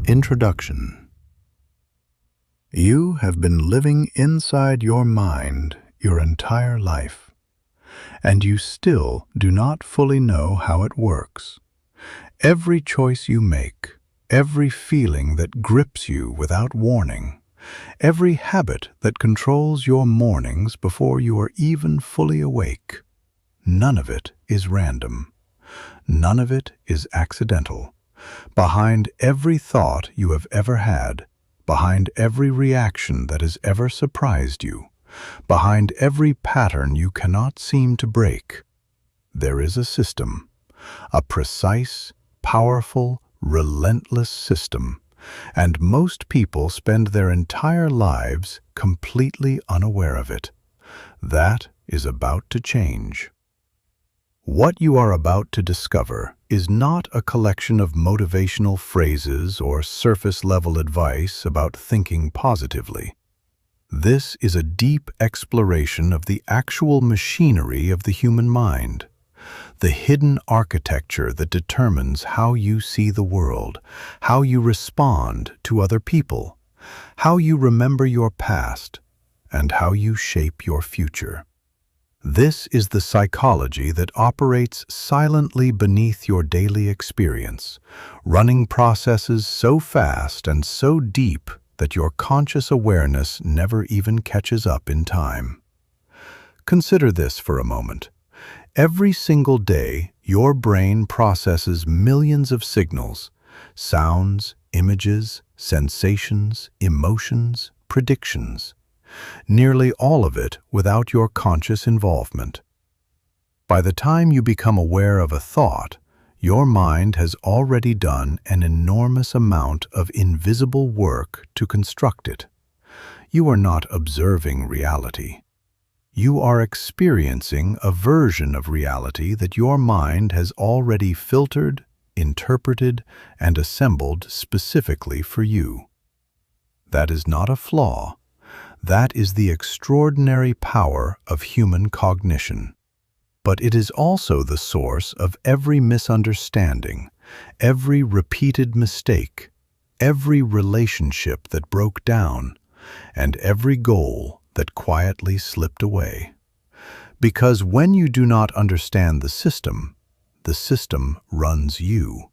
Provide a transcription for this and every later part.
Introduction. You have been living inside your mind your entire life, and you still do not fully know how it works. Every choice you make, every feeling that grips you without warning, every habit that controls your mornings before you are even fully awake, none of it is random. None of it is accidental. Behind every thought you have ever had, behind every reaction that has ever surprised you, behind every pattern you cannot seem to break, there is a system, a precise, powerful, relentless system, and most people spend their entire lives completely unaware of it. That is about to change. What you are about to discover is not a collection of motivational phrases or surface-level advice about thinking positively. This is a deep exploration of the actual machinery of the human mind, the hidden architecture that determines how you see the world, how you respond to other people, how you remember your past, and how you shape your future. This is the psychology that operates silently beneath your daily experience, running processes so fast and so deep that your conscious awareness never even catches up in time. Consider this for a moment. Every single day, your brain processes millions of signals, sounds, images, sensations, emotions, predictions. Nearly all of it without your conscious involvement. By the time you become aware of a thought, your mind has already done an enormous amount of invisible work to construct it. You are not observing reality. You are experiencing a version of reality that your mind has already filtered, interpreted, and assembled specifically for you. That is not a flaw. That is the extraordinary power of human cognition. But it is also the source of every misunderstanding, every repeated mistake, every relationship that broke down, and every goal that quietly slipped away. Because when you do not understand the system runs you.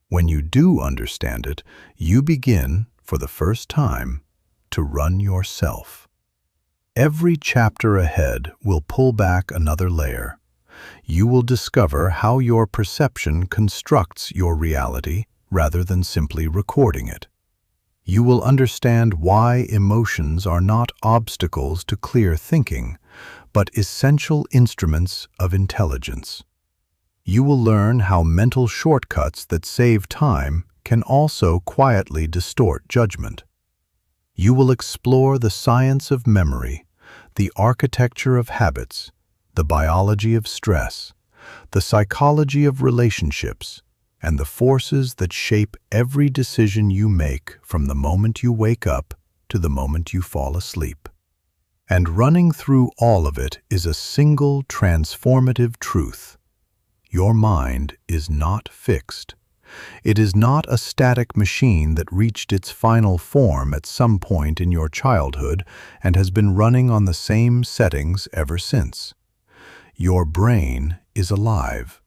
When you do understand it, you begin, for the first time, to run yourself. Every chapter ahead will pull back another layer. You will discover how your perception constructs your reality rather than simply recording it. You will understand why emotions are not obstacles to clear thinking, but essential instruments of intelligence. You will learn how mental shortcuts that save time can also quietly distort judgment. You will explore the science of memory, the architecture of habits, the biology of stress, the psychology of relationships, and the forces that shape every decision you make from the moment you wake up to the moment you fall asleep. And running through all of it is a single transformative truth. Your mind is not fixed. It is not a static machine that reached its final form at some point in your childhood and has been running on the same settings ever since. Your brain is alive.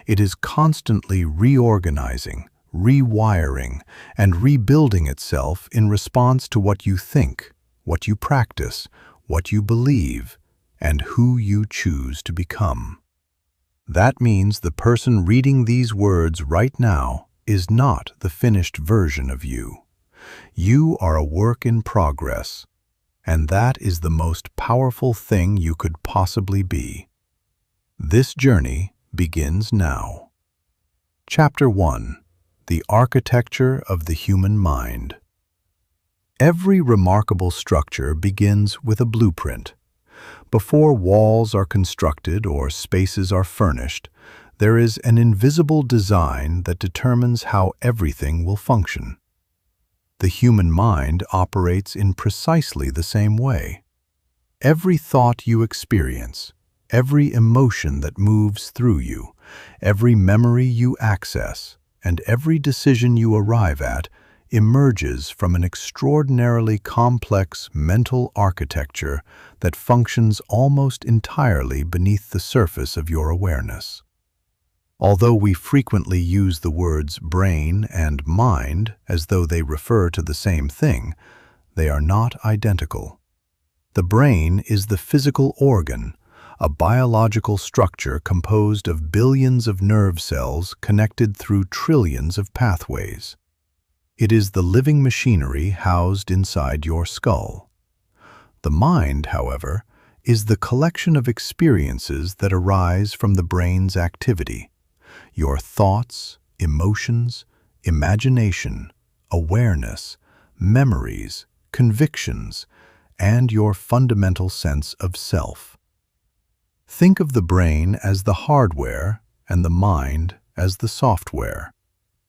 It is constantly reorganizing, rewiring, and rebuilding itself in response to what you think, what you practice, what you believe, and who you choose to become. That means the person reading these words right now is not the finished version of you. You are a work in progress, and that is the most powerful thing you could possibly be. This journey begins now. Chapter 1: The Architecture of the Human Mind. Every remarkable structure begins with a blueprint. Before walls are constructed or spaces are furnished, there is an invisible design that determines how everything will function. The human mind operates in precisely the same way. Every thought you experience, every emotion that moves through you, every memory you access, and every decision you arrive at emerges from an extraordinarily complex mental architecture that functions almost entirely beneath the surface of your awareness. Although we frequently use the words brain and mind as though they refer to the same thing, they are not identical. The brain is the physical organ, a biological structure composed of billions of nerve cells connected through trillions of pathways. It is the living machinery housed inside your skull. The mind, however, is the collection of experiences that arise from the brain's activity. Your thoughts, emotions, imagination, awareness, memories, convictions, and your fundamental sense of self. Think of the brain as the hardware and the mind as the software.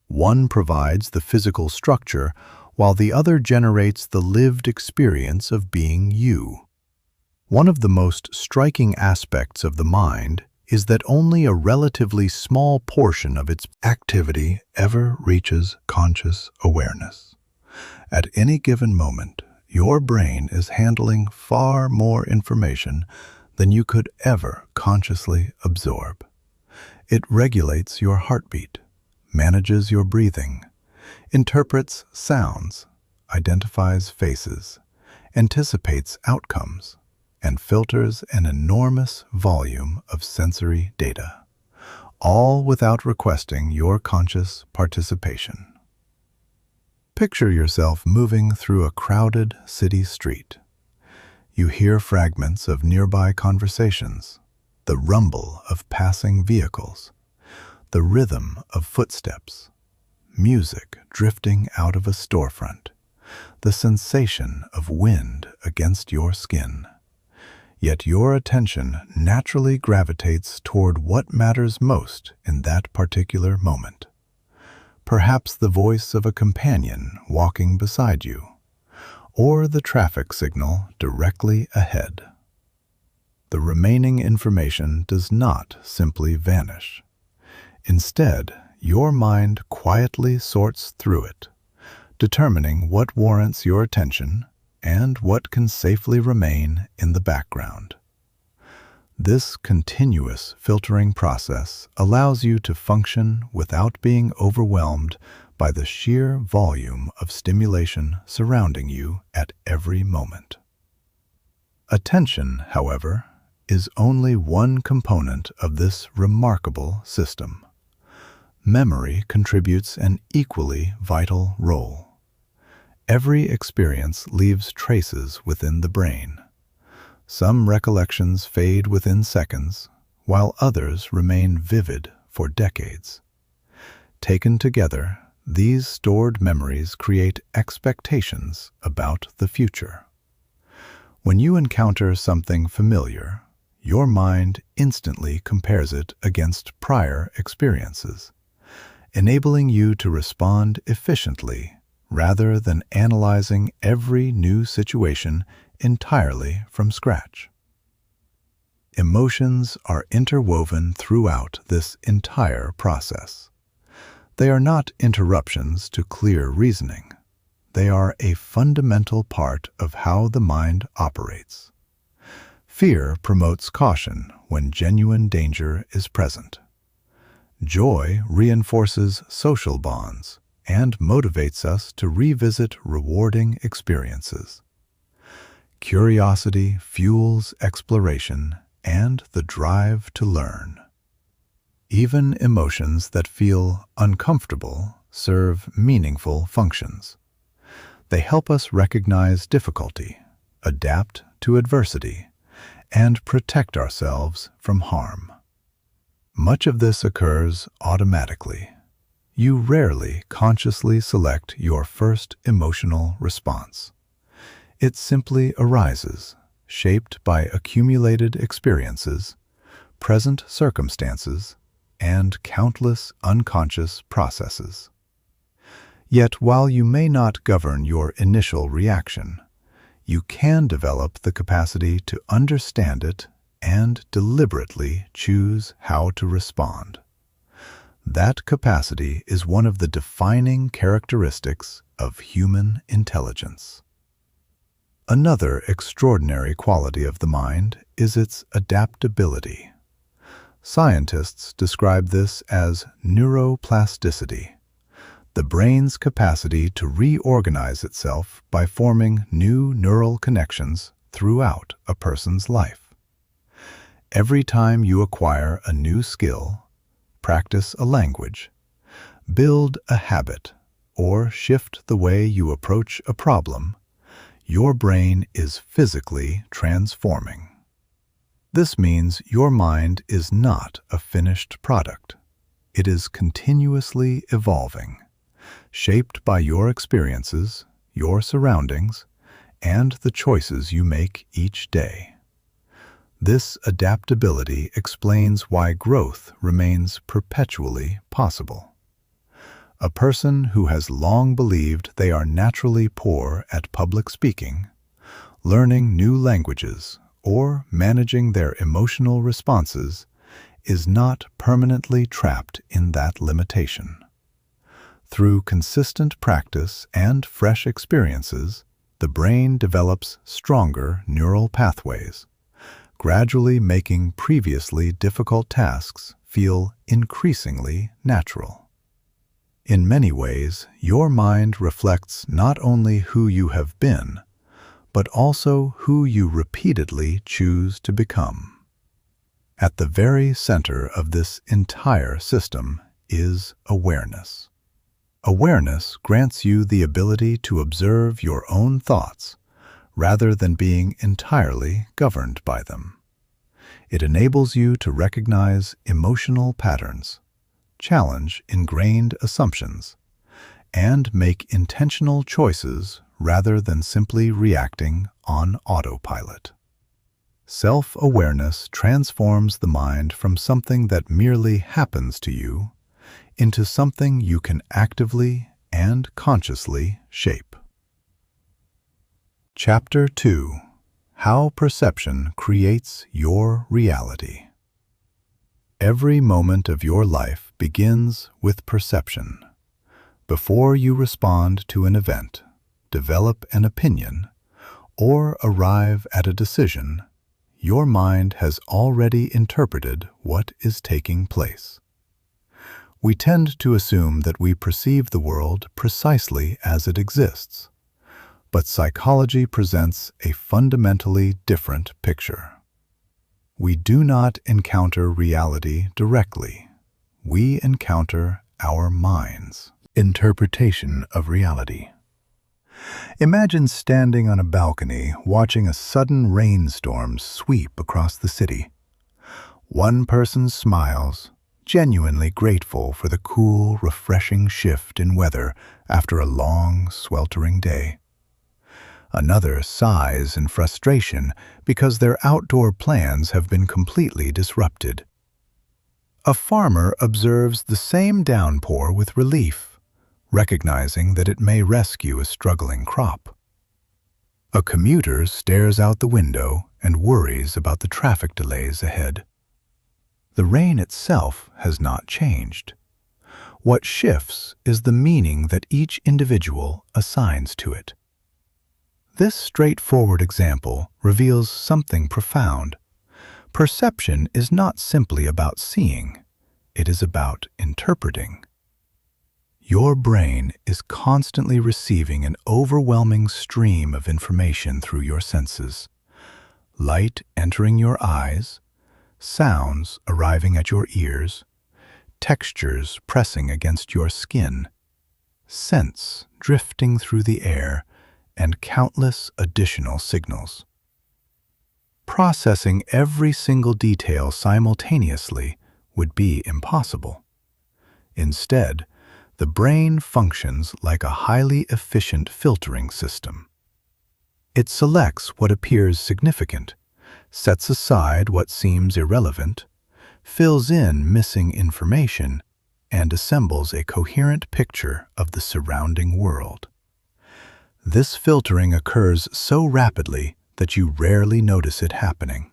One provides the physical structure, while the other generates the lived experience of being you. One of the most striking aspects of the mind is that only a relatively small portion of its activity ever reaches conscious awareness. At any given moment, your brain is handling far more information than you could ever consciously absorb. It regulates your heartbeat, manages your breathing, interprets sounds, identifies faces, anticipates outcomes, and filters an enormous volume of sensory data, all without requesting your conscious participation. Picture yourself moving through a crowded city street. You hear fragments of nearby conversations, the rumble of passing vehicles, the rhythm of footsteps, music drifting out of a storefront, the sensation of wind against your skin. Yet your attention naturally gravitates toward what matters most in that particular moment. Perhaps the voice of a companion walking beside you, or the traffic signal directly ahead. The remaining information does not simply vanish. Instead, your mind quietly sorts through it, determining what warrants your attention and what can safely remain in the background. This continuous filtering process allows you to function without being overwhelmed by the sheer volume of stimulation surrounding you at every moment. Attention, however, is only one component of this remarkable system. Memory contributes an equally vital role. Every experience leaves traces within the brain. Some recollections fade within seconds, while others remain vivid for decades. Taken together, these stored memories create expectations about the future. When you encounter something familiar, your mind instantly compares it against prior experiences, enabling you to respond efficiently rather than analyzing every new situation entirely from scratch. Emotions are interwoven throughout this entire process. They are not interruptions to clear reasoning. They are a fundamental part of how the mind operates. Fear promotes caution when genuine danger is present. Joy reinforces social bonds and motivates us to revisit rewarding experiences. Curiosity fuels exploration and the drive to learn. Even emotions that feel uncomfortable serve meaningful functions. They help us recognize difficulty, adapt to adversity, and protect ourselves from harm. Much of this occurs automatically. You rarely consciously select your first emotional response. It simply arises, shaped by accumulated experiences, present circumstances, and countless unconscious processes. Yet while you may not govern your initial reaction, you can develop the capacity to understand it and deliberately choose how to respond. That capacity is one of the defining characteristics of human intelligence. Another extraordinary quality of the mind is its adaptability. Scientists describe this as neuroplasticity, the brain's capacity to reorganize itself by forming new neural connections throughout a person's life. Every time you acquire a new skill, practice a language, build a habit, or shift the way you approach a problem, your brain is physically transforming. This means your mind is not a finished product. It is continuously evolving, shaped by your experiences, your surroundings, and the choices you make each day. This adaptability explains why growth remains perpetually possible. A person who has long believed they are naturally poor at public speaking, learning new languages, or managing their emotional responses is not permanently trapped in that limitation. Through consistent practice and fresh experiences, the brain develops stronger neural pathways, gradually making previously difficult tasks feel increasingly natural. In many ways, your mind reflects not only who you have been, but also who you repeatedly choose to become. At the very center of this entire system is awareness. Awareness grants you the ability to observe your own thoughts rather than being entirely governed by them. It enables you to recognize emotional patterns, challenge ingrained assumptions, and make intentional choices rather than simply reacting on autopilot. Self-awareness transforms the mind from something that merely happens to you into something you can actively and consciously shape. Chapter 2: How Perception Creates Your Reality. Every moment of your life begins with perception. Before you respond to an event, develop an opinion, or arrive at a decision, your mind has already interpreted what is taking place. We tend to assume that we perceive the world precisely as it exists, but psychology presents a fundamentally different picture. We do not encounter reality directly. We encounter our mind's interpretation of reality. Imagine standing on a balcony watching a sudden rainstorm sweep across the city. One person smiles, genuinely grateful for the cool, refreshing shift in weather after a long, sweltering day. Another sighs in frustration because their outdoor plans have been completely disrupted. A farmer observes the same downpour with relief, recognizing that it may rescue a struggling crop. A commuter stares out the window and worries about the traffic delays ahead. The rain itself has not changed. What shifts is the meaning that each individual assigns to it. This straightforward example reveals something profound. Perception is not simply about seeing, it is about interpreting. Your brain is constantly receiving an overwhelming stream of information through your senses. Light entering your eyes, sounds arriving at your ears, textures pressing against your skin, scents drifting through the air, and countless additional signals. Processing every single detail simultaneously would be impossible. Instead, the brain functions like a highly efficient filtering system. It selects what appears significant, sets aside what seems irrelevant, fills in missing information, and assembles a coherent picture of the surrounding world. This filtering occurs so rapidly that you rarely notice it happening.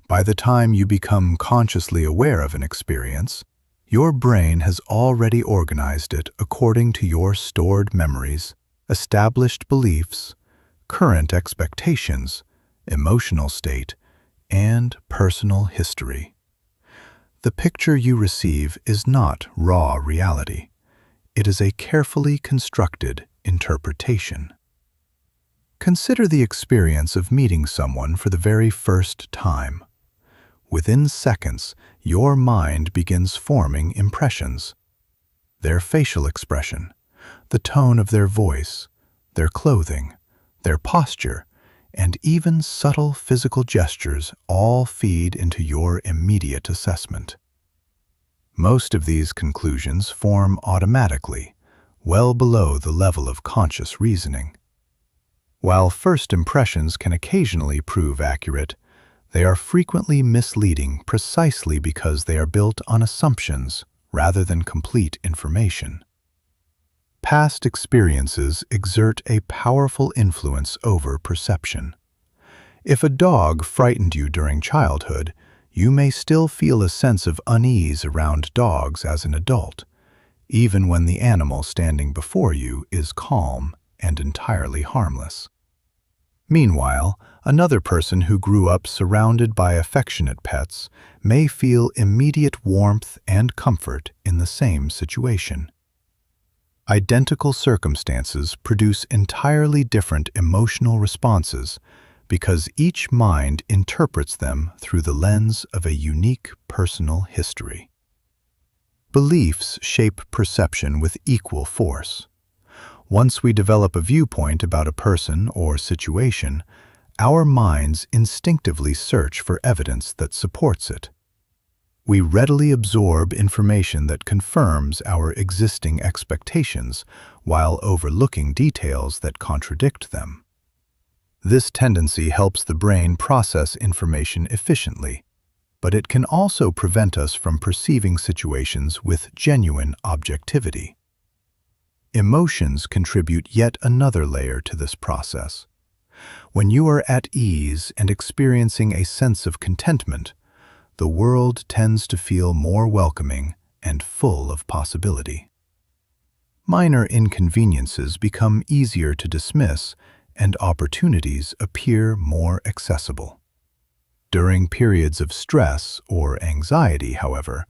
By the time you become consciously aware of an experience, Your brain has already organized it according to your stored memories, established beliefs, current expectations, emotional state, and personal history. The picture you receive is not raw reality. It is a carefully constructed interpretation. Consider the experience of meeting someone for the very first time. Within seconds, your mind begins forming impressions. Their facial expression, the tone of their voice, their clothing, their posture, and even subtle physical gestures all feed into your immediate assessment. Most of these conclusions form automatically, well below the level of conscious reasoning. While first impressions can occasionally prove accurate, they are frequently misleading precisely because they are built on assumptions rather than complete information. Past experiences exert a powerful influence over perception. If a dog frightened you during childhood, you may still feel a sense of unease around dogs as an adult, even when the animal standing before you is calm and entirely harmless. Meanwhile, another person who grew up surrounded by affectionate pets may feel immediate warmth and comfort in the same situation. Identical circumstances produce entirely different emotional responses because each mind interprets them through the lens of a unique personal history. Beliefs shape perception with equal force. Once we develop a viewpoint about a person or situation, our minds instinctively search for evidence that supports it. We readily absorb information that confirms our existing expectations while overlooking details that contradict them. This tendency helps the brain process information efficiently, but it can also prevent us from perceiving situations with genuine objectivity. Emotions contribute yet another layer to this process. When you are at ease and experiencing a sense of contentment, the world tends to feel more welcoming and full of possibility. Minor inconveniences become easier to dismiss and opportunities appear more accessible. During periods of stress or anxiety, however,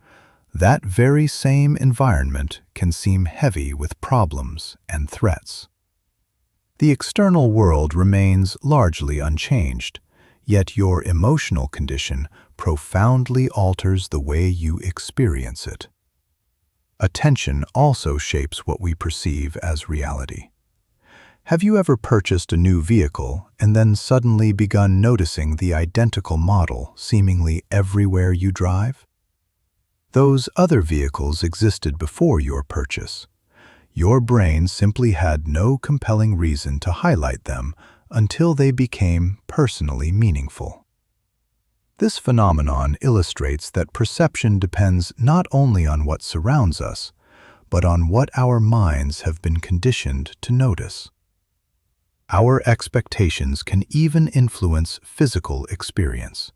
that very same environment can seem heavy with problems and threats. The external world remains largely unchanged, yet your emotional condition profoundly alters the way you experience it. Attention also shapes what we perceive as reality. Have you ever purchased a new vehicle and then suddenly begun noticing the identical model seemingly everywhere you drive? Those other vehicles existed before your purchase. Your brain simply had no compelling reason to highlight them until they became personally meaningful. This phenomenon illustrates that perception depends not only on what surrounds us, but on what our minds have been conditioned to notice. Our expectations can even influence physical experience.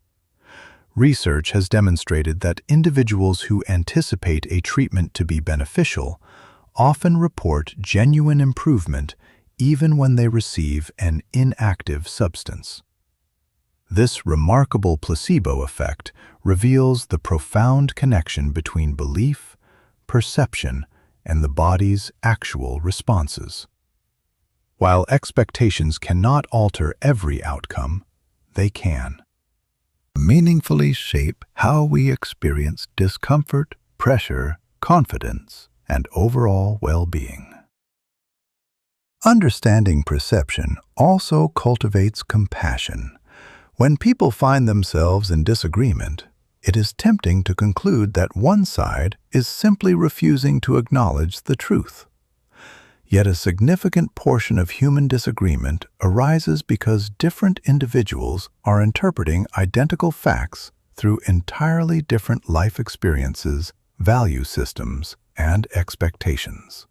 Research has demonstrated that individuals who anticipate a treatment to be beneficial often report genuine improvement even when they receive an inactive substance. This remarkable placebo effect reveals the profound connection between belief, perception, and the body's actual responses. While expectations cannot alter every outcome, they can meaningfully shape how we experience discomfort, pressure, confidence, and overall well-being. Understanding perception also cultivates compassion. When people find themselves in disagreement, it is tempting to conclude that one side is simply refusing to acknowledge the truth. Yet a significant portion of human disagreement arises because different individuals are interpreting identical facts through entirely different life experiences, value systems, and expectations.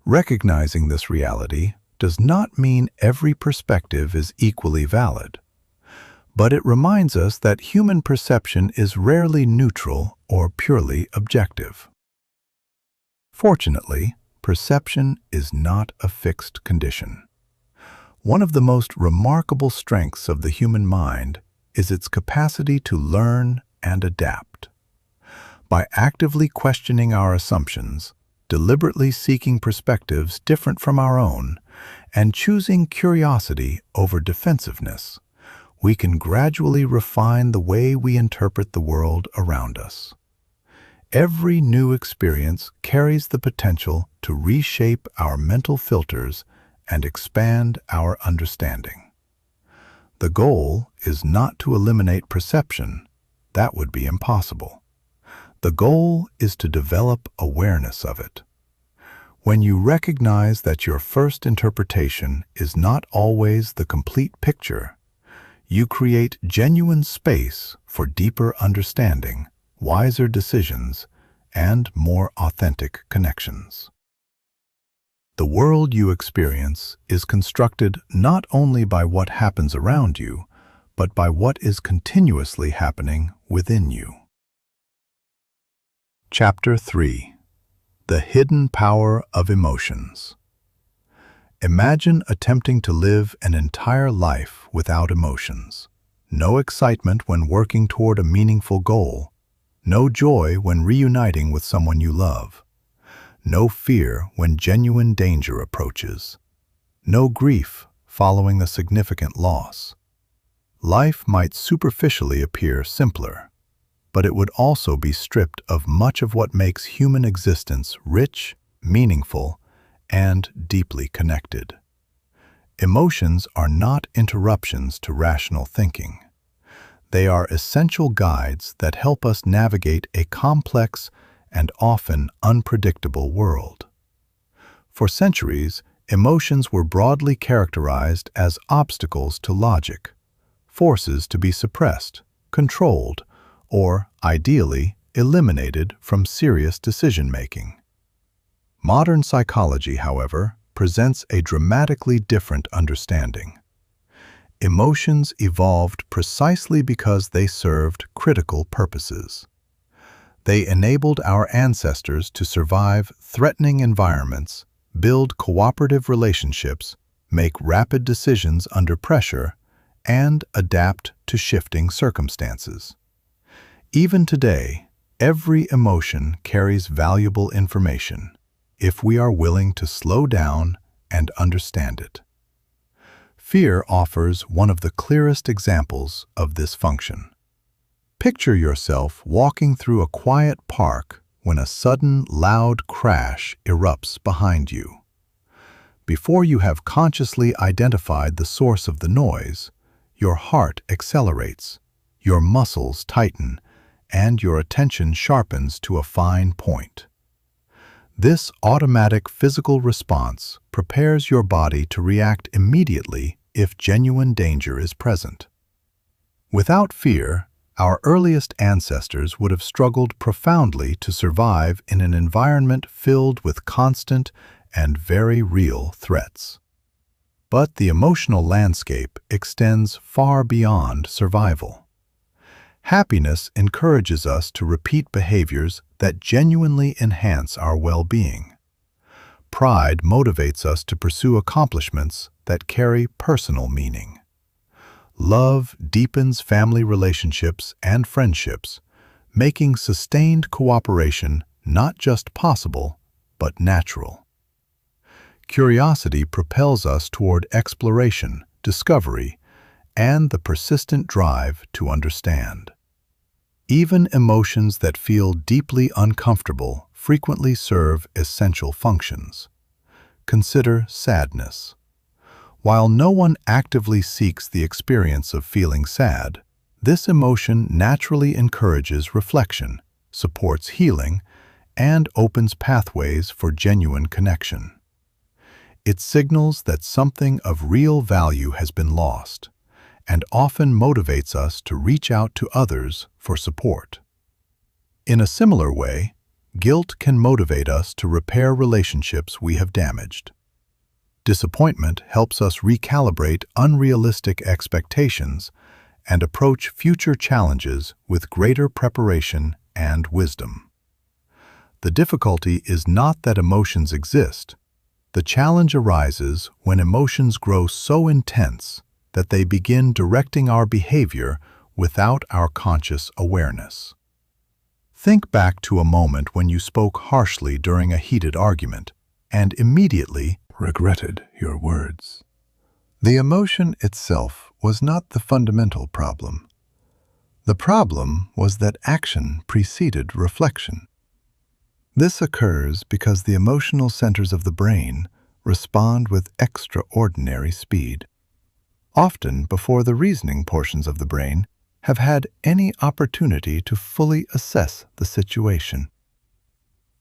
Recognizing this reality does not mean every perspective is equally valid. but it reminds us that human perception is rarely neutral or purely objective. Fortunately, perception is not a fixed condition. One of the most remarkable strengths of the human mind is its capacity to learn and adapt. By actively questioning our assumptions, deliberately seeking perspectives different from our own, and choosing curiosity over defensiveness, we can gradually refine the way we interpret the world around us. Every new experience carries the potential to reshape our mental filters and expand our understanding. The goal is not to eliminate perception. That would be impossible. The goal is to develop awareness of it. When you recognize that your first interpretation is not always the complete picture, you create genuine space for deeper understanding, wiser decisions, and more authentic connections. The world you experience is constructed not only by what happens around you, but by what is continuously happening within you. Chapter 3. The Hidden Power of Emotions. Imagine attempting to live an entire life without emotions. No excitement when working toward a meaningful goal. No joy when reuniting with someone you love. No fear when genuine danger approaches. No grief following a significant loss. Life might superficially appear simpler, but it would also be stripped of much of what makes human existence rich, meaningful, and deeply connected. Emotions are not interruptions to rational thinking. They are essential guides that help us navigate a complex and often unpredictable world. For centuries, emotions were broadly characterized as obstacles to logic, forces to be suppressed, controlled, or, ideally, eliminated from serious decision-making. Modern psychology, however, presents a dramatically different understanding. Emotions evolved precisely because they served critical purposes. They enabled our ancestors to survive threatening environments, build cooperative relationships, make rapid decisions under pressure, and adapt to shifting circumstances. Even today, every emotion carries valuable information if we are willing to slow down and understand it. Fear offers one of the clearest examples of this function. Picture yourself walking through a quiet park when a sudden, loud crash erupts behind you. Before you have consciously identified the source of the noise, your heart accelerates, your muscles tighten, and your attention sharpens to a fine point. This automatic physical response prepares your body to react immediately if genuine danger is present. Without fear, our earliest ancestors would have struggled profoundly to survive in an environment filled with constant and very real threats. But the emotional landscape extends far beyond survival. Happiness encourages us to repeat behaviors that genuinely enhance our well-being. Pride motivates us to pursue accomplishments that carry personal meaning. Love deepens family relationships and friendships, making sustained cooperation not just possible, but natural. Curiosity propels us toward exploration, discovery, and the persistent drive to understand. Even emotions that feel deeply uncomfortable frequently serve essential functions. Consider sadness. While no one actively seeks the experience of feeling sad, this emotion naturally encourages reflection, supports healing, and opens pathways for genuine connection. It signals that something of real value has been lost, and often motivates us to reach out to others for support. In a similar way, guilt can motivate us to repair relationships we have damaged. Disappointment helps us recalibrate unrealistic expectations, and approach future challenges with greater preparation and wisdom. The difficulty is not that emotions exist. The challenge arises when emotions grow so intense that they begin directing our behavior without our conscious awareness. Think back to a moment when you spoke harshly during a heated argument and immediately regretted your words. The emotion itself was not the fundamental problem. The problem was that action preceded reflection. This occurs because the emotional centers of the brain respond with extraordinary speed, often before the reasoning portions of the brain have had any opportunity to fully assess the situation.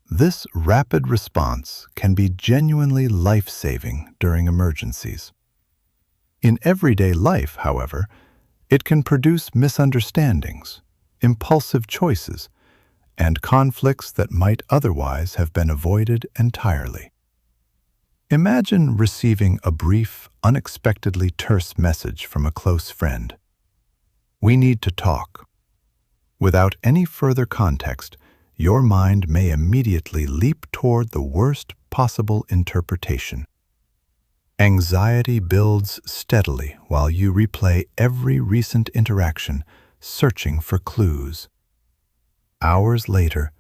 This rapid response can be genuinely life-saving during emergencies. In everyday life, however, it can produce misunderstandings, impulsive choices, and conflicts that might otherwise have been avoided entirely. Imagine receiving a brief, unexpectedly terse message from a close friend. "We need to talk." Without any further context, your mind may immediately leap toward the worst possible interpretation. Anxiety builds steadily while you replay every recent interaction, searching for clues. Hours later,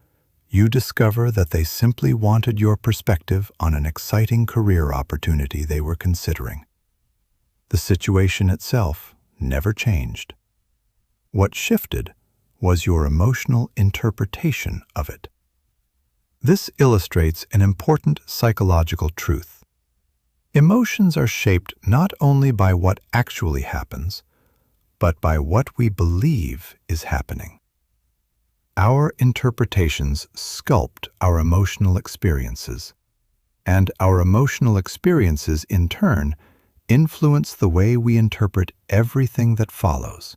you discover that they simply wanted your perspective on an exciting career opportunity they were considering. The situation itself never changed. What shifted was your emotional interpretation of it. This illustrates an important psychological truth. Emotions are shaped not only by what actually happens, but by what we believe is happening. Our interpretations sculpt our emotional experiences, and our emotional experiences, in turn, influence the way we interpret everything that follows.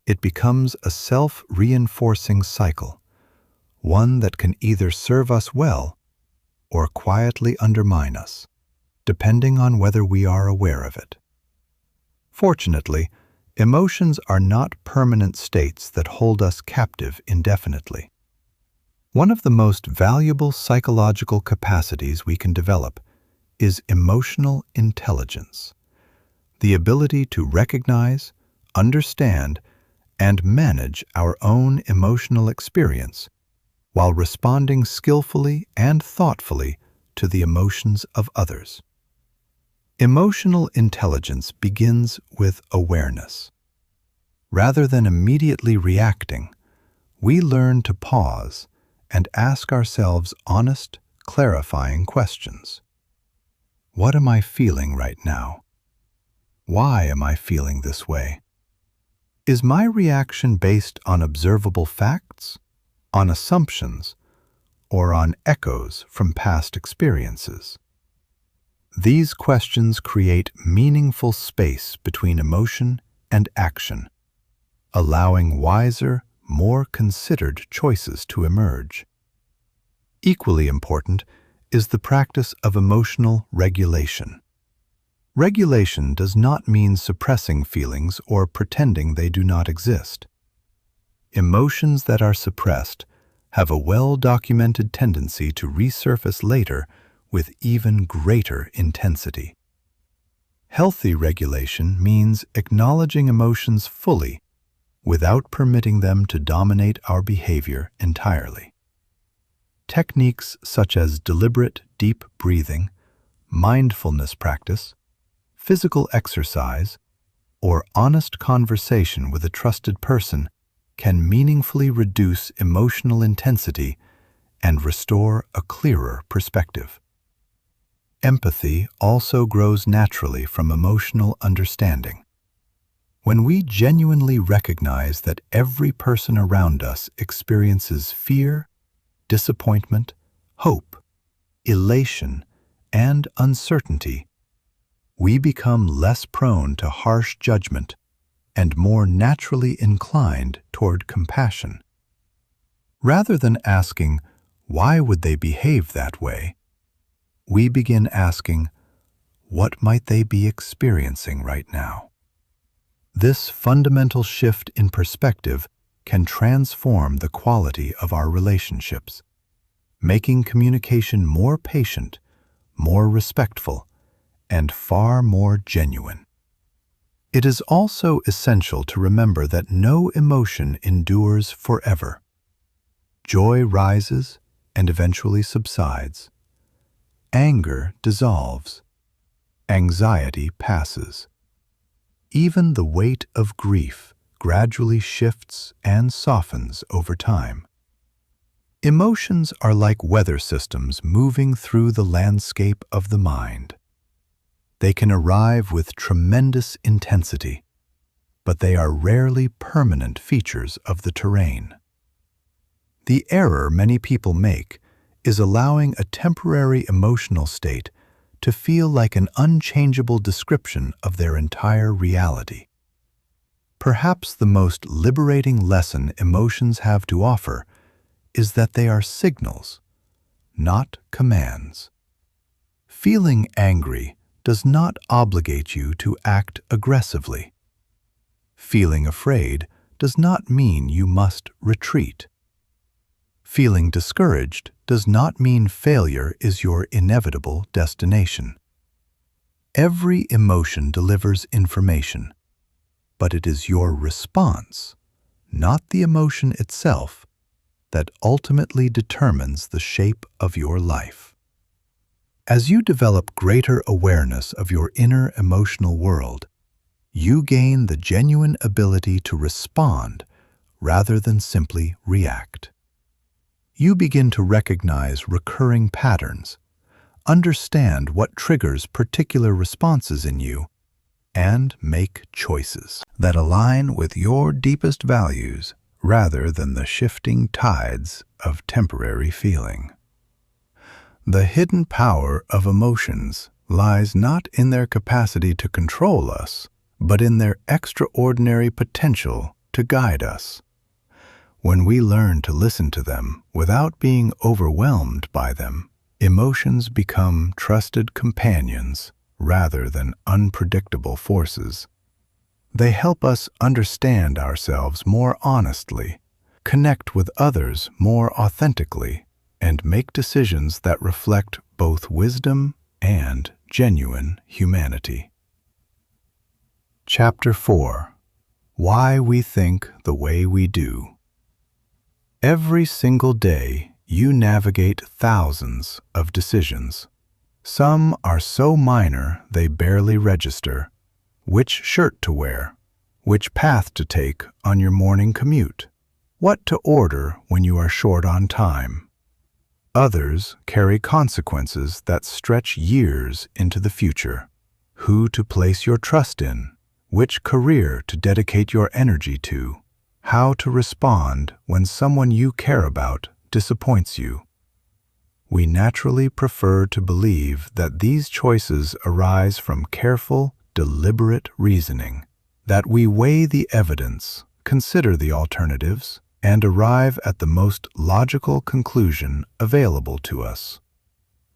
It becomes a self-reinforcing cycle, one that can either serve us well or quietly undermine us, depending on whether we are aware of it. Fortunately, emotions are not permanent states that hold us captive indefinitely. One of the most valuable psychological capacities we can develop is emotional intelligence, the ability to recognize, understand, and manage our own emotional experience while responding skillfully and thoughtfully to the emotions of others. Emotional intelligence begins with awareness. Rather than immediately reacting, we learn to pause and ask ourselves honest, clarifying questions. What am I feeling right now? Why am I feeling this way? Is my reaction based on observable facts, on assumptions, or on echoes from past experiences? These questions create meaningful space between emotion and action, allowing wiser, more considered choices to emerge. Equally important is the practice of emotional regulation. Regulation does not mean suppressing feelings or pretending they do not exist. Emotions that are suppressed have a well-documented tendency to resurface later with even greater intensity. Healthy regulation means acknowledging emotions fully without permitting them to dominate our behavior entirely. Techniques such as deliberate, deep breathing, mindfulness practice, physical exercise, or honest conversation with a trusted person can meaningfully reduce emotional intensity and restore a clearer perspective. Empathy also grows naturally from emotional understanding. When we genuinely recognize that every person around us experiences fear, disappointment, hope, elation, and uncertainty, we become less prone to harsh judgment and more naturally inclined toward compassion. Rather than asking, "Why would they behave that way?" we begin asking, "What might they be experiencing right now?" This fundamental shift in perspective can transform the quality of our relationships, making communication more patient, more respectful, and far more genuine. It is also essential to remember that no emotion endures forever. Joy rises and eventually subsides. Anger dissolves. Anxiety passes. Even the weight of grief gradually shifts and softens over time. Emotions are like weather systems moving through the landscape of the mind. They can arrive with tremendous intensity, but they are rarely permanent features of the terrain. The error many people make is allowing a temporary emotional state to feel like an unchangeable description of their entire reality. Perhaps the most liberating lesson emotions have to offer is that they are signals, not commands. Feeling angry does not obligate you to act aggressively. Feeling afraid does not mean you must retreat. Feeling discouraged does not mean failure is your inevitable destination. Every emotion delivers information, but it is your response, not the emotion itself, that ultimately determines the shape of your life. As you develop greater awareness of your inner emotional world, you gain the genuine ability to respond rather than simply react. You begin to recognize recurring patterns, understand what triggers particular responses in you, and make choices that align with your deepest values rather than the shifting tides of temporary feeling. The hidden power of emotions lies not in their capacity to control us, but in their extraordinary potential to guide us. When we learn to listen to them without being overwhelmed by them, emotions become trusted companions rather than unpredictable forces. They help us understand ourselves more honestly, connect with others more authentically, and make decisions that reflect both wisdom and genuine humanity. Chapter 4. Why We Think the Way We Do. Every single day, you navigate thousands of decisions. Some are so minor they barely register. Which shirt to wear, which path to take on your morning commute, what to order when you are short on time. Others carry consequences that stretch years into the future. Who to place your trust in, which career to dedicate your energy to, how to respond when someone you care about disappoints you. We naturally prefer to believe that these choices arise from careful, deliberate reasoning, that we weigh the evidence, consider the alternatives, and arrive at the most logical conclusion available to us.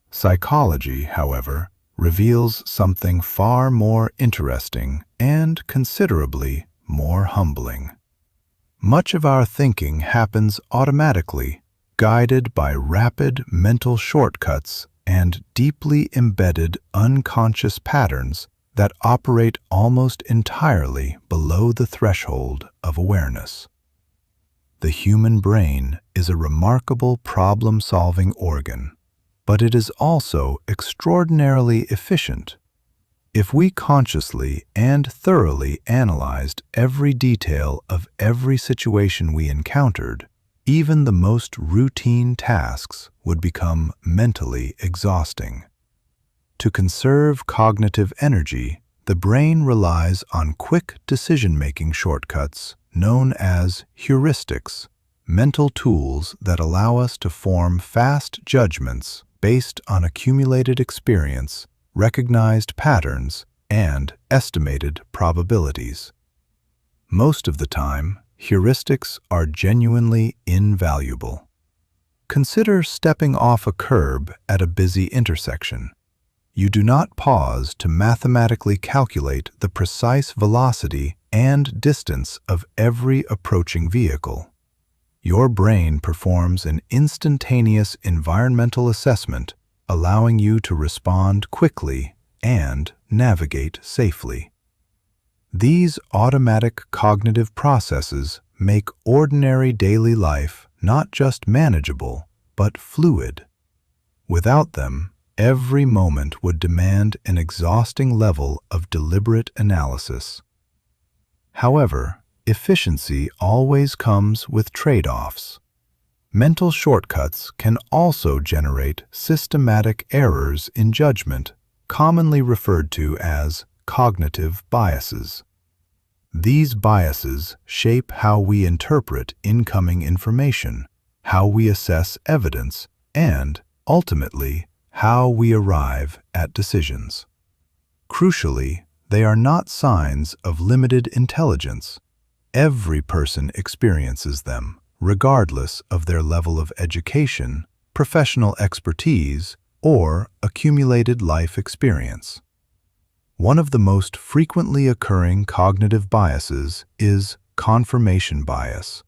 Psychology, however, reveals something far more interesting and considerably more humbling. Much of our thinking happens automatically, guided by rapid mental shortcuts and deeply embedded unconscious patterns that operate almost entirely below the threshold of awareness. The human brain is a remarkable problem-solving organ, but it is also extraordinarily efficient. If we consciously and thoroughly analyzed every detail of every situation we encountered, even the most routine tasks would become mentally exhausting. To conserve cognitive energy, the brain relies on quick decision-making shortcuts known as heuristics, mental tools that allow us to form fast judgments based on accumulated experience, recognized patterns, and estimated probabilities. Most of the time, heuristics are genuinely invaluable. Consider stepping off a curb at a busy intersection. You do not pause to mathematically calculate the precise velocity and distance of every approaching vehicle. Your brain performs an instantaneous environmental assessment, allowing you to respond quickly and navigate safely. These automatic cognitive processes make ordinary daily life not just manageable, but fluid. Without them, every moment would demand an exhausting level of deliberate analysis. However, efficiency always comes with trade-offs. Mental shortcuts can also generate systematic errors in judgment, commonly referred to as cognitive biases. These biases shape how we interpret incoming information, how we assess evidence, and, ultimately, how we arrive at decisions. Crucially, they are not signs of limited intelligence. Every person experiences them, regardless of their level of education, professional expertise, or accumulated life experience. One of the most frequently occurring cognitive biases is confirmation bias.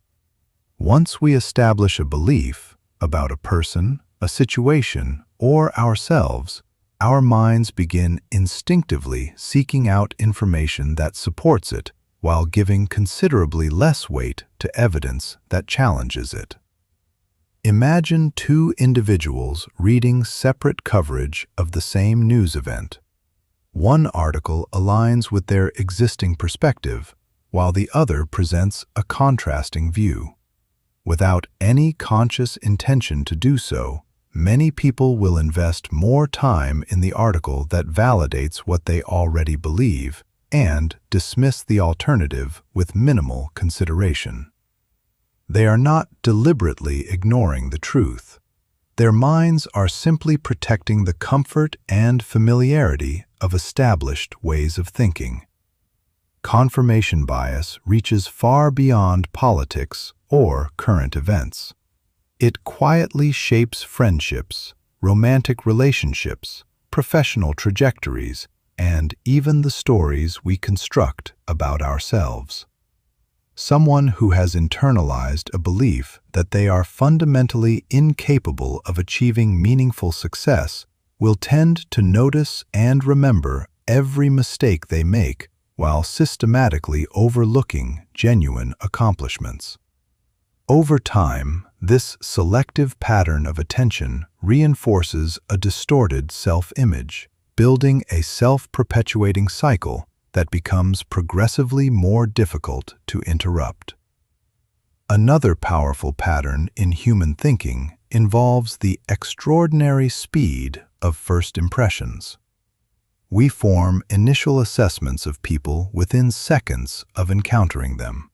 Once we establish a belief about a person, a situation, or ourselves, our minds begin instinctively seeking out information that supports it, while giving considerably less weight to evidence that challenges it. Imagine two individuals reading separate coverage of the same news event. One article aligns with their existing perspective, while the other presents a contrasting view. Without any conscious intention to do so, many people will invest more time in the article that validates what they already believe and dismiss the alternative with minimal consideration. They are not deliberately ignoring the truth. Their minds are simply protecting the comfort and familiarity of established ways of thinking. Confirmation bias reaches far beyond politics or current events. It quietly shapes friendships, romantic relationships, professional trajectories, and even the stories we construct about ourselves. Someone who has internalized a belief that they are fundamentally incapable of achieving meaningful success will tend to notice and remember every mistake they make while systematically overlooking genuine accomplishments. Over time, this selective pattern of attention reinforces a distorted self-image, building a self-perpetuating cycle that becomes progressively more difficult to interrupt. Another powerful pattern in human thinking involves the extraordinary speed of first impressions. We form initial assessments of people within seconds of encountering them.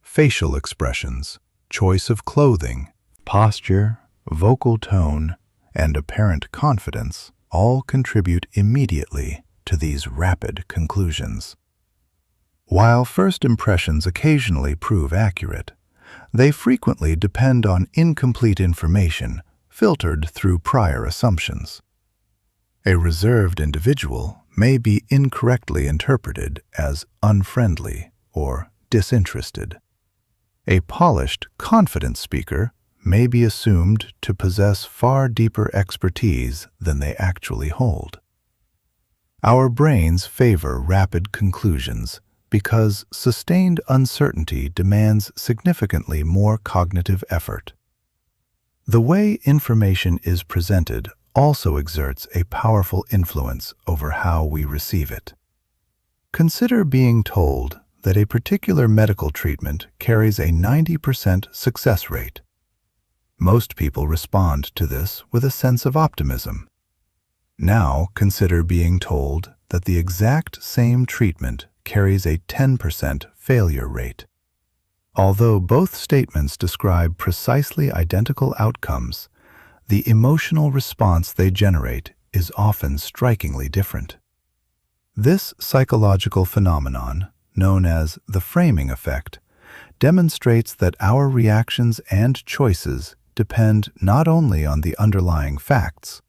Facial expressions, choice of clothing, posture, vocal tone, and apparent confidence all contribute immediately to these rapid conclusions. While first impressions occasionally prove accurate, they frequently depend on incomplete information filtered through prior assumptions. A reserved individual may be incorrectly interpreted as unfriendly or disinterested. A polished, confident speaker may be assumed to possess far deeper expertise than they actually hold. Our brains favor rapid conclusions because sustained uncertainty demands significantly more cognitive effort. The way information is presented also exerts a powerful influence over how we receive it. Consider being told that a particular medical treatment carries a 90% success rate. Most people respond to this with a sense of optimism. Now consider being told that the exact same treatment carries a 10% failure rate. Although both statements describe precisely identical outcomes, the emotional response they generate is often strikingly different. This psychological phenomenon, known as the framing effect, demonstrates that our reactions and choices depend not only on the underlying facts,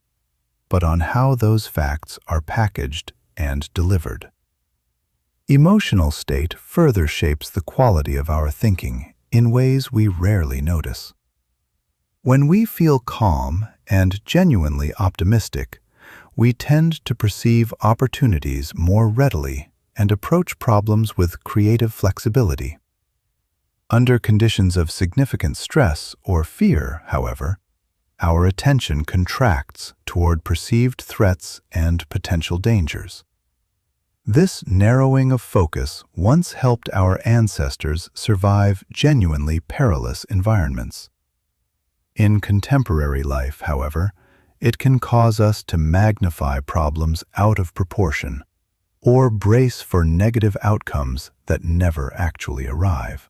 but on how those facts are packaged and delivered. Emotional state further shapes the quality of our thinking in ways we rarely notice. When we feel calm and genuinely optimistic, we tend to perceive opportunities more readily and approach problems with creative flexibility. Under conditions of significant stress or fear, however, our attention contracts toward perceived threats and potential dangers. This narrowing of focus once helped our ancestors survive genuinely perilous environments. In contemporary life, however, it can cause us to magnify problems out of proportion or brace for negative outcomes that never actually arrive.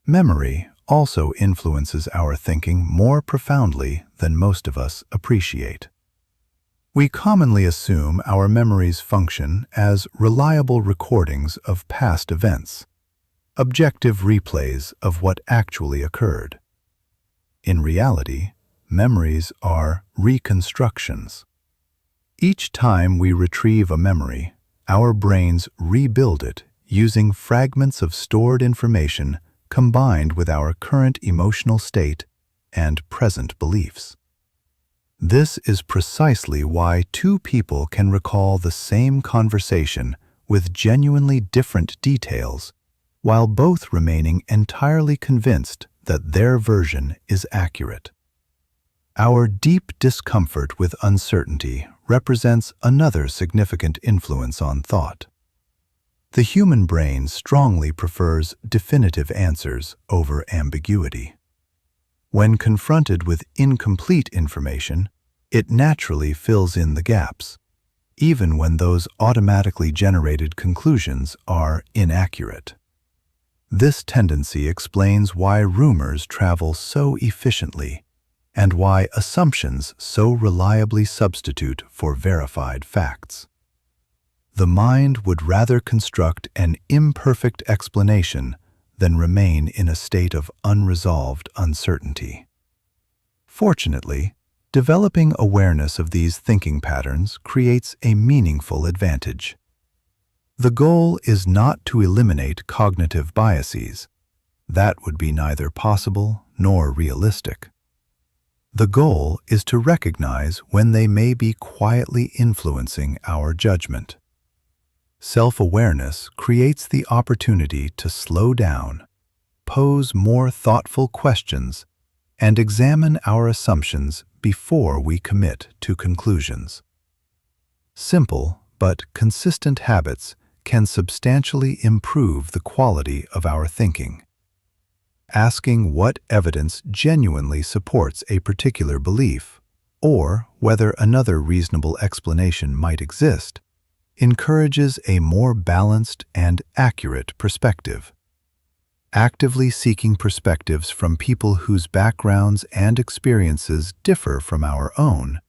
Memory also influences our thinking more profoundly than most of us appreciate. We commonly assume our memories function as reliable recordings of past events, objective replays of what actually occurred. In reality, memories are reconstructions. Each time we retrieve a memory, our brains rebuild it using fragments of stored information combined with our current emotional state and present beliefs. This is precisely why two people can recall the same conversation with genuinely different details, while both remaining entirely convinced that their version is accurate. Our deep discomfort with uncertainty represents another significant influence on thought. The human brain strongly prefers definitive answers over ambiguity. When confronted with incomplete information, it naturally fills in the gaps, even when those automatically generated conclusions are inaccurate. This tendency explains why rumors travel so efficiently and why assumptions so reliably substitute for verified facts. The mind would rather construct an imperfect explanation than remain in a state of unresolved uncertainty. Fortunately, developing awareness of these thinking patterns creates a meaningful advantage. The goal is not to eliminate cognitive biases. That would be neither possible nor realistic. The goal is to recognize when they may be quietly influencing our judgment. Self-awareness creates the opportunity to slow down, pose more thoughtful questions, and examine our assumptions before we commit to conclusions. Simple but consistent habits can substantially improve the quality of our thinking. Asking what evidence genuinely supports a particular belief, or whether another reasonable explanation might exist, encourages a more balanced and accurate perspective. Actively seeking perspectives from people whose backgrounds and experiences differ from our own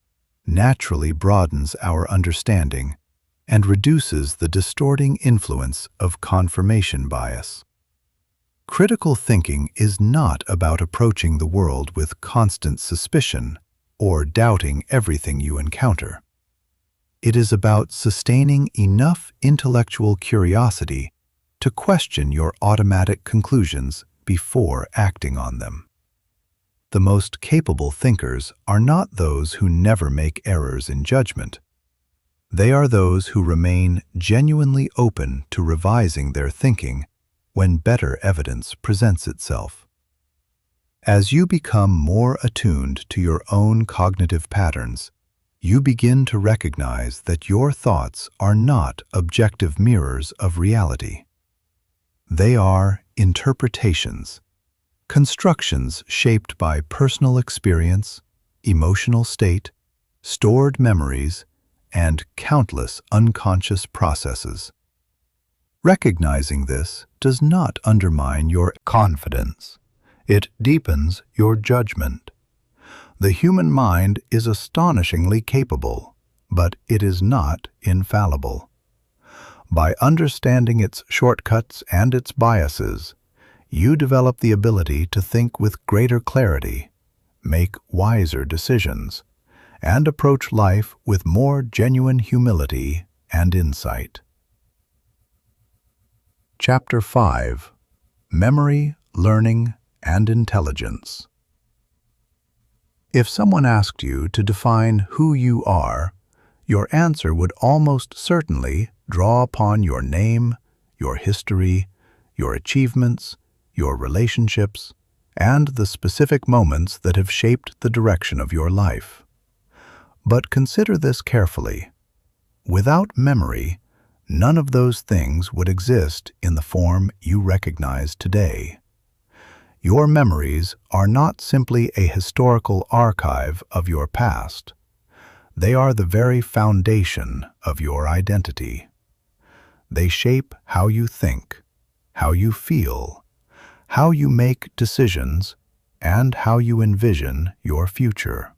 naturally broadens our understanding and reduces the distorting influence of confirmation bias. Critical thinking is not about approaching the world with constant suspicion or doubting everything you encounter. It is about sustaining enough intellectual curiosity to question your automatic conclusions before acting on them. The most capable thinkers are not those who never make errors in judgment. They are those who remain genuinely open to revising their thinking when better evidence presents itself. As you become more attuned to your own cognitive patterns, you begin to recognize that your thoughts are not objective mirrors of reality. They are interpretations, constructions shaped by personal experience, emotional state, stored memories, and countless unconscious processes. Recognizing this does not undermine your confidence. It deepens your judgment. The human mind is astonishingly capable, but it is not infallible. By understanding its shortcuts and its biases, you develop the ability to think with greater clarity, make wiser decisions, and approach life with more genuine humility and insight. Chapter 5: Memory, Learning, and Intelligence. If someone asked you to define who you are, your answer would almost certainly draw upon your name, your history, your achievements, your relationships, and the specific moments that have shaped the direction of your life. But consider this carefully. Without memory, none of those things would exist in the form you recognize today. Your memories are not simply a historical archive of your past. They are the very foundation of your identity. They shape how you think, how you feel, how you make decisions, and how you envision your future.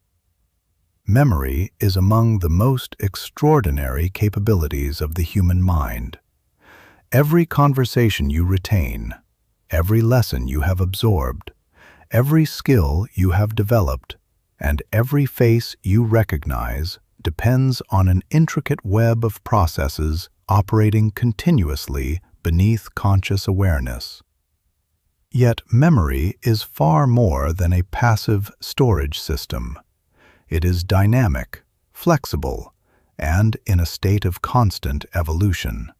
Memory is among the most extraordinary capabilities of the human mind. Every conversation you retain, every lesson you have absorbed, every skill you have developed, and every face you recognize depends on an intricate web of processes operating continuously beneath conscious awareness. Yet memory is far more than a passive storage system. It is dynamic, flexible, and in a state of constant evolution.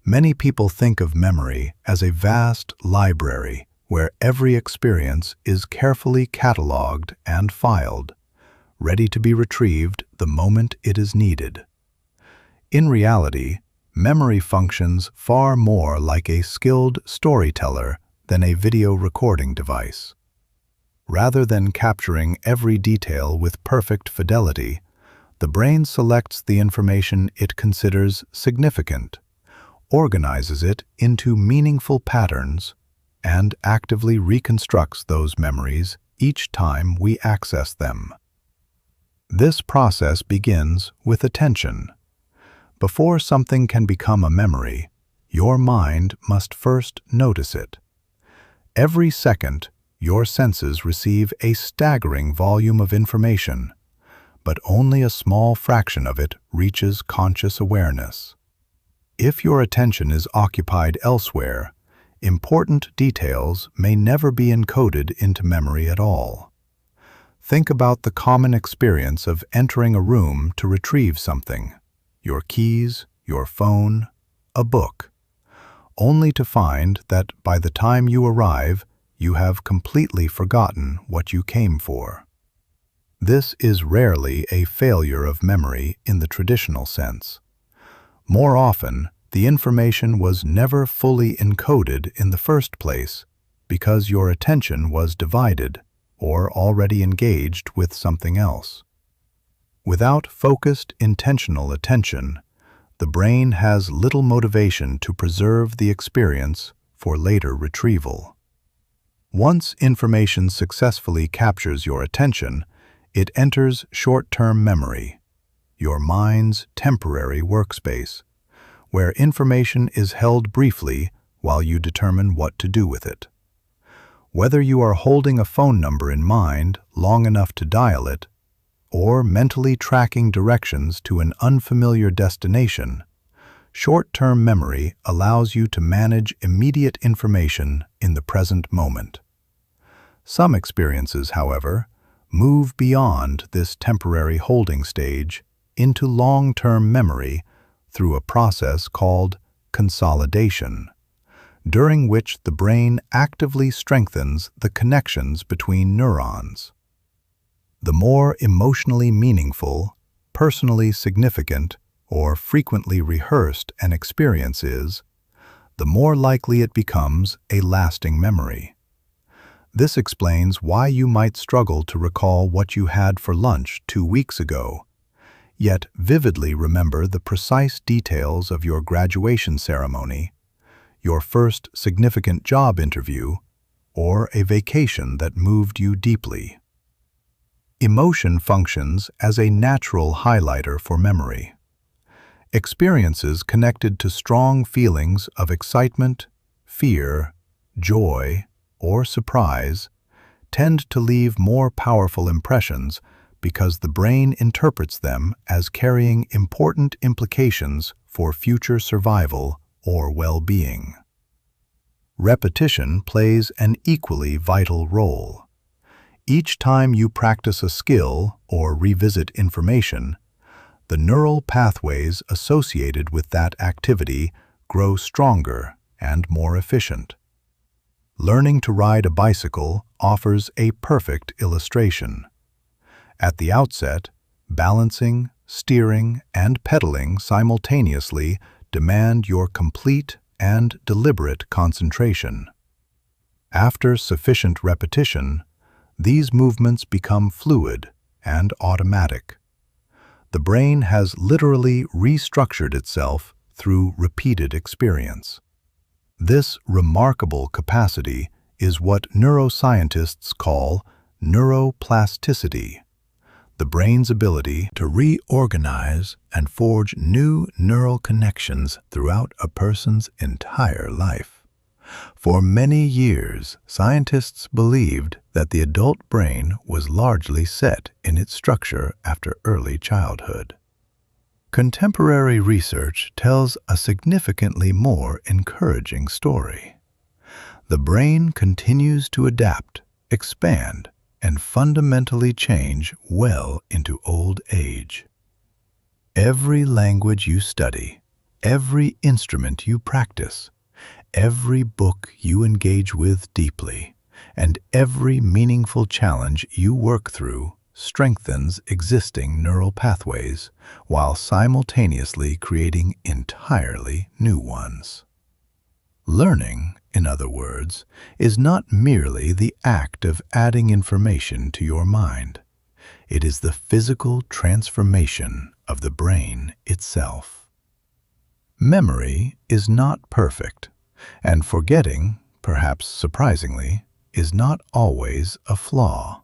Many people think of memory as a vast library where every experience is carefully cataloged and filed, ready to be retrieved the moment it is needed. In reality, memory functions far more like a skilled storyteller than a video recording device. Rather than capturing every detail with perfect fidelity, the brain selects the information it considers significant, organizes it into meaningful patterns, and actively reconstructs those memories each time we access them. This process begins with attention. Before something can become a memory, your mind must first notice it. Every second, your senses receive a staggering volume of information, but only a small fraction of it reaches conscious awareness. If your attention is occupied elsewhere, important details may never be encoded into memory at all. Think about the common experience of entering a room to retrieve something, your keys, your phone, a book, only to find that by the time you arrive, you have completely forgotten what you came for. This is rarely a failure of memory in the traditional sense. More often, the information was never fully encoded in the first place because your attention was divided or already engaged with something else. Without focused, intentional attention, the brain has little motivation to preserve the experience for later retrieval. Once information successfully captures your attention, it enters short-term memory, your mind's temporary workspace, where information is held briefly while you determine what to do with it. Whether you are holding a phone number in mind long enough to dial it, or mentally tracking directions to an unfamiliar destination, short-term memory allows you to manage immediate information in the present moment. Some experiences, however, move beyond this temporary holding stage into long-term memory through a process called consolidation, during which the brain actively strengthens the connections between neurons. The more emotionally meaningful, personally significant, or frequently rehearsed an experience is, the more likely it becomes a lasting memory. This explains why you might struggle to recall what you had for lunch 2 weeks ago, yet vividly remember the precise details of your graduation ceremony, your first significant job interview, or a vacation that moved you deeply. Emotion functions as a natural highlighter for memory. Experiences connected to strong feelings of excitement, fear, joy, or surprise tend to leave more powerful impressions because the brain interprets them as carrying important implications for future survival or well-being. Repetition plays an equally vital role. Each time you practice a skill or revisit information, the neural pathways associated with that activity grow stronger and more efficient. Learning to ride a bicycle offers a perfect illustration. At the outset, balancing, steering, and pedaling simultaneously demand your complete and deliberate concentration. After sufficient repetition, these movements become fluid and automatic. The brain has literally restructured itself through repeated experience. This remarkable capacity is what neuroscientists call neuroplasticity, the brain's ability to reorganize and forge new neural connections throughout a person's entire life. For many years, scientists believed that the adult brain was largely set in its structure after early childhood. Contemporary research tells a significantly more encouraging story. The brain continues to adapt, expand, and fundamentally change well into old age. Every language you study, every instrument you practice, every book you engage with deeply, and every meaningful challenge you work through strengthens existing neural pathways while simultaneously creating entirely new ones. Learning, in other words, is not merely the act of adding information to your mind. It is the physical transformation of the brain itself. Memory is not perfect, and forgetting, perhaps surprisingly, is not always a flaw.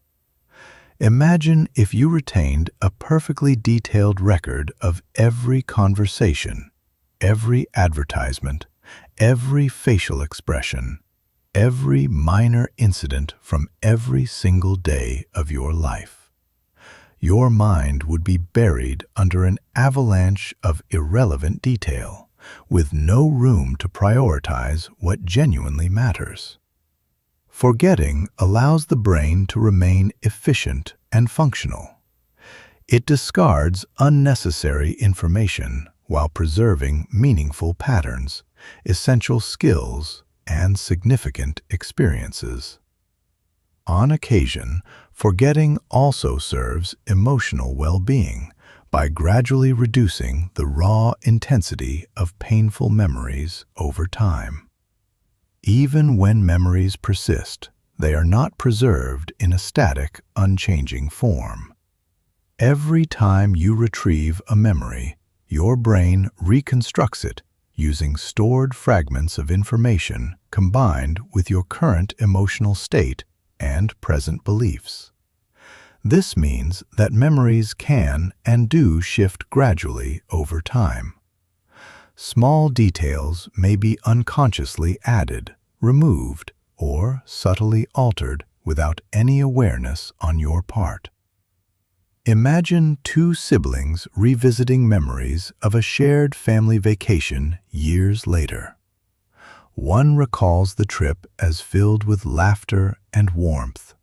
Imagine if you retained a perfectly detailed record of every conversation, every advertisement, every facial expression, every minor incident from every single day of your life. Your mind would be buried under an avalanche of irrelevant detail, with no room to prioritize what genuinely matters. Forgetting allows the brain to remain efficient and functional. It discards unnecessary information while preserving meaningful patterns, essential skills, and significant experiences. On occasion, forgetting also serves emotional well-being by gradually reducing the raw intensity of painful memories over time. Even when memories persist, they are not preserved in a static, unchanging form. Every time you retrieve a memory, your brain reconstructs it using stored fragments of information combined with your current emotional state and present beliefs. This means that memories can and do shift gradually over time. Small details may be unconsciously added, removed, or subtly altered without any awareness on your part. Imagine two siblings revisiting memories of a shared family vacation years later. One recalls the trip as filled with laughter and warmth.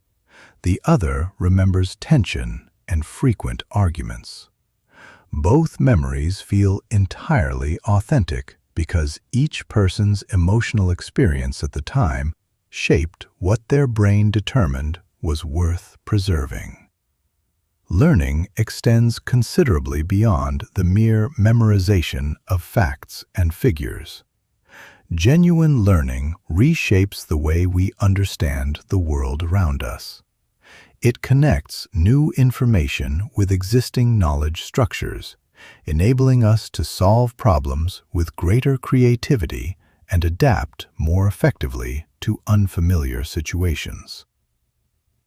The other remembers tension and frequent arguments. Both memories feel entirely authentic because each person's emotional experience at the time shaped what their brain determined was worth preserving. Learning extends considerably beyond the mere memorization of facts and figures. Genuine learning reshapes the way we understand the world around us. It connects new information with existing knowledge structures, enabling us to solve problems with greater creativity and adapt more effectively to unfamiliar situations.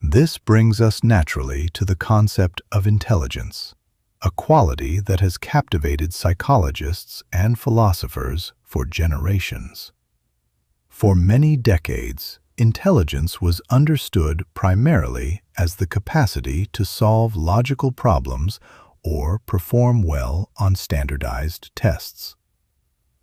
This brings us naturally to the concept of intelligence, a quality that has captivated psychologists and philosophers for generations. For many decades, intelligence was understood primarily as the capacity to solve logical problems or perform well on standardized tests.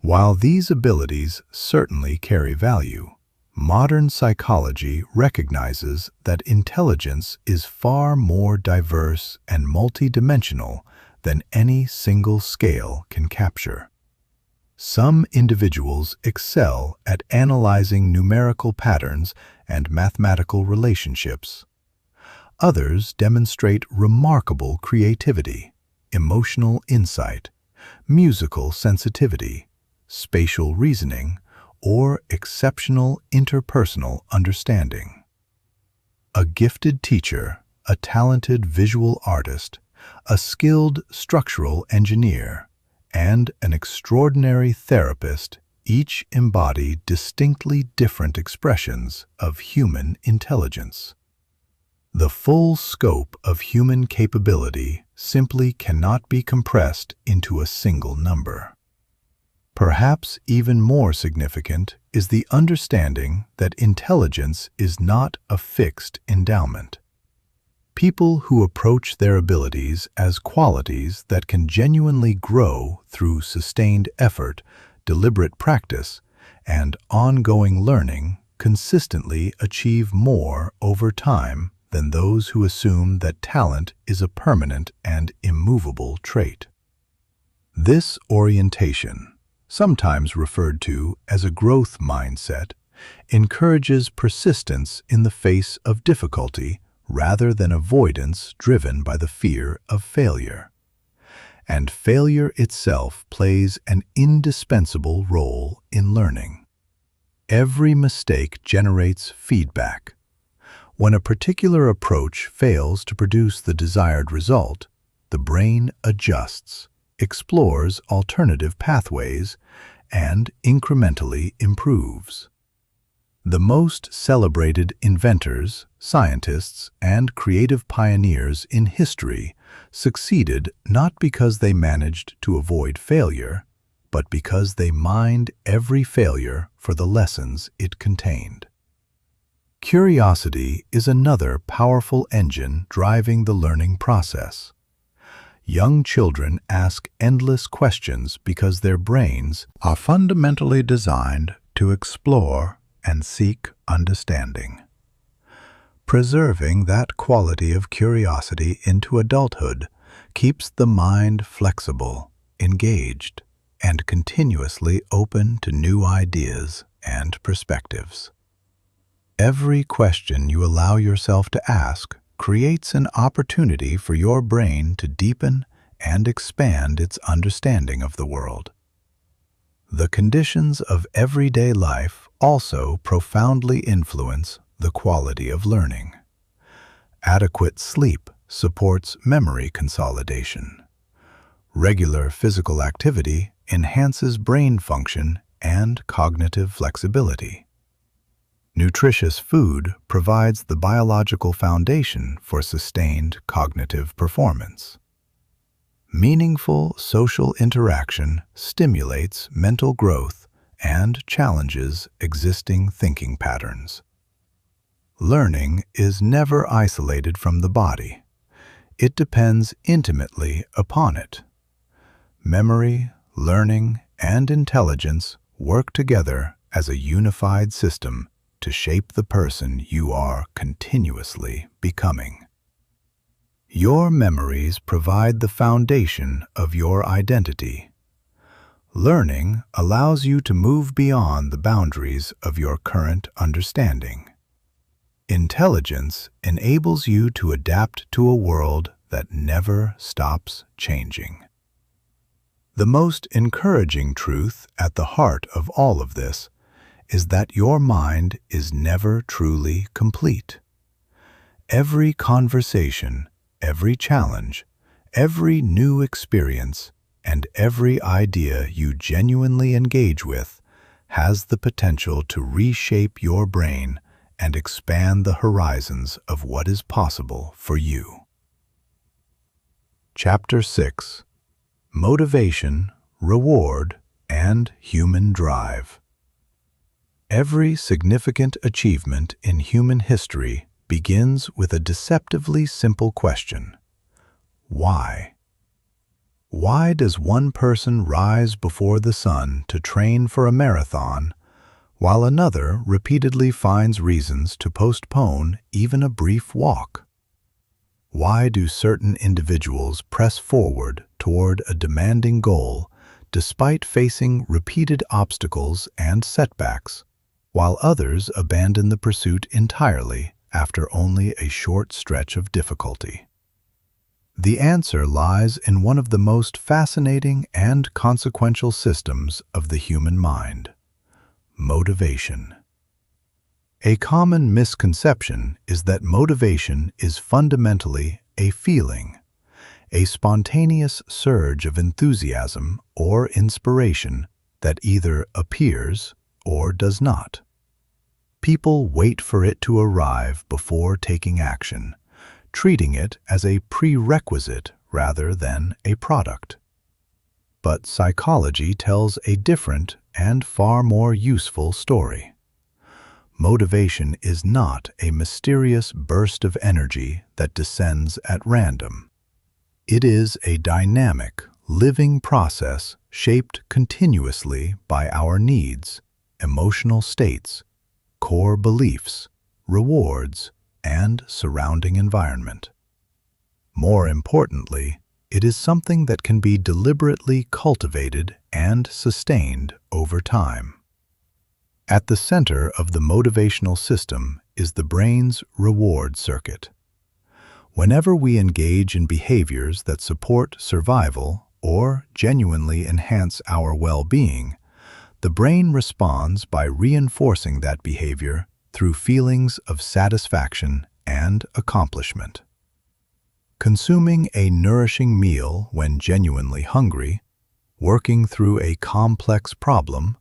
While these abilities certainly carry value, modern psychology recognizes that intelligence is far more diverse and multidimensional than any single scale can capture. Some individuals excel at analyzing numerical patterns and mathematical relationships. Others demonstrate remarkable creativity, emotional insight, musical sensitivity, spatial reasoning, or exceptional interpersonal understanding. A gifted teacher, a talented visual artist, a skilled structural engineer, and an extraordinary therapist each embody distinctly different expressions of human intelligence. The full scope of human capability simply cannot be compressed into a single number. Perhaps even more significant is the understanding that intelligence is not a fixed endowment. People who approach their abilities as qualities that can genuinely grow through sustained effort, deliberate practice, and ongoing learning consistently achieve more over time than those who assume that talent is a permanent and immovable trait. This orientation, sometimes referred to as a growth mindset, encourages persistence in the face of difficulty rather than avoidance driven by the fear of failure. And failure itself plays an indispensable role in learning. Every mistake generates feedback. When a particular approach fails to produce the desired result, the brain adjusts, explores alternative pathways, and incrementally improves. The most celebrated inventors, scientists, and creative pioneers in history succeeded not because they managed to avoid failure, but because they mined every failure for the lessons it contained. Curiosity is another powerful engine driving the learning process. Young children ask endless questions because their brains are fundamentally designed to explore and seek understanding. Preserving that quality of curiosity into adulthood keeps the mind flexible, engaged, and continuously open to new ideas and perspectives. Every question you allow yourself to ask creates an opportunity for your brain to deepen and expand its understanding of the world. The conditions of everyday life also profoundly influence the quality of learning. Adequate sleep supports memory consolidation. Regular physical activity enhances brain function and cognitive flexibility. Nutritious food provides the biological foundation for sustained cognitive performance. Meaningful social interaction stimulates mental growth and challenges existing thinking patterns. Learning is never isolated from the body. It depends intimately upon it. Memory, learning, and intelligence work together as a unified system to shape the person you are continuously becoming. Your memories provide the foundation of your identity. Learning allows you to move beyond the boundaries of your current understanding. Intelligence enables you to adapt to a world that never stops changing. The most encouraging truth at the heart of all of this is that your mind is never truly complete. Every conversation, every challenge, every new experience, and every idea you genuinely engage with has the potential to reshape your brain and expand the horizons of what is possible for you. Chapter 6: Motivation, Reward, and Human Drive. Every significant achievement in human history begins with a deceptively simple question: why? Why does one person rise before the sun to train for a marathon, while another repeatedly finds reasons to postpone even a brief walk? Why do certain individuals press forward toward a demanding goal despite facing repeated obstacles and setbacks, while others abandon the pursuit entirely after only a short stretch of difficulty? The answer lies in one of the most fascinating and consequential systems of the human mind: motivation. A common misconception is that motivation is fundamentally a feeling, a spontaneous surge of enthusiasm or inspiration that either appears or does not. People wait for it to arrive before taking action, treating it as a prerequisite rather than a product. But psychology tells a different and far more useful story. Motivation is not a mysterious burst of energy that descends at random. It is a dynamic, living process shaped continuously by our needs, emotional states, core beliefs, rewards, and surrounding environment. More importantly, it is something that can be deliberately cultivated and sustained over time. At the center of the motivational system is the brain's reward circuit. Whenever we engage in behaviors that support survival or genuinely enhance our well-being, the brain responds by reinforcing that behavior through feelings of satisfaction and accomplishment. Consuming a nourishing meal when genuinely hungry, working through a complex problem,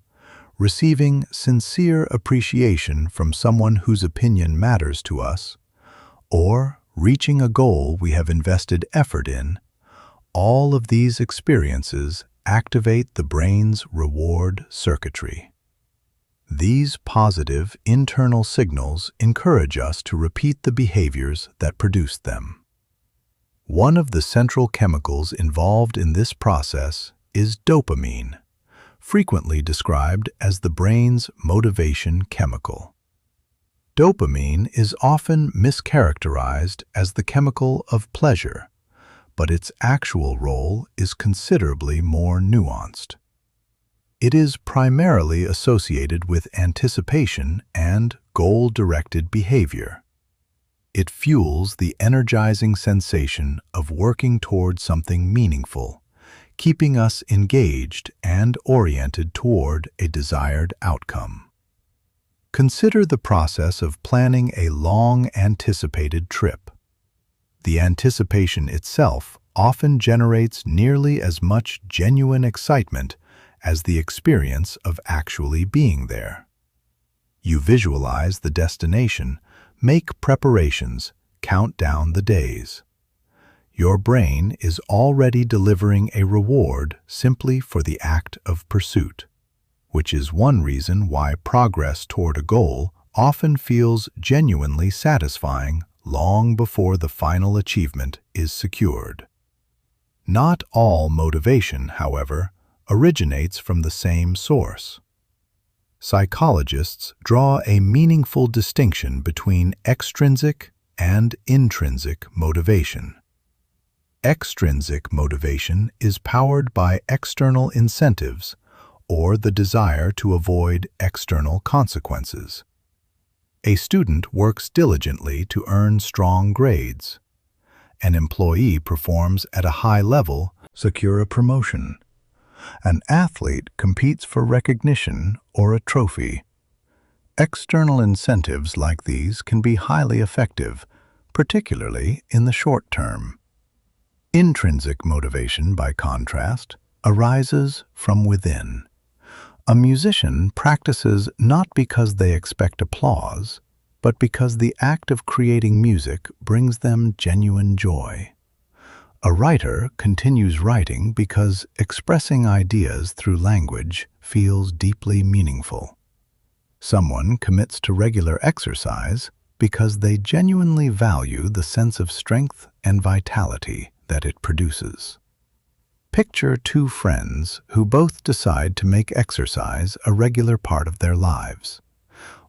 receiving sincere appreciation from someone whose opinion matters to us, or reaching a goal we have invested effort in, all of these experiences activate the brain's reward circuitry. These positive internal signals encourage us to repeat the behaviors that produced them. One of the central chemicals involved in this process is dopamine, frequently described as the brain's motivation chemical. Dopamine is often mischaracterized as the chemical of pleasure, but its actual role is considerably more nuanced. It is primarily associated with anticipation and goal-directed behavior. It fuels the energizing sensation of working toward something meaningful, keeping us engaged and oriented toward a desired outcome. Consider the process of planning a long-anticipated trip. The anticipation itself often generates nearly as much genuine excitement as the experience of actually being there. You visualize the destination, make preparations, count down the days. Your brain is already delivering a reward simply for the act of pursuit, which is one reason why progress toward a goal often feels genuinely satisfying long before the final achievement is secured. Not all motivation, however, originates from the same source. Psychologists draw a meaningful distinction between extrinsic and intrinsic motivation. Extrinsic motivation is powered by external incentives or the desire to avoid external consequences. A student works diligently to earn strong grades. An employee performs at a high level, secure a promotion. An athlete competes for recognition or a trophy. External incentives like these can be highly effective, particularly in the short term. Intrinsic motivation, by contrast, arises from within. A musician practices not because they expect applause, but because the act of creating music brings them genuine joy. A writer continues writing because expressing ideas through language feels deeply meaningful. Someone commits to regular exercise because they genuinely value the sense of strength and vitality that it produces. Picture two friends who both decide to make exercise a regular part of their lives.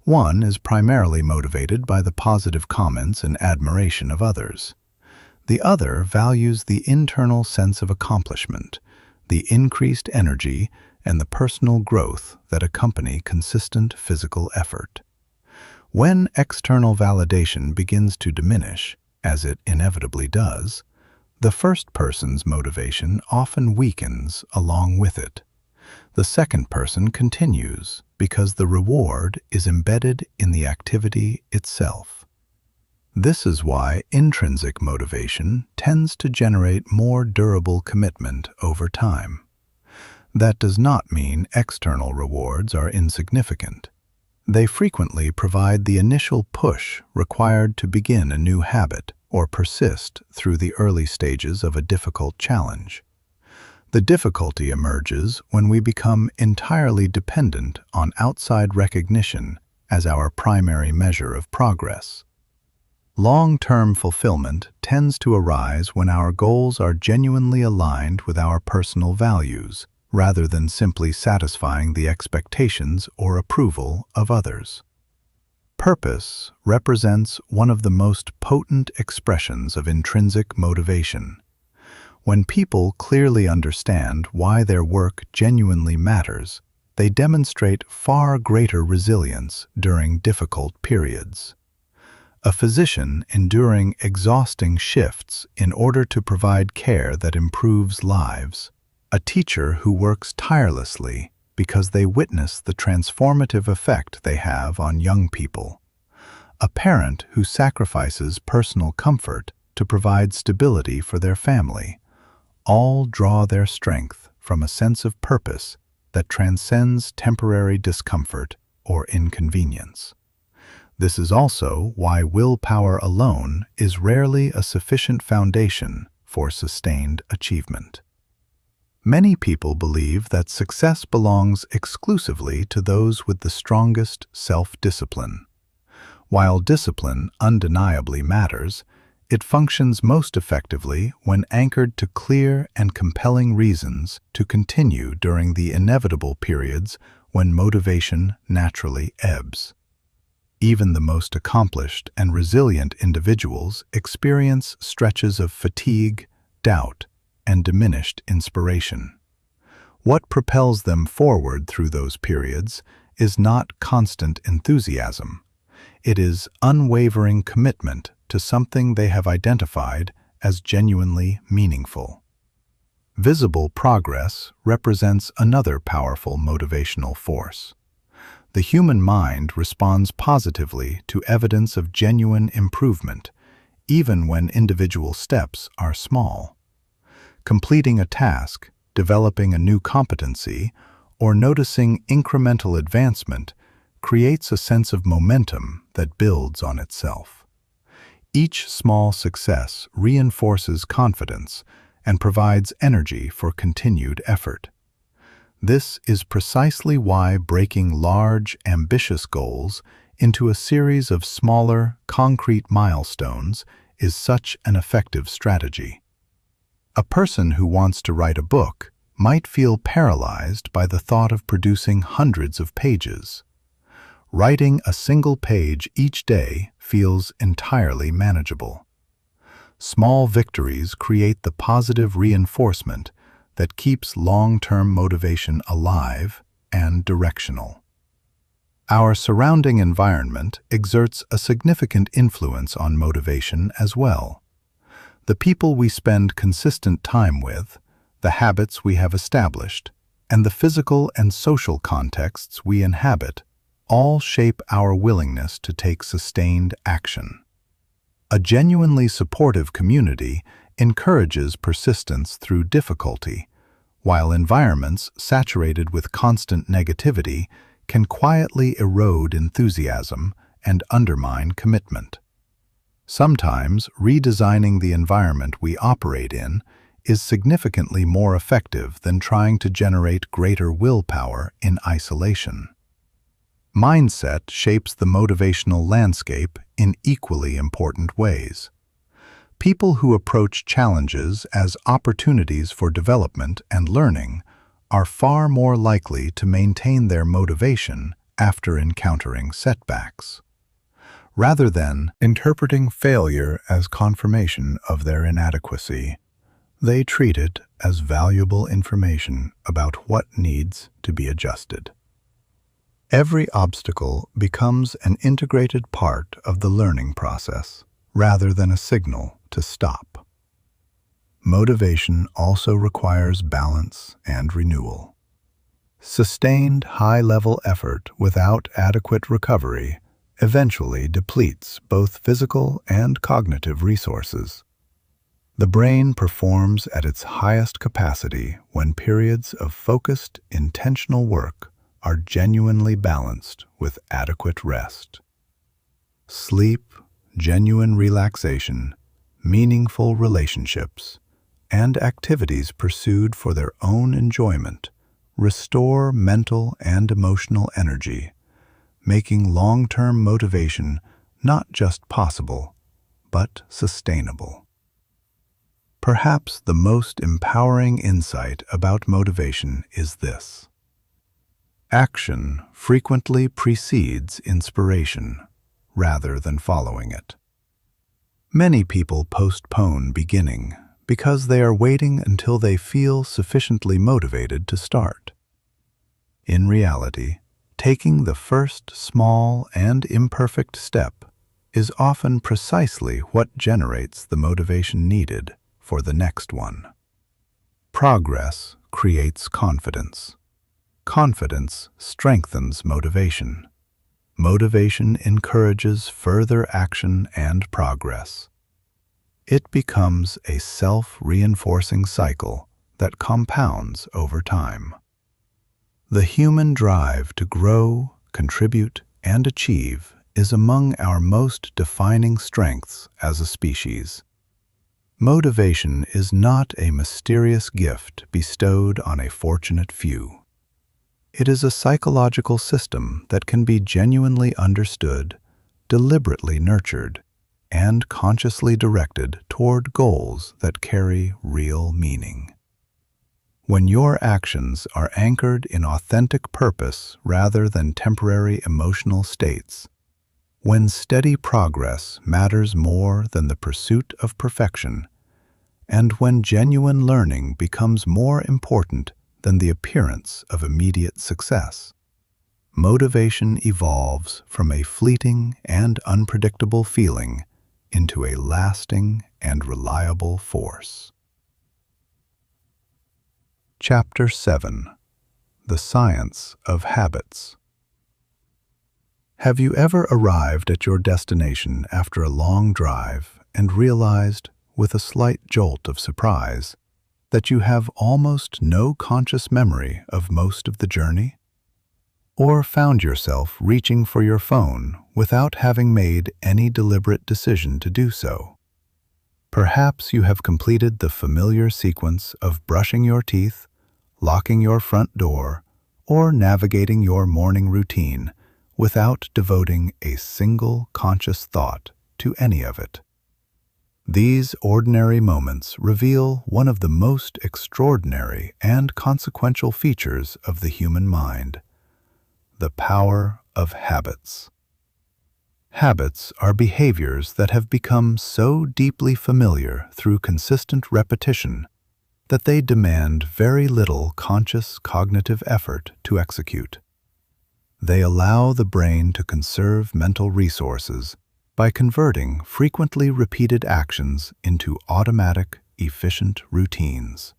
One is primarily motivated by the positive comments and admiration of others. The other values the internal sense of accomplishment, the increased energy, and the personal growth that accompany consistent physical effort. When external validation begins to diminish, as it inevitably does, the first person's motivation often weakens along with it. The second person continues because the reward is embedded in the activity itself. This is why intrinsic motivation tends to generate more durable commitment over time. That does not mean external rewards are insignificant. They frequently provide the initial push required to begin a new habit or persist through the early stages of a difficult challenge. The difficulty emerges when we become entirely dependent on outside recognition as our primary measure of progress. Long-term fulfillment tends to arise when our goals are genuinely aligned with our personal values, rather than simply satisfying the expectations or approval of others. Purpose represents one of the most potent expressions of intrinsic motivation. When people clearly understand why their work genuinely matters, they demonstrate far greater resilience during difficult periods. A physician enduring exhausting shifts in order to provide care that improves lives. A teacher who works tirelessly because they witness the transformative effect they have on young people. A parent who sacrifices personal comfort to provide stability for their family. All draw their strength from a sense of purpose that transcends temporary discomfort or inconvenience. This is also why willpower alone is rarely a sufficient foundation for sustained achievement. Many people believe that success belongs exclusively to those with the strongest self-discipline. While discipline undeniably matters, it functions most effectively when anchored to clear and compelling reasons to continue during the inevitable periods when motivation naturally ebbs. Even the most accomplished and resilient individuals experience stretches of fatigue, doubt, and diminished inspiration. What propels them forward through those periods is not constant enthusiasm. It is unwavering commitment to something they have identified as genuinely meaningful. Visible progress represents another powerful motivational force. The human mind responds positively to evidence of genuine improvement, even when individual steps are small. Completing a task, developing a new competency, or noticing incremental advancement creates a sense of momentum that builds on itself. Each small success reinforces confidence and provides energy for continued effort. This is precisely why breaking large, ambitious goals into a series of smaller, concrete milestones is such an effective strategy. A person who wants to write a book might feel paralyzed by the thought of producing hundreds of pages. Writing a single page each day feels entirely manageable. Small victories create the positive reinforcement that keeps long-term motivation alive and directional. Our surrounding environment exerts a significant influence on motivation as well. The people we spend consistent time with, the habits we have established, and the physical and social contexts we inhabit all shape our willingness to take sustained action. A genuinely supportive community encourages persistence through difficulty, while environments saturated with constant negativity can quietly erode enthusiasm and undermine commitment. Sometimes redesigning the environment we operate in is significantly more effective than trying to generate greater willpower in isolation. Mindset shapes the motivational landscape in equally important ways. People who approach challenges as opportunities for development and learning are far more likely to maintain their motivation after encountering setbacks, rather than interpreting failure as confirmation of their inadequacy. They treat it as valuable information about what needs to be adjusted. Every obstacle becomes an integrated part of the learning process, rather than a signal to stop. Motivation also requires balance and renewal. Sustained high-level effort without adequate recovery eventually depletes both physical and cognitive resources. The brain performs at its highest capacity when periods of focused, intentional work are genuinely balanced with adequate rest. Sleep, genuine relaxation, meaningful relationships, and activities pursued for their own enjoyment restore mental and emotional energy, making long-term motivation not just possible, but sustainable. Perhaps the most empowering insight about motivation is this: action frequently precedes inspiration, rather than following it. Many people postpone beginning because they are waiting until they feel sufficiently motivated to start. In reality, taking the first small and imperfect step is often precisely what generates the motivation needed for the next one. Progress creates confidence. Confidence strengthens motivation. Motivation encourages further action and progress. It becomes a self-reinforcing cycle that compounds over time. The human drive to grow, contribute, and achieve is among our most defining strengths as a species. Motivation is not a mysterious gift bestowed on a fortunate few. It is a psychological system that can be genuinely understood, deliberately nurtured, and consciously directed toward goals that carry real meaning. When your actions are anchored in authentic purpose rather than temporary emotional states, when steady progress matters more than the pursuit of perfection, and when genuine learning becomes more important than the appearance of immediate success, motivation evolves from a fleeting and unpredictable feeling into a lasting and reliable force. Chapter 7: The Science of Habits. Have you ever arrived at your destination after a long drive and realized, with a slight jolt of surprise, that you have almost no conscious memory of most of the journey? Or found yourself reaching for your phone without having made any deliberate decision to do so? Perhaps you have completed the familiar sequence of brushing your teeth, locking your front door, or navigating your morning routine without devoting a single conscious thought to any of it. These ordinary moments reveal one of the most extraordinary and consequential features of the human mind: the power of habits. Habits are behaviors that have become so deeply familiar through consistent repetition that they demand very little conscious cognitive effort to execute. They allow the brain to conserve mental resources by converting frequently repeated actions into automatic, efficient routines.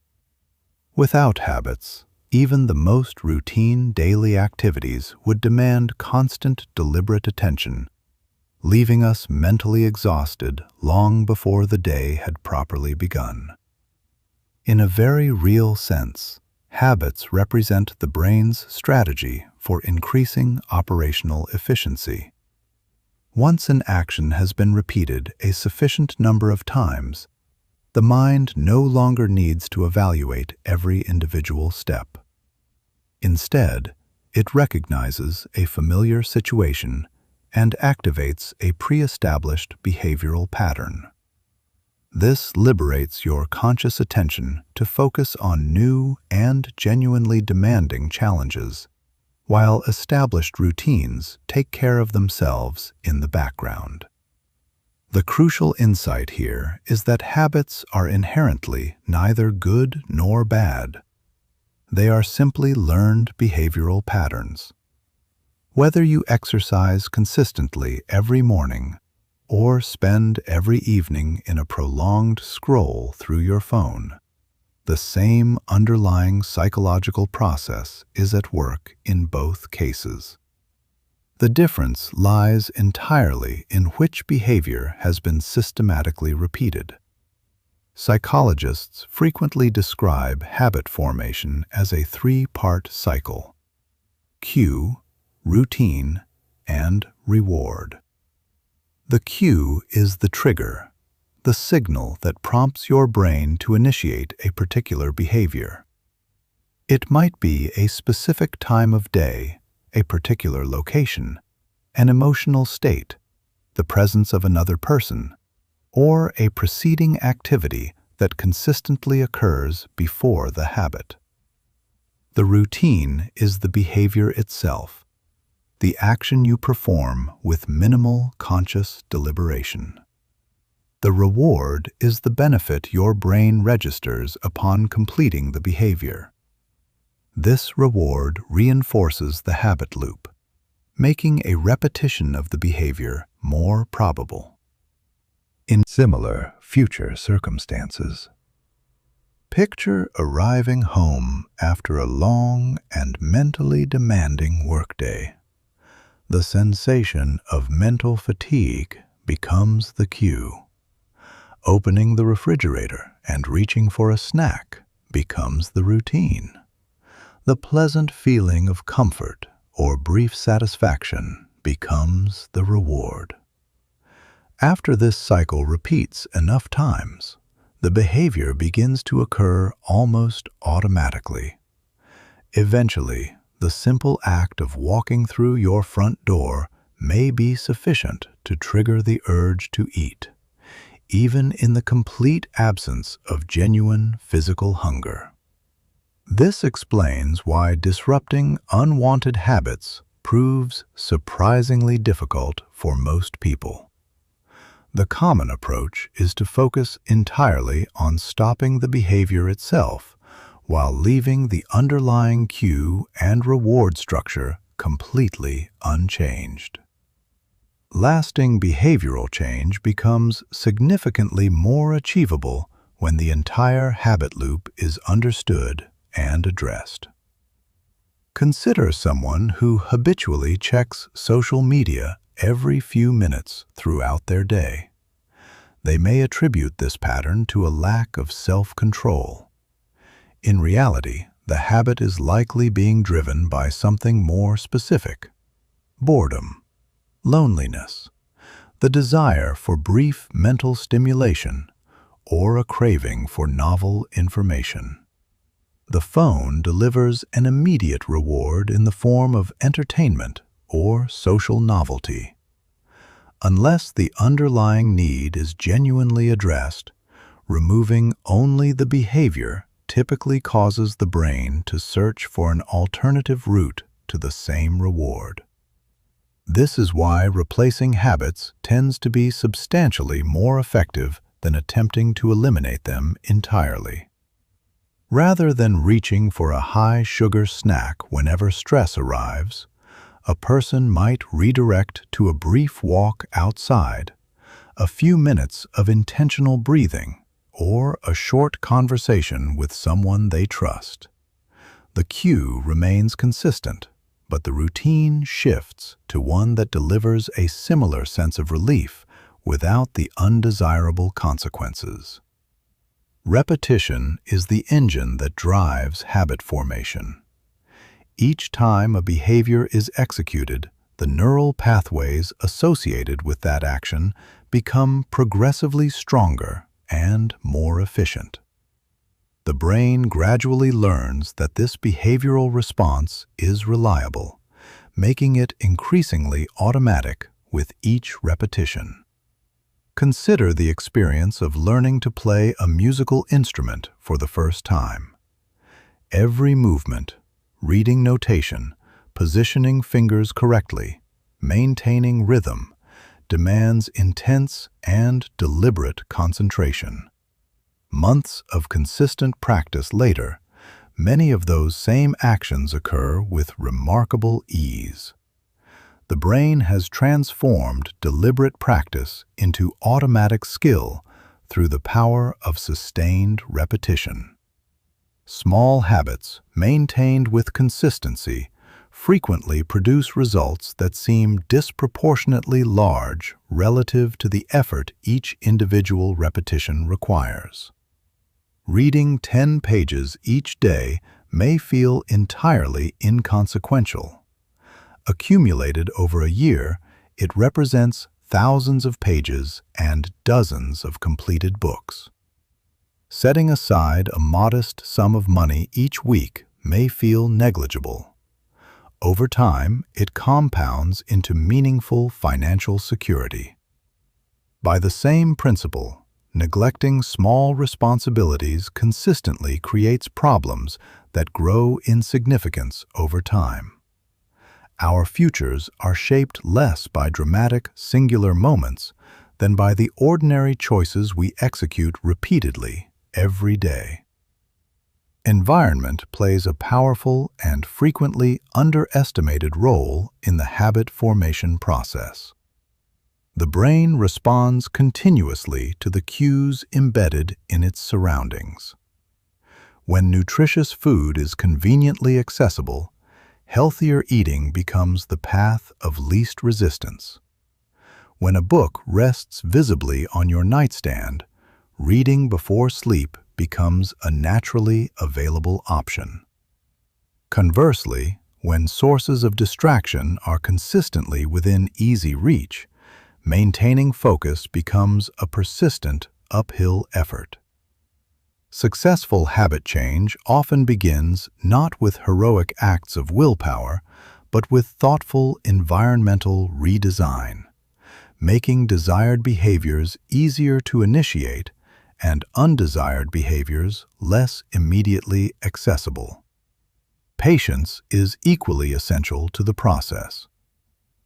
Without habits, even the most routine daily activities would demand constant, deliberate attention, leaving us mentally exhausted long before the day had properly begun. In a very real sense, habits represent the brain's strategy for increasing operational efficiency. Once an action has been repeated a sufficient number of times, the mind no longer needs to evaluate every individual step. Instead, it recognizes a familiar situation and activates a pre-established behavioral pattern. This liberates your conscious attention to focus on new and genuinely demanding challenges, while established routines take care of themselves in the background. The crucial insight here is that habits are inherently neither good nor bad. They are simply learned behavioral patterns. Whether you exercise consistently every morning or spend every evening in a prolonged scroll through your phone, the same underlying psychological process is at work in both cases. The difference lies entirely in which behavior has been systematically repeated. Psychologists frequently describe habit formation as a three-part cycle: cue, routine, and reward. The cue is the trigger, the signal that prompts your brain to initiate a particular behavior. It might be a specific time of day, a particular location, an emotional state, the presence of another person, or a preceding activity that consistently occurs before the habit. The routine is the behavior itself, the action you perform with minimal conscious deliberation. The reward is the benefit your brain registers upon completing the behavior. This reward reinforces the habit loop, making a repetition of the behavior more probable. In similar future circumstances, picture arriving home after a long and mentally demanding workday. The sensation of mental fatigue becomes the cue. Opening the refrigerator and reaching for a snack becomes the routine. The pleasant feeling of comfort or brief satisfaction becomes the reward. After this cycle repeats enough times, the behavior begins to occur almost automatically. Eventually, the simple act of walking through your front door may be sufficient to trigger the urge to eat, even in the complete absence of genuine physical hunger. This explains why disrupting unwanted habits proves surprisingly difficult for most people. The common approach is to focus entirely on stopping the behavior itself, while leaving the underlying cue and reward structure completely unchanged. Lasting behavioral change becomes significantly more achievable when the entire habit loop is understood and addressed. Consider someone who habitually checks social media every few minutes throughout their day. They may attribute this pattern to a lack of self-control. In reality, the habit is likely being driven by something more specific: boredom, loneliness, the desire for brief mental stimulation, or a craving for novel information. The phone delivers an immediate reward in the form of entertainment or social novelty. Unless the underlying need is genuinely addressed, removing only the behavior typically causes the brain to search for an alternative route to the same reward. This is why replacing habits tends to be substantially more effective than attempting to eliminate them entirely. Rather than reaching for a high-sugar snack whenever stress arrives, a person might redirect to a brief walk outside, a few minutes of intentional breathing, or a short conversation with someone they trust. The cue remains consistent, but the routine shifts to one that delivers a similar sense of relief without the undesirable consequences. Repetition is the engine that drives habit formation. Each time a behavior is executed, the neural pathways associated with that action become progressively stronger and more efficient. The brain gradually learns that this behavioral response is reliable, making it increasingly automatic with each repetition. Consider the experience of learning to play a musical instrument for the first time. Every movement, reading notation, positioning fingers correctly, maintaining rhythm, demands intense and deliberate concentration. Months of consistent practice later, many of those same actions occur with remarkable ease. The brain has transformed deliberate practice into automatic skill through the power of sustained repetition. Small habits, maintained with consistency, frequently produce results that seem disproportionately large relative to the effort each individual repetition requires. Reading 10 pages each day may feel entirely inconsequential. Accumulated over a year, it represents thousands of pages and dozens of completed books. Setting aside a modest sum of money each week may feel negligible. Over time, it compounds into meaningful financial security. By the same principle, neglecting small responsibilities consistently creates problems that grow in significance over time. Our futures are shaped less by dramatic, singular moments than by the ordinary choices we execute repeatedly every day. Environment plays a powerful and frequently underestimated role in the habit formation process. The brain responds continuously to the cues embedded in its surroundings. When nutritious food is conveniently accessible, healthier eating becomes the path of least resistance. When a book rests visibly on your nightstand, reading before sleep becomes a naturally available option. Conversely, when sources of distraction are consistently within easy reach, maintaining focus becomes a persistent uphill effort. Successful habit change often begins not with heroic acts of willpower, but with thoughtful environmental redesign, making desired behaviors easier to initiate and undesired behaviors less immediately accessible. Patience is equally essential to the process.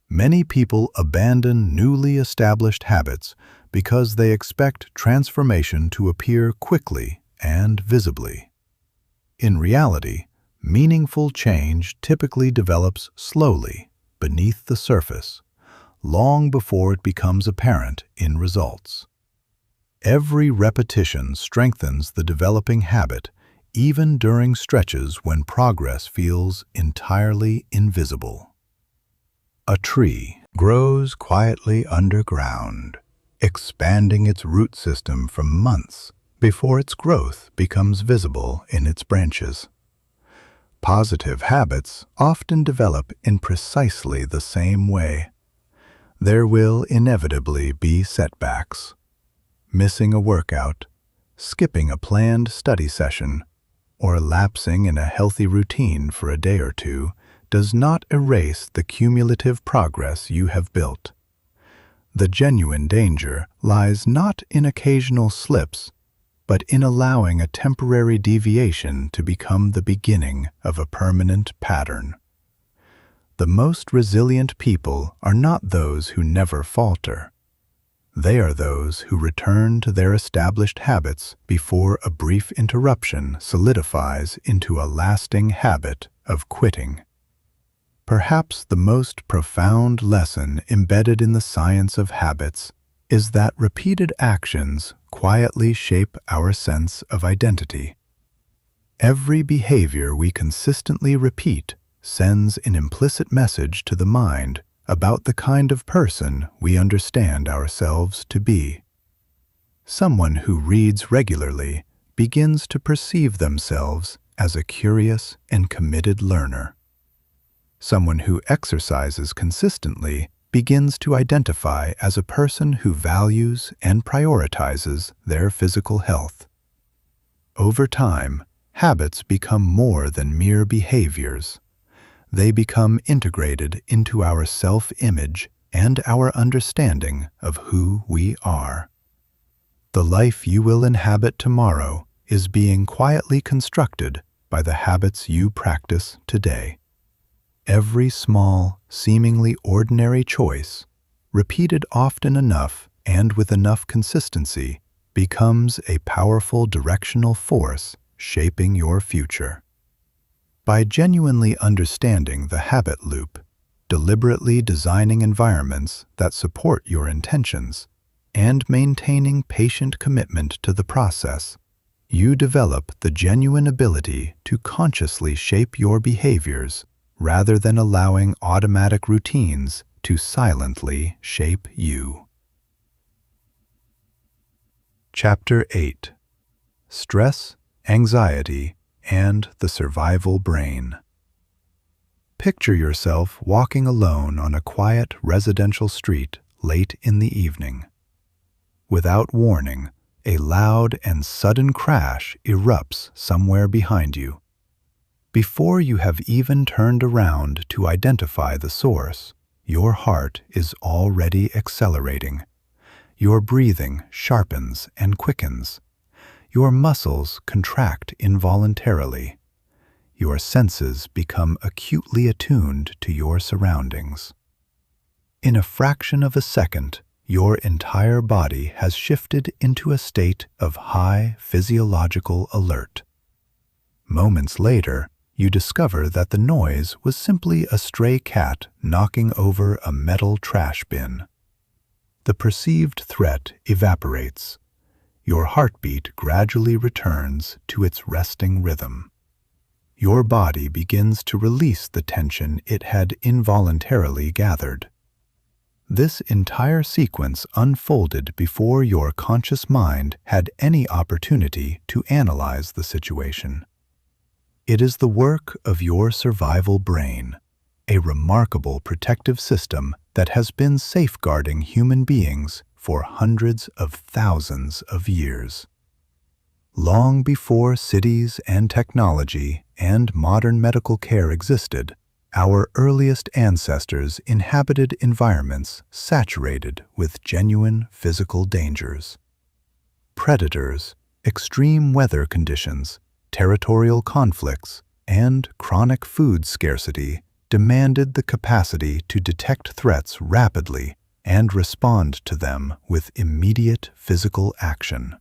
Many people abandon newly established habits because they expect transformation to appear quickly and visibly. In reality, meaningful change typically develops slowly beneath the surface, long before it becomes apparent in results. Every repetition strengthens the developing habit, even during stretches when progress feels entirely invisible. A tree grows quietly underground, expanding its root system for months before its growth becomes visible in its branches. Positive habits often develop in precisely the same way. There will inevitably be setbacks. Missing a workout, skipping a planned study session, or lapsing in a healthy routine for a day or two does not erase the cumulative progress you have built. The genuine danger lies not in occasional slips, but in allowing a temporary deviation to become the beginning of a permanent pattern. The most resilient people are not those who never falter. They are those who return to their established habits before a brief interruption solidifies into a lasting habit of quitting. Perhaps the most profound lesson embedded in the science of habits is that repeated actions quietly shape our sense of identity. Every behavior we consistently repeat sends an implicit message to the mind about the kind of person we understand ourselves to be. Someone who reads regularly begins to perceive themselves as a curious and committed learner. Someone who exercises consistently begins to identify as a person who values and prioritizes their physical health. Over time, habits become more than mere behaviors. They become integrated into our self-image and our understanding of who we are. The life you will inhabit tomorrow is being quietly constructed by the habits you practice today. Every small, seemingly ordinary choice, repeated often enough and with enough consistency, becomes a powerful directional force shaping your future. By genuinely understanding the habit loop, deliberately designing environments that support your intentions, and maintaining patient commitment to the process, you develop the genuine ability to consciously shape your behaviors rather than allowing automatic routines to silently shape you. Chapter 8. Stress, Anxiety, and the Survival Brain. Picture yourself walking alone on a quiet residential street late in the evening. Without warning, a loud and sudden crash erupts somewhere behind you. Before you have even turned around to identify the source, your heart is already accelerating. Your breathing sharpens and quickens. Your muscles contract involuntarily. Your senses become acutely attuned to your surroundings. In a fraction of a second, your entire body has shifted into a state of high physiological alert. Moments later, you discover that the noise was simply a stray cat knocking over a metal trash bin. The perceived threat evaporates. Your heartbeat gradually returns to its resting rhythm. Your body begins to release the tension it had involuntarily gathered. This entire sequence unfolded before your conscious mind had any opportunity to analyze the situation. It is the work of your survival brain, a remarkable protective system that has been safeguarding human beings for hundreds of thousands of years. Long before cities and technology and modern medical care existed, our earliest ancestors inhabited environments saturated with genuine physical dangers. Predators, extreme weather conditions, territorial conflicts, and chronic food scarcity demanded the capacity to detect threats rapidly and respond to them with immediate physical action.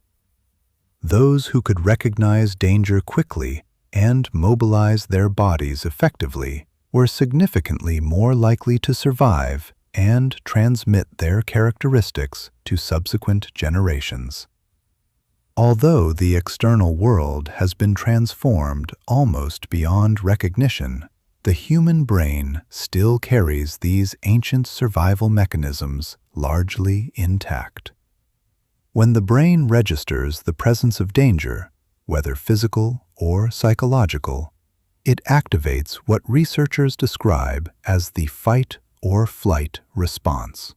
Those who could recognize danger quickly and mobilize their bodies effectively were significantly more likely to survive and transmit their characteristics to subsequent generations. Although the external world has been transformed almost beyond recognition, the human brain still carries these ancient survival mechanisms largely intact. When the brain registers the presence of danger, whether physical or psychological, it activates what researchers describe as the fight or flight response.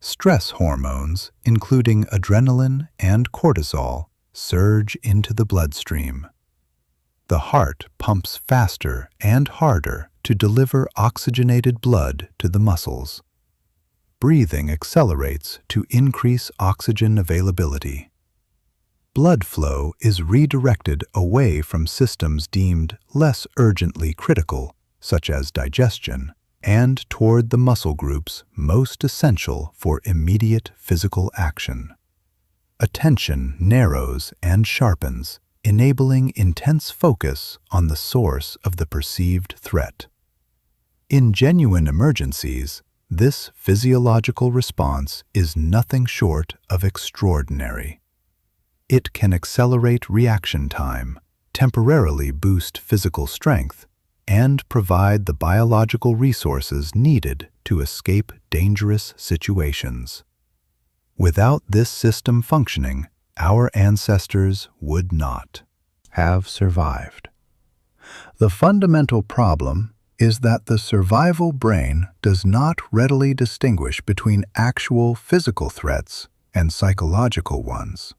Stress hormones, including adrenaline and cortisol, surge into the bloodstream. The heart pumps faster and harder to deliver oxygenated blood to the muscles. Breathing accelerates to increase oxygen availability. Blood flow is redirected away from systems deemed less urgently critical, such as digestion, and toward the muscle groups most essential for immediate physical action. Attention narrows and sharpens, enabling intense focus on the source of the perceived threat. In genuine emergencies, this physiological response is nothing short of extraordinary. It can accelerate reaction time, temporarily boost physical strength, and provide the biological resources needed to escape dangerous situations. Without this system functioning, our ancestors would not have survived. The fundamental problem is that the survival brain does not readily distinguish between actual physical threats and psychological ones.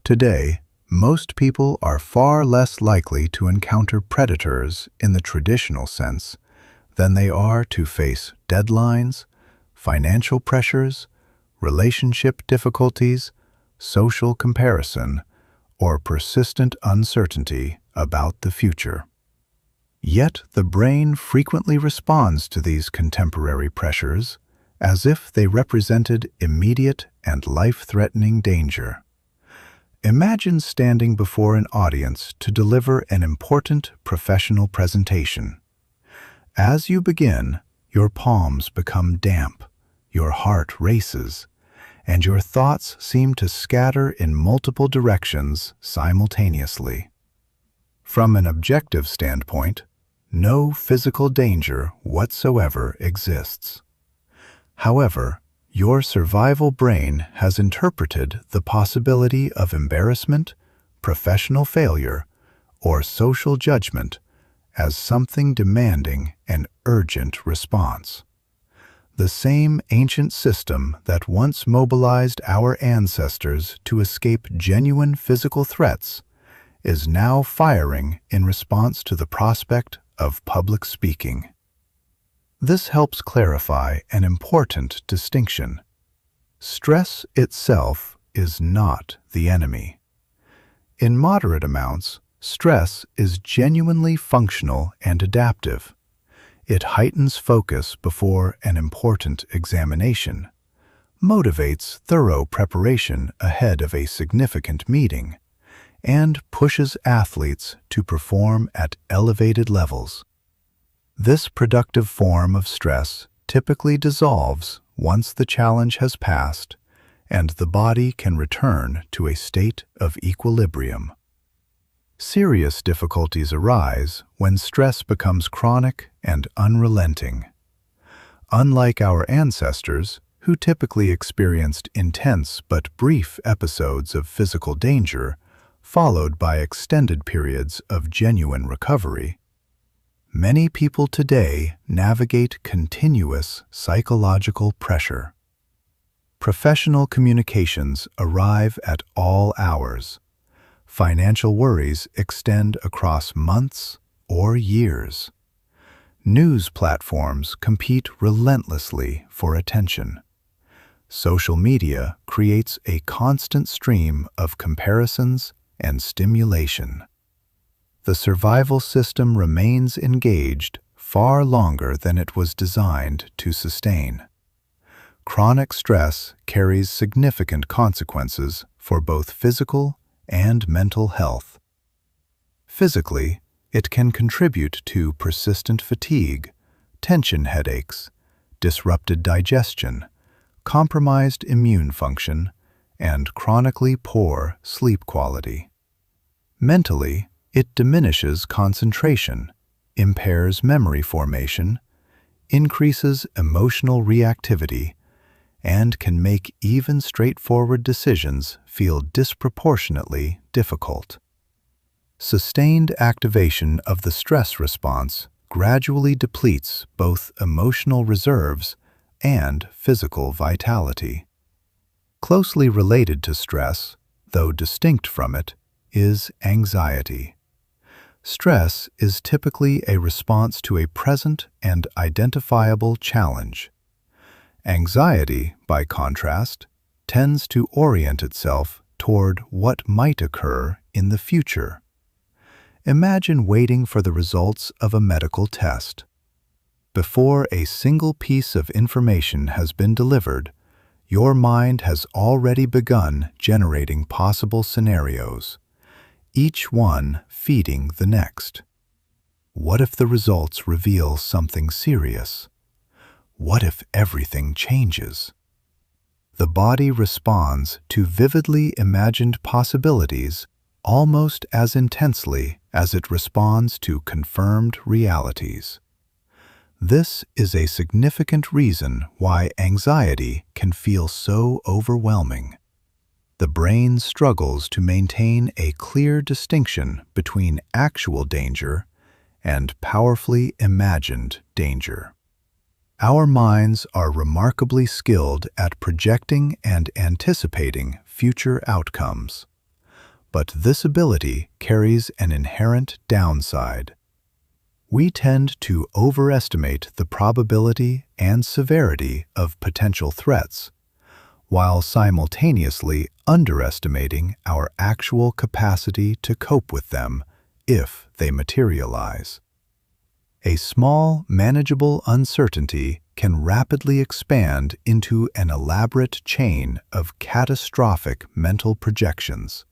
Today, most people are far less likely to encounter predators in the traditional sense than they are to face deadlines, financial pressures, relationship difficulties, social comparison, or persistent uncertainty about the future. Yet the brain frequently responds to these contemporary pressures as if they represented immediate and life-threatening danger. Imagine standing before an audience to deliver an important professional presentation. As you begin, your palms become damp, your heart races, and your thoughts seem to scatter in multiple directions simultaneously. From an objective standpoint, no physical danger whatsoever exists. However, your survival brain has interpreted the possibility of embarrassment, professional failure, or social judgment as something demanding an urgent response. The same ancient system that once mobilized our ancestors to escape genuine physical threats is now firing in response to the prospect of public speaking. This helps clarify an important distinction. Stress itself is not the enemy. In moderate amounts, stress is genuinely functional and adaptive. It heightens focus before an important examination, motivates thorough preparation ahead of a significant meeting, and pushes athletes to perform at elevated levels. This productive form of stress typically dissolves once the challenge has passed and the body can return to a state of equilibrium. Serious difficulties arise when stress becomes chronic and unrelenting. Unlike our ancestors, who typically experienced intense but brief episodes of physical danger, followed by extended periods of genuine recovery, many people today navigate continuous psychological pressure. Professional communications arrive at all hours. Financial worries extend across months or years. News platforms compete relentlessly for attention. Social media creates a constant stream of comparisons and stimulation. The survival system remains engaged far longer than it was designed to sustain. Chronic stress carries significant consequences for both physical and mental health. Physically, it can contribute to persistent fatigue, tension headaches, disrupted digestion, compromised immune function, and chronically poor sleep quality. Mentally, it diminishes concentration, impairs memory formation, increases emotional reactivity, and can make even straightforward decisions feel disproportionately difficult. Sustained activation of the stress response gradually depletes both emotional reserves and physical vitality. Closely related to stress, though distinct from it, is anxiety. Stress is typically a response to a present and identifiable challenge. Anxiety, by contrast, tends to orient itself toward what might occur in the future. Imagine waiting for the results of a medical test. Before a single piece of information has been delivered, your mind has already begun generating possible scenarios, each one feeding the next. What if the results reveal something serious? What if everything changes? The body responds to vividly imagined possibilities almost as intensely as it responds to confirmed realities. This is a significant reason why anxiety can feel so overwhelming. The brain struggles to maintain a clear distinction between actual danger and powerfully imagined danger. Our minds are remarkably skilled at projecting and anticipating future outcomes. But this ability carries an inherent downside. We tend to overestimate the probability and severity of potential threats, while simultaneously underestimating our actual capacity to cope with them if they materialize. A small, manageable uncertainty can rapidly expand into an elaborate chain of catastrophic mental projections,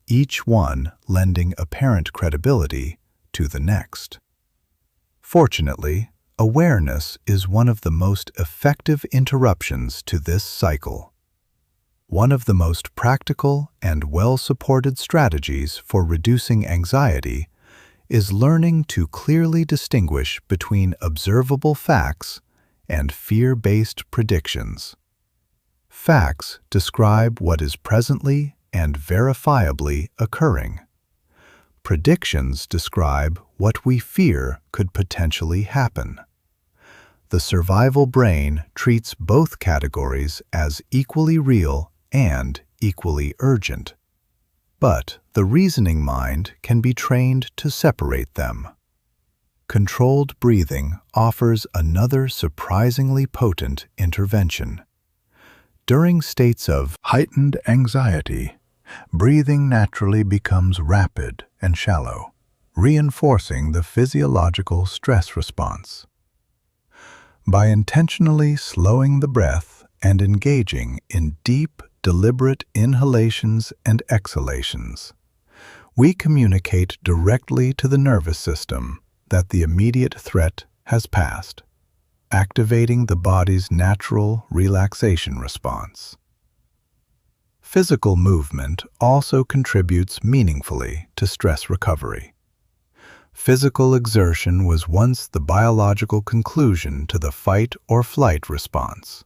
each one lending apparent credibility to the next. Fortunately, awareness is one of the most effective interruptions to this cycle. One of the most practical and well-supported strategies for reducing anxiety is learning to clearly distinguish between observable facts and fear-based predictions. Facts describe what is presently and verifiably occurring. Predictions describe what we fear could potentially happen. The survival brain treats both categories as equally real and equally urgent. But the reasoning mind can be trained to separate them. Controlled breathing offers another surprisingly potent intervention. During states of heightened anxiety, breathing naturally becomes rapid and shallow, reinforcing the physiological stress response. By intentionally slowing the breath and engaging in deep, deliberate inhalations and exhalations, we communicate directly to the nervous system that the immediate threat has passed, activating the body's natural relaxation response. Physical movement also contributes meaningfully to stress recovery. Physical exertion was once the biological conclusion to the fight or flight response.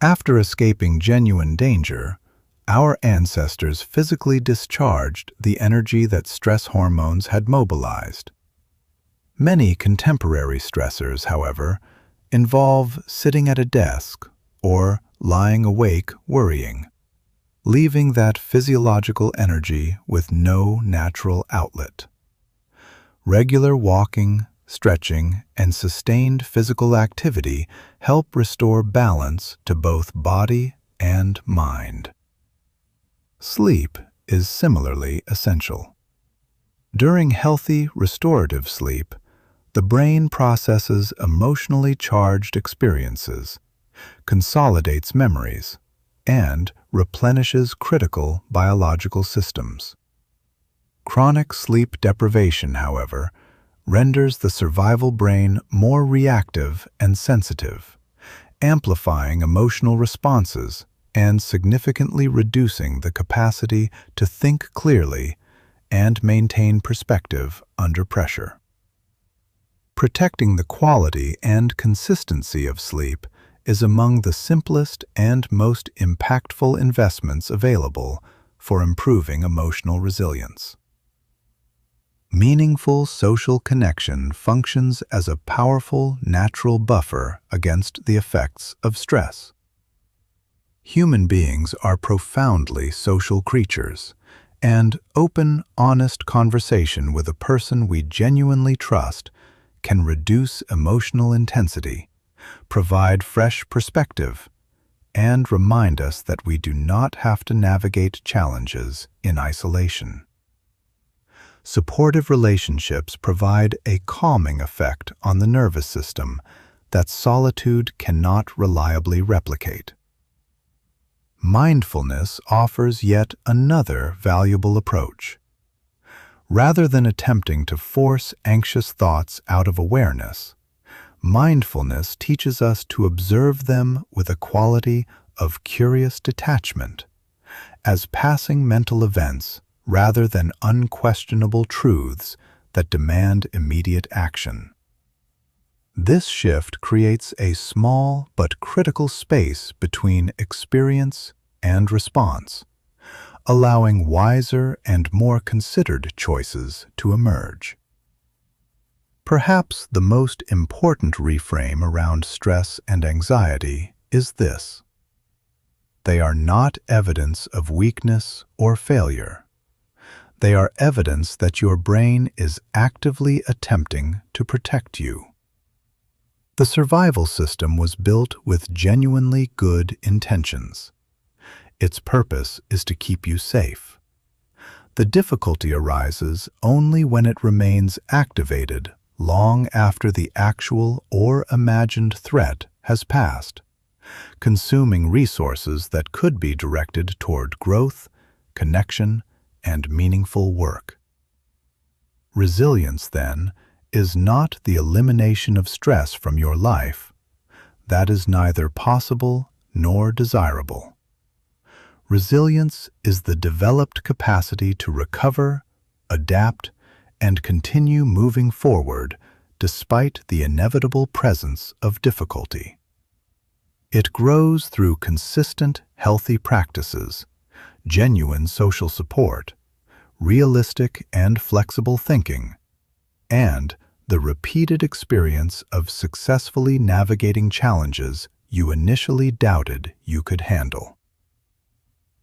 After escaping genuine danger, our ancestors physically discharged the energy that stress hormones had mobilized. Many contemporary stressors, however, involve sitting at a desk or lying awake worrying, leaving that physiological energy with no natural outlet. Regular walking, stretching, and sustained physical activity help restore balance to both body and mind. Sleep is similarly essential. During healthy, restorative sleep, the brain processes emotionally charged experiences, consolidates memories, and replenishes critical biological systems. Chronic sleep deprivation, however, renders the survival brain more reactive and sensitive, amplifying emotional responses and significantly reducing the capacity to think clearly and maintain perspective under pressure. Protecting the quality and consistency of sleep is among the simplest and most impactful investments available for improving emotional resilience. Meaningful social connection functions as a powerful natural buffer against the effects of stress. Human beings are profoundly social creatures, and open, honest conversation with a person we genuinely trust can reduce emotional intensity, provide fresh perspective, and remind us that we do not have to navigate challenges in isolation. Supportive relationships provide a calming effect on the nervous system that solitude cannot reliably replicate. Mindfulness offers yet another valuable approach. Rather than attempting to force anxious thoughts out of awareness, mindfulness teaches us to observe them with a quality of curious detachment, as passing mental events rather than unquestionable truths that demand immediate action. This shift creates a small but critical space between experience and response, allowing wiser and more considered choices to emerge. Perhaps the most important reframe around stress and anxiety is this: they are not evidence of weakness or failure. They are evidence that your brain is actively attempting to protect you. The survival system was built with genuinely good intentions. Its purpose is to keep you safe. The difficulty arises only when it remains activated long after the actual or imagined threat has passed, consuming resources that could be directed toward growth, connection, and meaningful work. Resilience, then, is not the elimination of stress from your life. That is neither possible nor desirable. Resilience is the developed capacity to recover, adapt, and continue moving forward despite the inevitable presence of difficulty. It grows through consistent, healthy practices, genuine social support, realistic and flexible thinking, and the repeated experience of successfully navigating challenges you initially doubted you could handle.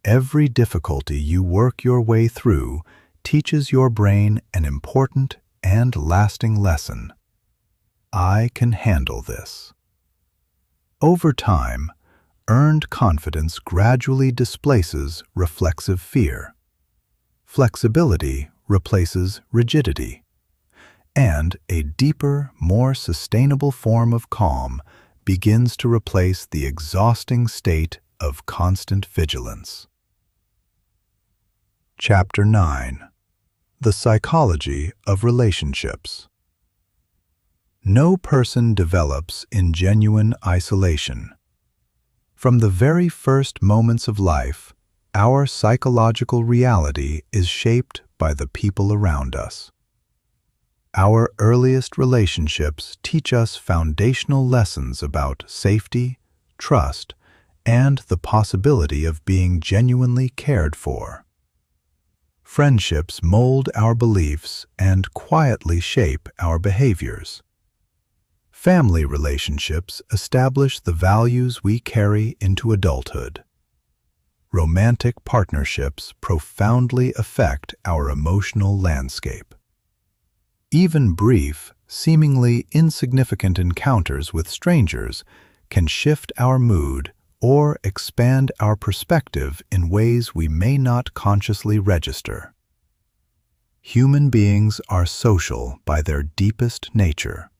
Every difficulty you work your way through teaches your brain an important and lasting lesson. I can handle this. Over time, earned confidence gradually displaces reflexive fear. Flexibility replaces rigidity, and a deeper, more sustainable form of calm begins to replace the exhausting state of constant vigilance. Chapter 9. The Psychology of Relationships. No person develops in genuine isolation. From the very first moments of life, our psychological reality is shaped by the people around us. Our earliest relationships teach us foundational lessons about safety, trust, and the possibility of being genuinely cared for. Friendships mold our beliefs and quietly shape our behaviors. Family relationships establish the values we carry into adulthood. Romantic partnerships profoundly affect our emotional landscape. Even brief, seemingly insignificant encounters with strangers can shift our mood or expand our perspective in ways we may not consciously register. Human beings are social by their deepest nature,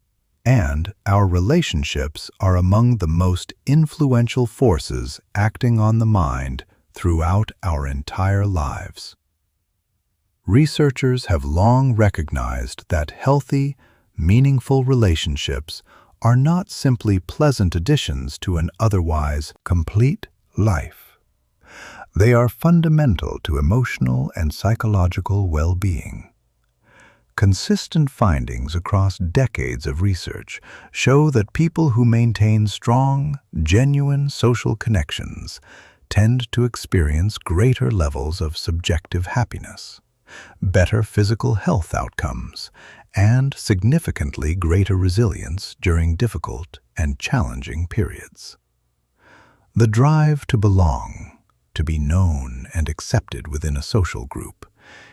and our relationships are among the most influential forces acting on the mind throughout our entire lives. Researchers have long recognized that healthy, meaningful relationships are not simply pleasant additions to an otherwise complete life. They are fundamental to emotional and psychological well-being. Consistent findings across decades of research show that people who maintain strong, genuine social connections tend to experience greater levels of subjective happiness, better physical health outcomes, and significantly greater resilience during difficult and challenging periods. The drive to belong, to be known and accepted within a social group,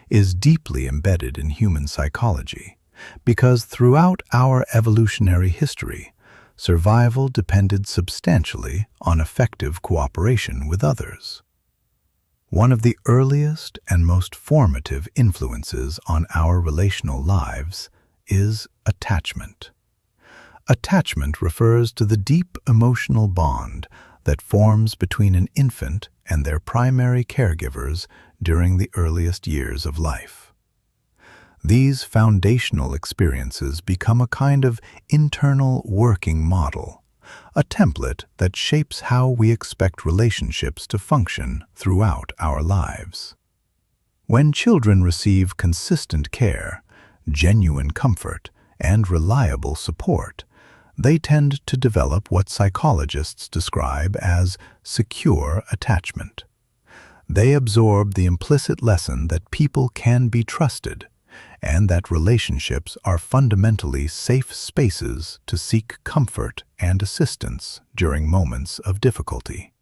is deeply embedded in human psychology because throughout our evolutionary history, survival depended substantially on effective cooperation with others. One of the earliest and most formative influences on our relational lives is attachment. Attachment refers to the deep emotional bond that forms between an infant and their primary caregivers during the earliest years of life. These foundational experiences become a kind of internal working model, a template that shapes how we expect relationships to function throughout our lives. When children receive consistent care, genuine comfort, and reliable support, they tend to develop what psychologists describe as secure attachment. They absorb the implicit lesson that people can be trusted, and that relationships are fundamentally safe spaces to seek comfort and assistance during moments of difficulty.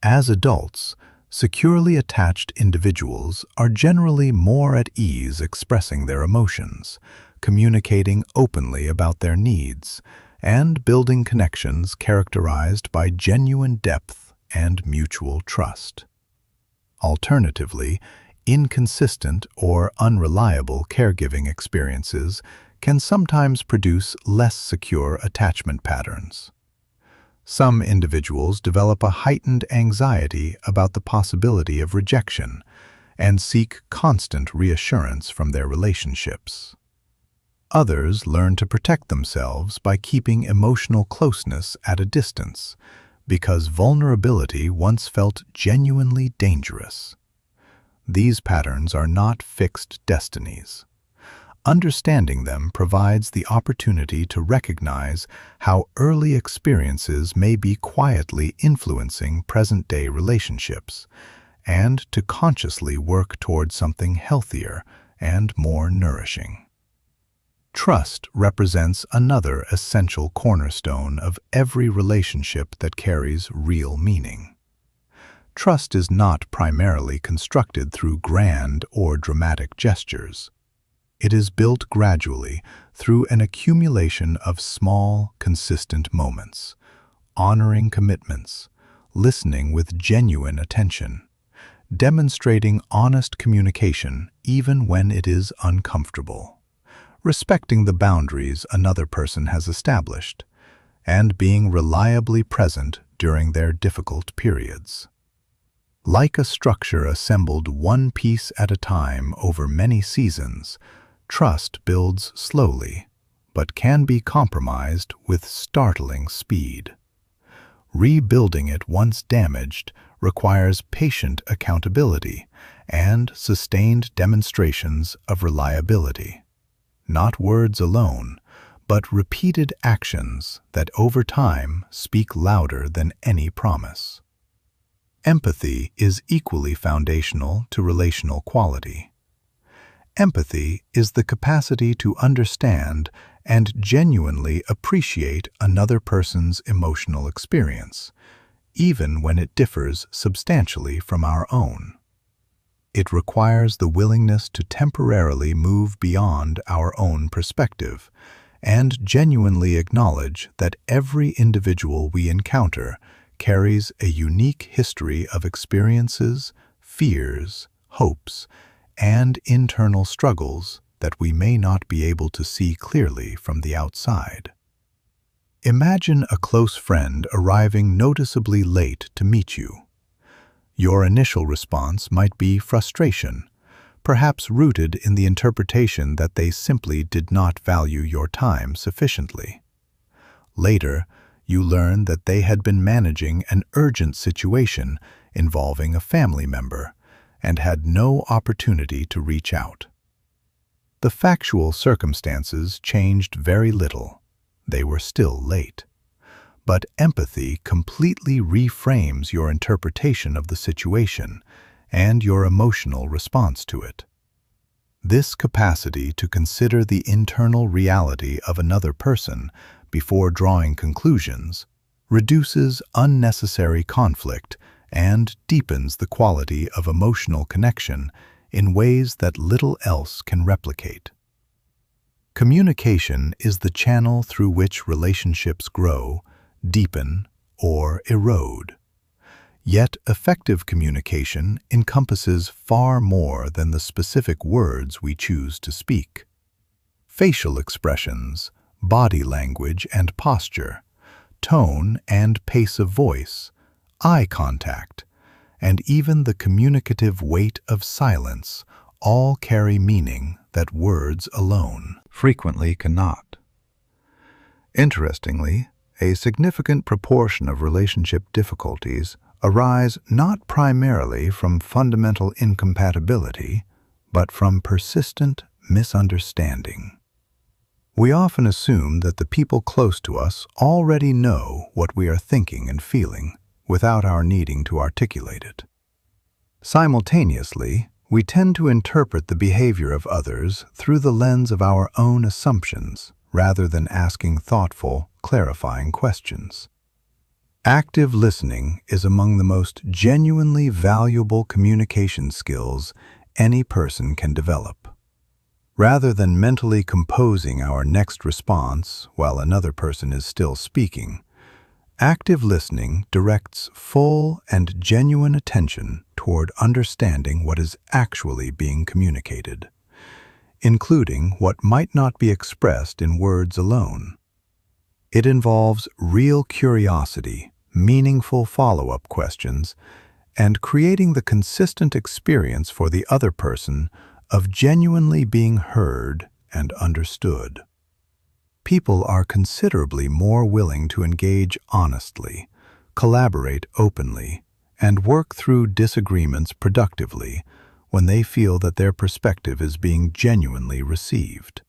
As adults, Securely attached individuals are generally more at ease expressing their emotions, communicating openly about their needs, and building connections characterized by genuine depth and mutual trust. Alternatively, inconsistent or unreliable caregiving experiences can sometimes produce less secure attachment patterns. Some individuals develop a heightened anxiety about the possibility of rejection and seek constant reassurance from their relationships. Others learn to protect themselves by keeping emotional closeness at a distance because vulnerability once felt genuinely dangerous. These patterns are not fixed destinies. Understanding them provides the opportunity to recognize how early experiences may be quietly influencing present-day relationships, and to consciously work toward something healthier and more nourishing. Trust represents another essential cornerstone of every relationship that carries real meaning. Trust is not primarily constructed through grand or dramatic gestures. It is built gradually through an accumulation of small, consistent moments, honoring commitments, listening with genuine attention, demonstrating honest communication even when it is uncomfortable, respecting the boundaries another person has established, and being reliably present during their difficult periods. Like a structure assembled one piece at a time over many seasons, trust builds slowly, but can be compromised with startling speed. Rebuilding it once damaged requires patient accountability and sustained demonstrations of reliability. Not words alone, but repeated actions that over time speak louder than any promise. Empathy is equally foundational to relational quality. Empathy is the capacity to understand and genuinely appreciate another person's emotional experience, even when it differs substantially from our own. It requires the willingness to temporarily move beyond our own perspective and genuinely acknowledge that every individual we encounter carries a unique history of experiences, fears, hopes, and internal struggles that we may not be able to see clearly from the outside. Imagine a close friend arriving noticeably late to meet you. Your initial response might be frustration, perhaps rooted in the interpretation that they simply did not value your time sufficiently. Later, you learn that they had been managing an urgent situation involving a family member and had no opportunity to reach out. The factual circumstances changed very little. They were still late. But empathy completely reframes your interpretation of the situation and your emotional response to it. This capacity to consider the internal reality of another person before drawing conclusions reduces unnecessary conflict and deepens the quality of emotional connection in ways that little else can replicate. Communication is the channel through which relationships grow, deepen, or erode. Yet effective communication encompasses far more than the specific words we choose to speak. Facial expressions, body language and posture, tone and pace of voice, eye contact, and even the communicative weight of silence all carry meaning that words alone frequently cannot. Interestingly, a significant proportion of relationship difficulties arise not primarily from fundamental incompatibility, but from persistent misunderstanding. We often assume that the people close to us already know what we are thinking and feeling without our needing to articulate it. Simultaneously, we tend to interpret the behavior of others through the lens of our own assumptions rather than asking thoughtful, clarifying questions. Active listening is among the most genuinely valuable communication skills any person can develop. Rather than mentally composing our next response while another person is still speaking, active listening directs full and genuine attention toward understanding what is actually being communicated, including what might not be expressed in words alone. It involves real curiosity, meaningful follow-up questions, and creating the consistent experience for the other person of genuinely being heard and understood. People are considerably more willing to engage honestly, collaborate openly, and work through disagreements productively when they feel that their perspective is being genuinely received.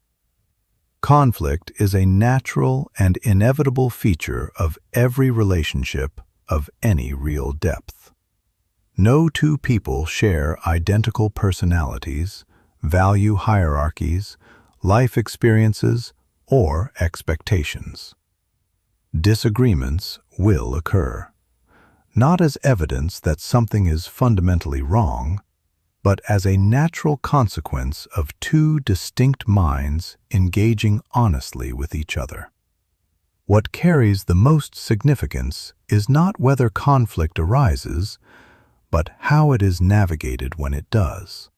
Conflict is a natural and inevitable feature of every relationship of any real depth. No two people share identical personalities, value hierarchies, life experiences, or expectations. Disagreements will occur, not as evidence that something is fundamentally wrong, but as a natural consequence of two distinct minds engaging honestly with each other. What carries the most significance is not whether conflict arises, but how it is navigated when it does.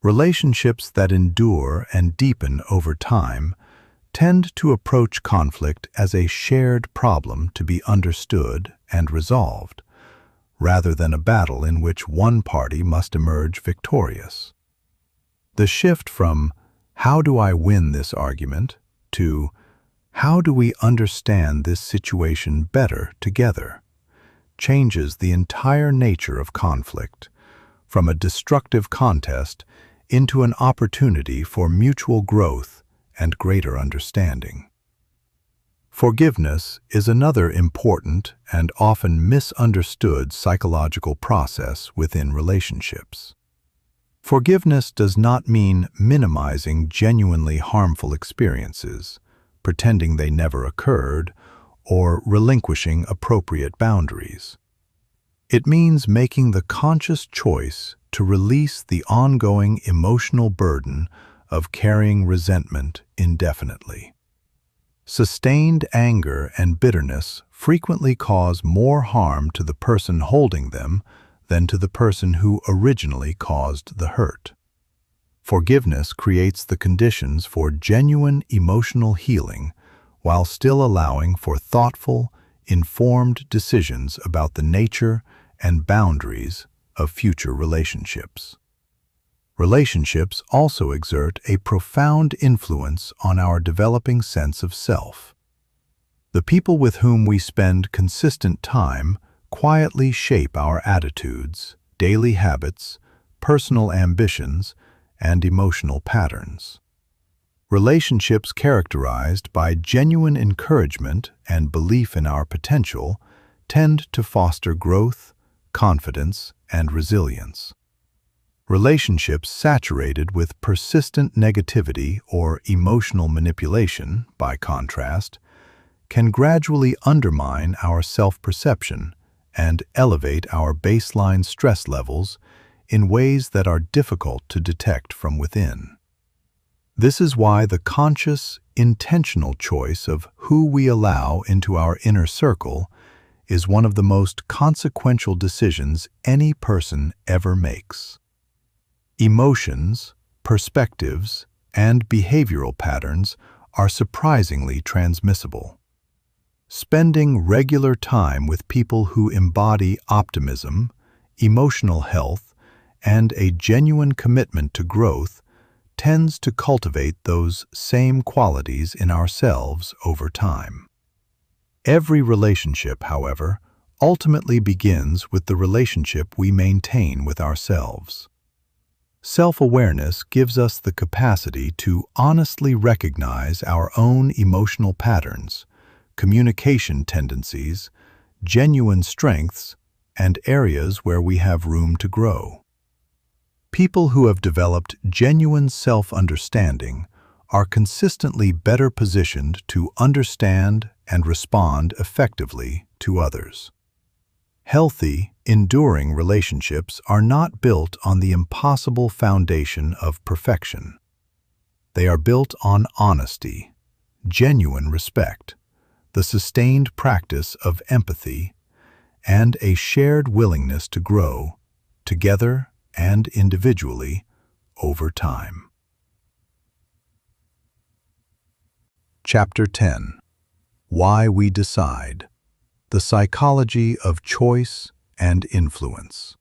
Relationships that endure and deepen over time tend to approach conflict as a shared problem to be understood and resolved, rather than a battle in which one party must emerge victorious. The shift from "how do I win this argument" to "how do we understand this situation better together" changes the entire nature of conflict, from a destructive contest into an opportunity for mutual growth and greater understanding. Forgiveness is another important and often misunderstood psychological process within relationships. Forgiveness does not mean minimizing genuinely harmful experiences, pretending they never occurred, or relinquishing appropriate boundaries. It means making the conscious choice to release the ongoing emotional burden of carrying resentment indefinitely. Sustained anger and bitterness frequently cause more harm to the person holding them than to the person who originally caused the hurt. Forgiveness creates the conditions for genuine emotional healing while still allowing for thoughtful, informed decisions about the nature and boundaries of future relationships. Relationships also exert a profound influence on our developing sense of self. The people with whom we spend consistent time quietly shape our attitudes, daily habits, personal ambitions, and emotional patterns. Relationships characterized by genuine encouragement and belief in our potential tend to foster growth, confidence, and resilience. Relationships saturated with persistent negativity or emotional manipulation, by contrast, can gradually undermine our self-perception and elevate our baseline stress levels in ways that are difficult to detect from within. This is why the conscious, intentional choice of who we allow into our inner circle is one of the most consequential decisions any person ever makes. Emotions, perspectives, and behavioral patterns are surprisingly transmissible. Spending regular time with people who embody optimism, emotional health, and a genuine commitment to growth tends to cultivate those same qualities in ourselves over time. Every relationship, however, ultimately begins with the relationship we maintain with ourselves. Self-awareness gives us the capacity to honestly recognize our own emotional patterns, communication tendencies, genuine strengths, and areas where we have room to grow. People who have developed genuine self-understanding are consistently better positioned to understand and respond effectively to others. Healthy, enduring relationships are not built on the impossible foundation of perfection. They are built on honesty, genuine respect, the sustained practice of empathy, and a shared willingness to grow, together and individually, over time. Chapter 10. Why We Decide: The Psychology of Choice and Influence.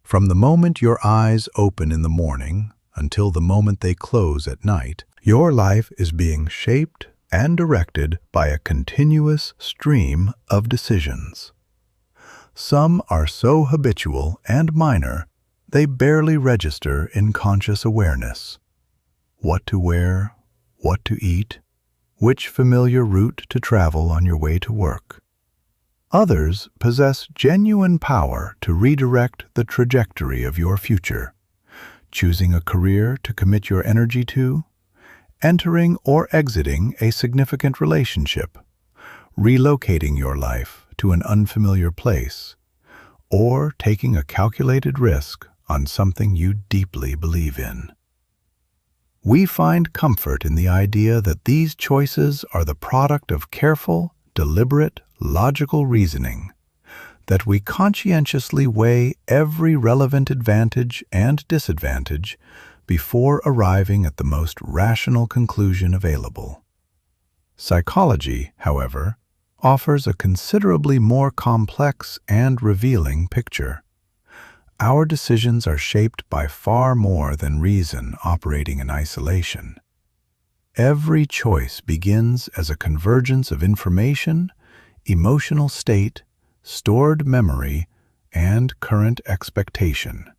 From the moment your eyes open in the morning until the moment they close at night, your life is being shaped and directed by a continuous stream of decisions. Some are so habitual and minor, they barely register in conscious awareness. What to wear, what to eat, which familiar route to travel on your way to work. Others possess genuine power to redirect the trajectory of your future, choosing a career to commit your energy to, entering or exiting a significant relationship, relocating your life to an unfamiliar place, or taking a calculated risk on something you deeply believe in. We find comfort in the idea that these choices are the product of careful, deliberate, logical reasoning, that we conscientiously weigh every relevant advantage and disadvantage before arriving at the most rational conclusion available. Psychology, however, offers a considerably more complex and revealing picture. Our decisions are shaped by far more than reason operating in isolation. Every choice begins as a convergence of information, emotional state, stored memory, and current expectation.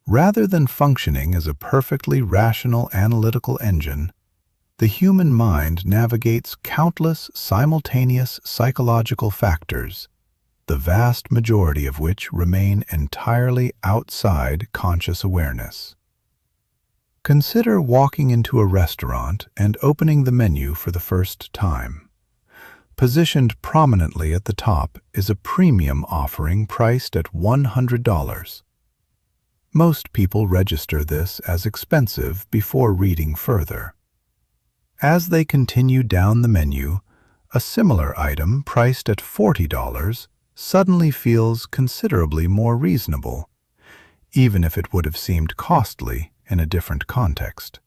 Rather than functioning as a perfectly rational analytical engine, the human mind navigates countless simultaneous psychological factors, the vast majority of which remain entirely outside conscious awareness. Consider walking into a restaurant and opening the menu for the first time. Positioned prominently at the top is a premium offering priced at $100. Most people register this as expensive before reading further. As they continue down the menu, a similar item priced at $40 suddenly feels considerably more reasonable, even if it would have seemed costly in a different context.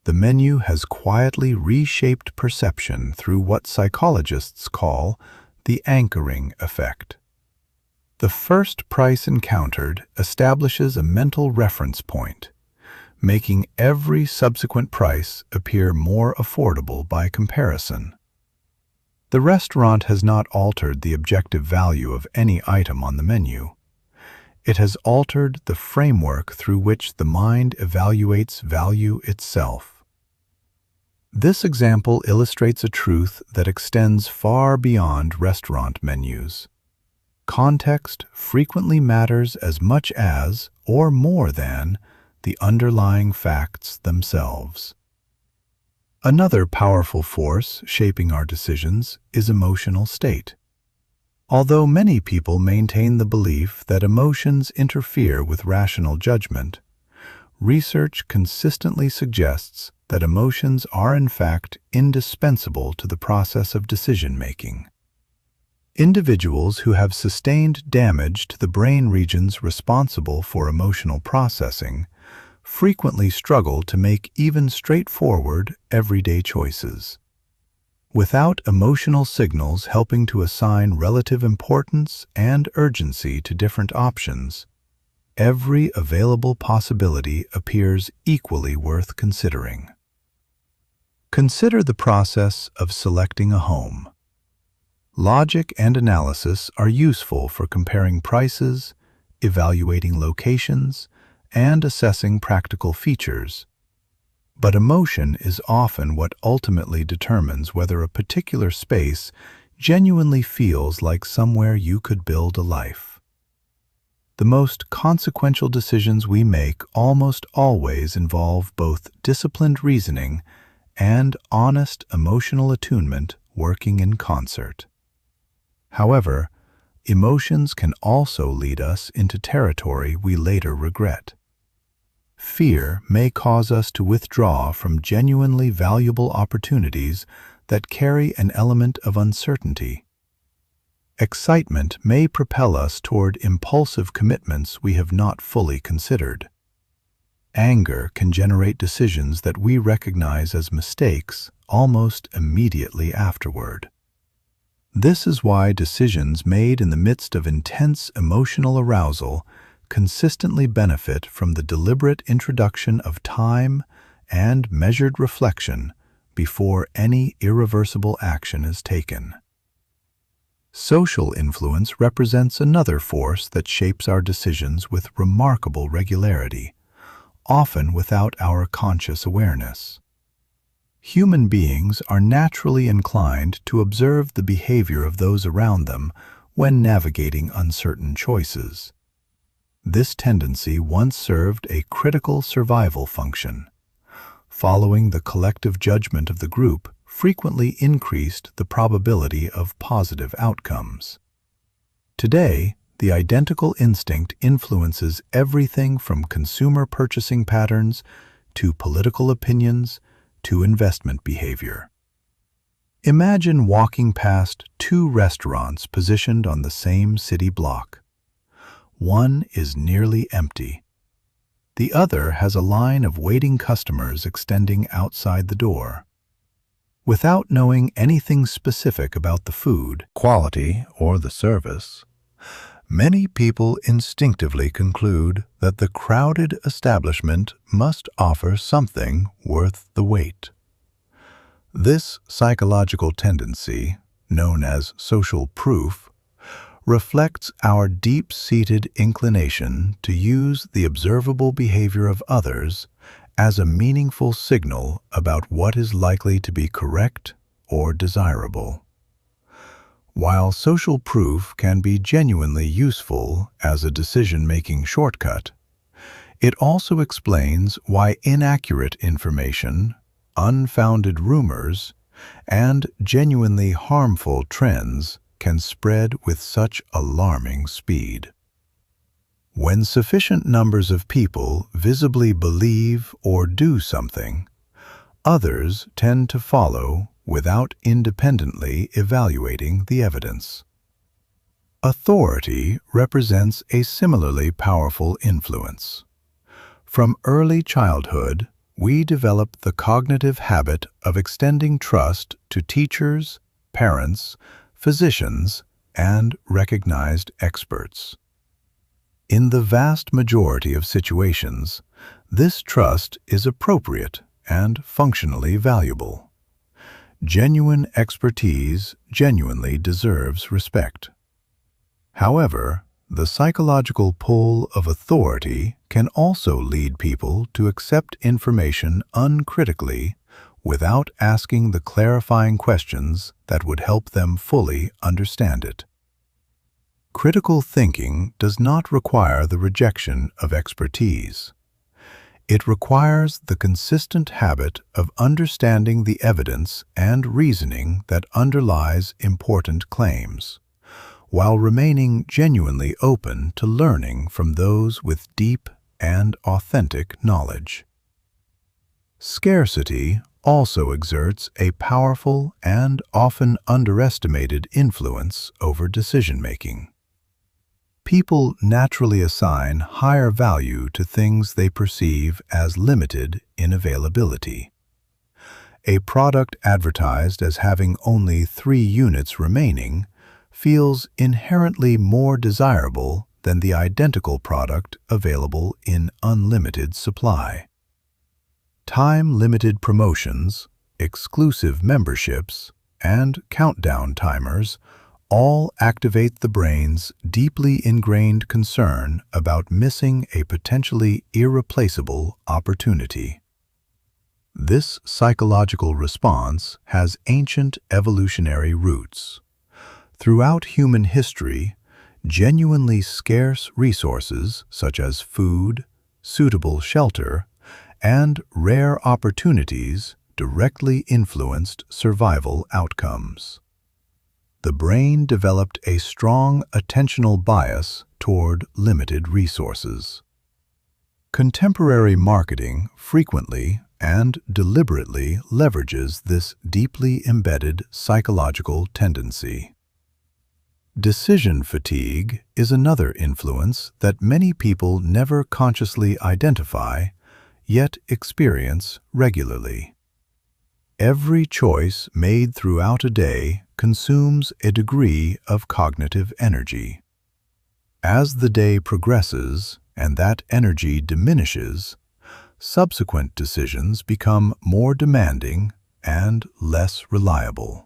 The menu has quietly reshaped perception through what psychologists call the anchoring effect. The first price encountered establishes a mental reference point, making every subsequent price appear more affordable by comparison. The restaurant has not altered the objective value of any item on the menu. It has altered the framework through which the mind evaluates value itself. This example illustrates a truth that extends far beyond restaurant menus. Context frequently matters as much as, or more than, the underlying facts themselves. Another powerful force shaping our decisions is emotional state. Although many people maintain the belief that emotions interfere with rational judgment, research consistently suggests that emotions are in fact indispensable to the process of decision-making. Individuals who have sustained damage to the brain regions responsible for emotional processing frequently struggle to make even straightforward, everyday choices. Without emotional signals helping to assign relative importance and urgency to different options, every available possibility appears equally worth considering. Consider the process of selecting a home. Logic and analysis are useful for comparing prices, evaluating locations, and assessing practical features. But emotion is often what ultimately determines whether a particular space genuinely feels like somewhere you could build a life. The most consequential decisions we make almost always involve both disciplined reasoning and honest emotional attunement working in concert. However, emotions can also lead us into territory we later regret. Fear may cause us to withdraw from genuinely valuable opportunities that carry an element of uncertainty. Excitement may propel us toward impulsive commitments we have not fully considered. Anger can generate decisions that we recognize as mistakes almost immediately afterward. This is why decisions made in the midst of intense emotional arousal consistently benefit from the deliberate introduction of time and measured reflection before any irreversible action is taken. Social influence represents another force that shapes our decisions with remarkable regularity, often without our conscious awareness. Human beings are naturally inclined to observe the behavior of those around them when navigating uncertain choices. This tendency once served a critical survival function. Following the collective judgment of the group frequently increased the probability of positive outcomes. Today, the identical instinct influences everything from consumer purchasing patterns to political opinions to investment behavior. Imagine walking past two restaurants positioned on the same city block. One is nearly empty. The other has a line of waiting customers extending outside the door. Without knowing anything specific about the food, quality, or the service, many people instinctively conclude that the crowded establishment must offer something worth the wait. This psychological tendency, known as social proof, reflects our deep-seated inclination to use the observable behavior of others as a meaningful signal about what is likely to be correct or desirable. While social proof can be genuinely useful as a decision-making shortcut, it also explains why inaccurate information, unfounded rumors, and genuinely harmful trends can spread with such alarming speed. When sufficient numbers of people visibly believe or do something, others tend to follow without independently evaluating the evidence. Authority represents a similarly powerful influence. From early childhood, we develop the cognitive habit of extending trust to teachers, parents, physicians, and recognized experts. In the vast majority of situations, this trust is appropriate and functionally valuable. Genuine expertise genuinely deserves respect. However, the psychological pull of authority can also lead people to accept information uncritically without asking the clarifying questions that would help them fully understand it. Critical thinking does not require the rejection of expertise. It requires the consistent habit of understanding the evidence and reasoning that underlies important claims, while remaining genuinely open to learning from those with deep and authentic knowledge. Scarcity also exerts a powerful and often underestimated influence over decision-making. People naturally assign higher value to things they perceive as limited in availability. A product advertised as having only 3 units remaining feels inherently more desirable than the identical product available in unlimited supply. Time-limited promotions, exclusive memberships, and countdown timers all activate the brain's deeply ingrained concern about missing a potentially irreplaceable opportunity. This psychological response has ancient evolutionary roots. Throughout human history, Genuinely scarce resources such as food, suitable shelter, and rare opportunities directly influenced survival outcomes. The brain developed a strong attentional bias toward limited resources. Contemporary marketing frequently and deliberately leverages this deeply embedded psychological tendency. Decision fatigue is another influence that many people never consciously identify, yet experience regularly. Every choice made throughout a day consumes a degree of cognitive energy. As the day progresses and that energy diminishes, subsequent decisions become more demanding and less reliable.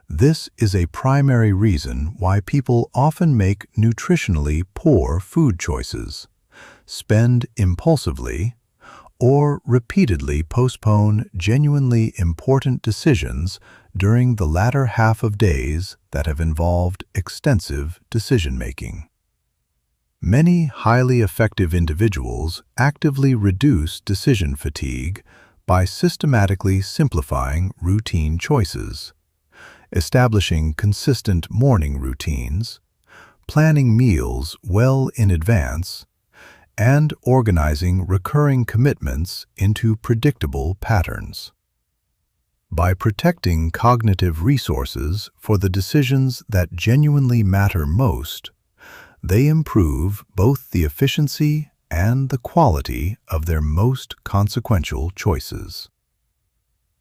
This is a primary reason why people often make nutritionally poor food choices, spend impulsively, or repeatedly postpone genuinely important decisions during the latter half of days that have involved extensive decision-making. Many highly effective individuals actively reduce decision fatigue by systematically simplifying routine choices, establishing consistent morning routines, planning meals well in advance, and organizing recurring commitments into predictable patterns. By protecting cognitive resources for the decisions that genuinely matter most, they improve both the efficiency and the quality of their most consequential choices.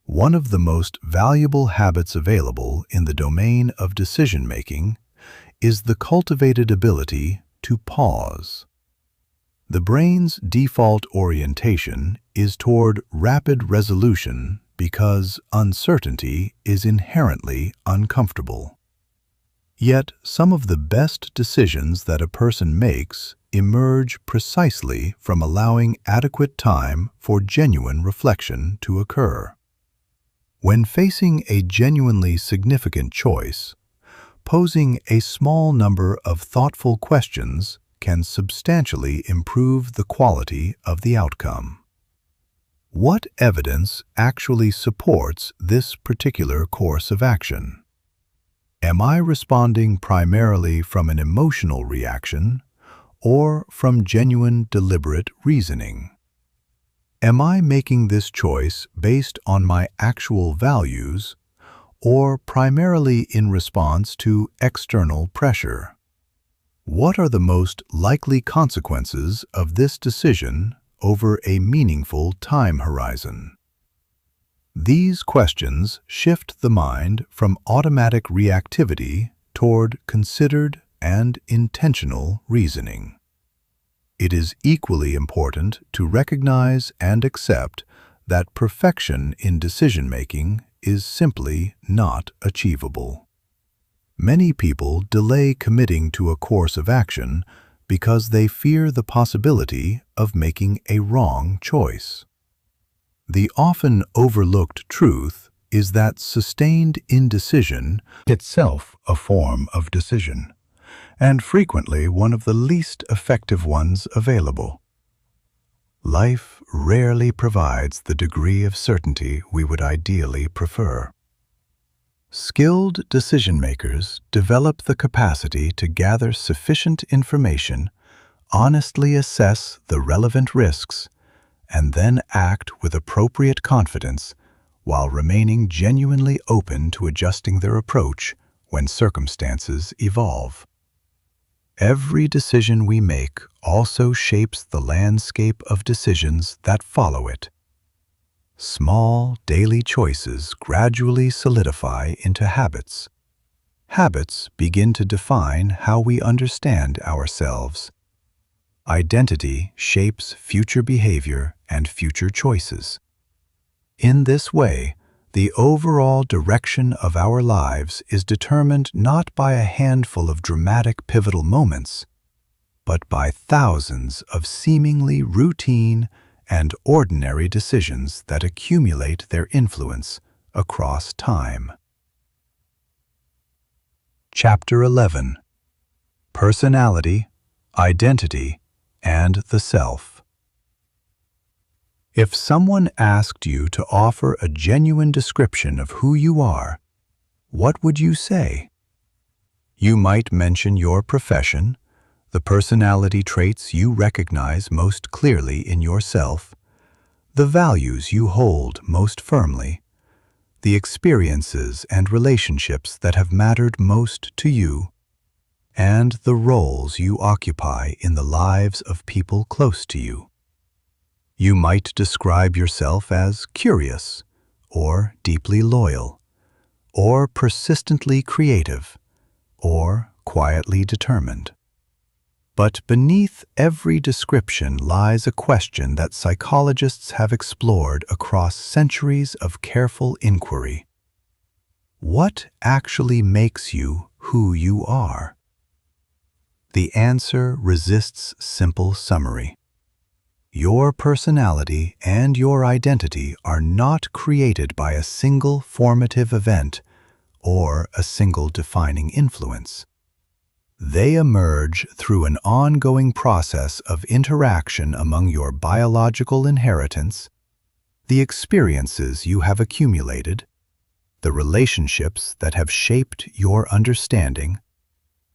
One of the most valuable habits available in the domain of decision-making is the cultivated ability to pause. The brain's default orientation is toward rapid resolution because uncertainty is inherently uncomfortable. Yet some of the best decisions that a person makes emerge precisely from allowing adequate time for genuine reflection to occur. When facing a genuinely significant choice, posing a small number of thoughtful questions can substantially improve the quality of the outcome. What evidence actually supports this particular course of action? Am I responding primarily from an emotional reaction or from genuine deliberate reasoning? Am I making this choice based on my actual values or primarily in response to external pressure? What are the most likely consequences of this decision over a meaningful time horizon? These questions shift the mind from automatic reactivity toward considered and intentional reasoning. It is equally important to recognize and accept that perfection in decision-making is simply not achievable. Many people delay committing to a course of action because they fear the possibility of making a wrong choice. The often overlooked truth is that sustained indecision itself a form of decision, and frequently one of the least effective ones available. Life rarely provides the degree of certainty we would ideally prefer. Skilled decision-makers develop the capacity to gather sufficient information, honestly assess the relevant risks, and then act with appropriate confidence while remaining genuinely open to adjusting their approach when circumstances evolve. Every decision we make also shapes the landscape of decisions that follow it. Small daily choices gradually solidify into habits. Habits begin to define how we understand ourselves. Identity shapes future behavior and future choices. In this way, the overall direction of our lives is determined not by a handful of dramatic pivotal moments, but by thousands of seemingly routine and ordinary decisions that accumulate their influence across time. Chapter 11. personality, identity, and the self. If someone asked you to offer a genuine description of who you are, what would you say? You might mention your profession, the personality traits you recognize most clearly in yourself, the values you hold most firmly, the experiences and relationships that have mattered most to you, and the roles you occupy in the lives of people close to you. You might describe yourself as curious, or deeply loyal, or persistently creative, or quietly determined. But beneath every description lies a question that psychologists have explored across centuries of careful inquiry. What actually makes you who you are? The answer resists simple summary. Your personality and your identity are not created by a single formative event or a single defining influence. They emerge through an ongoing process of interaction among your biological inheritance, the experiences you have accumulated, the relationships that have shaped your understanding,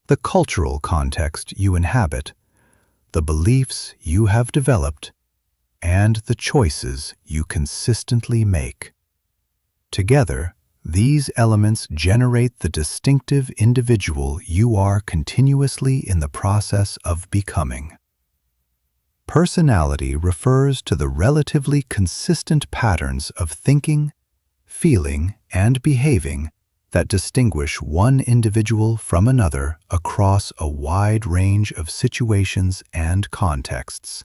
the cultural context you inhabit, the beliefs you have developed, and the choices you consistently make. Together, these elements generate the distinctive individual you are continuously in the process of becoming. Personality refers to the relatively consistent patterns of thinking, feeling, and behaving that distinguish one individual from another across a wide range of situations and contexts.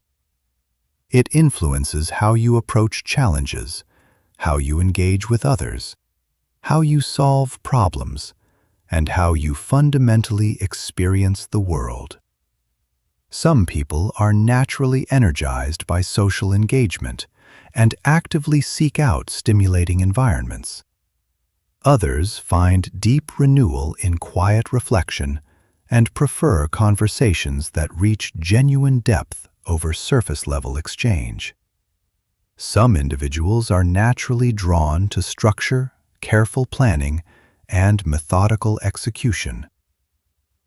It influences how you approach challenges, how you engage with others, how you solve problems, and how you fundamentally experience the world. Some people are naturally energized by social engagement and actively seek out stimulating environments. Others find deep renewal in quiet reflection and prefer conversations that reach genuine depth over surface-level exchange. Some individuals are naturally drawn to structure, careful planning, and methodical execution.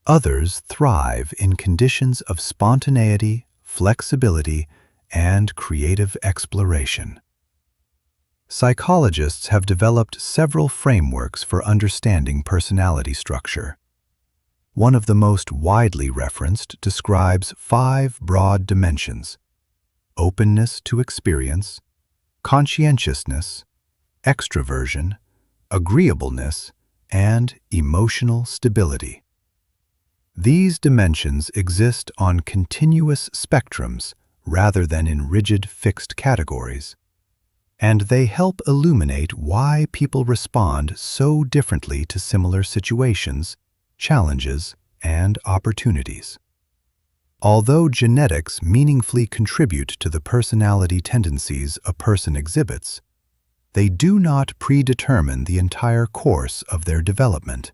Others thrive in conditions of spontaneity, flexibility, and creative exploration. Psychologists have developed several frameworks for understanding personality structure. One of the most widely referenced describes 5 broad dimensions: openness to experience, conscientiousness, extroversion, agreeableness, and emotional stability. These dimensions exist on continuous spectrums rather than in rigid fixed categories, and they help illuminate why people respond so differently to similar situations, challenges, and opportunities. Although genetics meaningfully contribute to the personality tendencies a person exhibits, they do not predetermine the entire course of their development.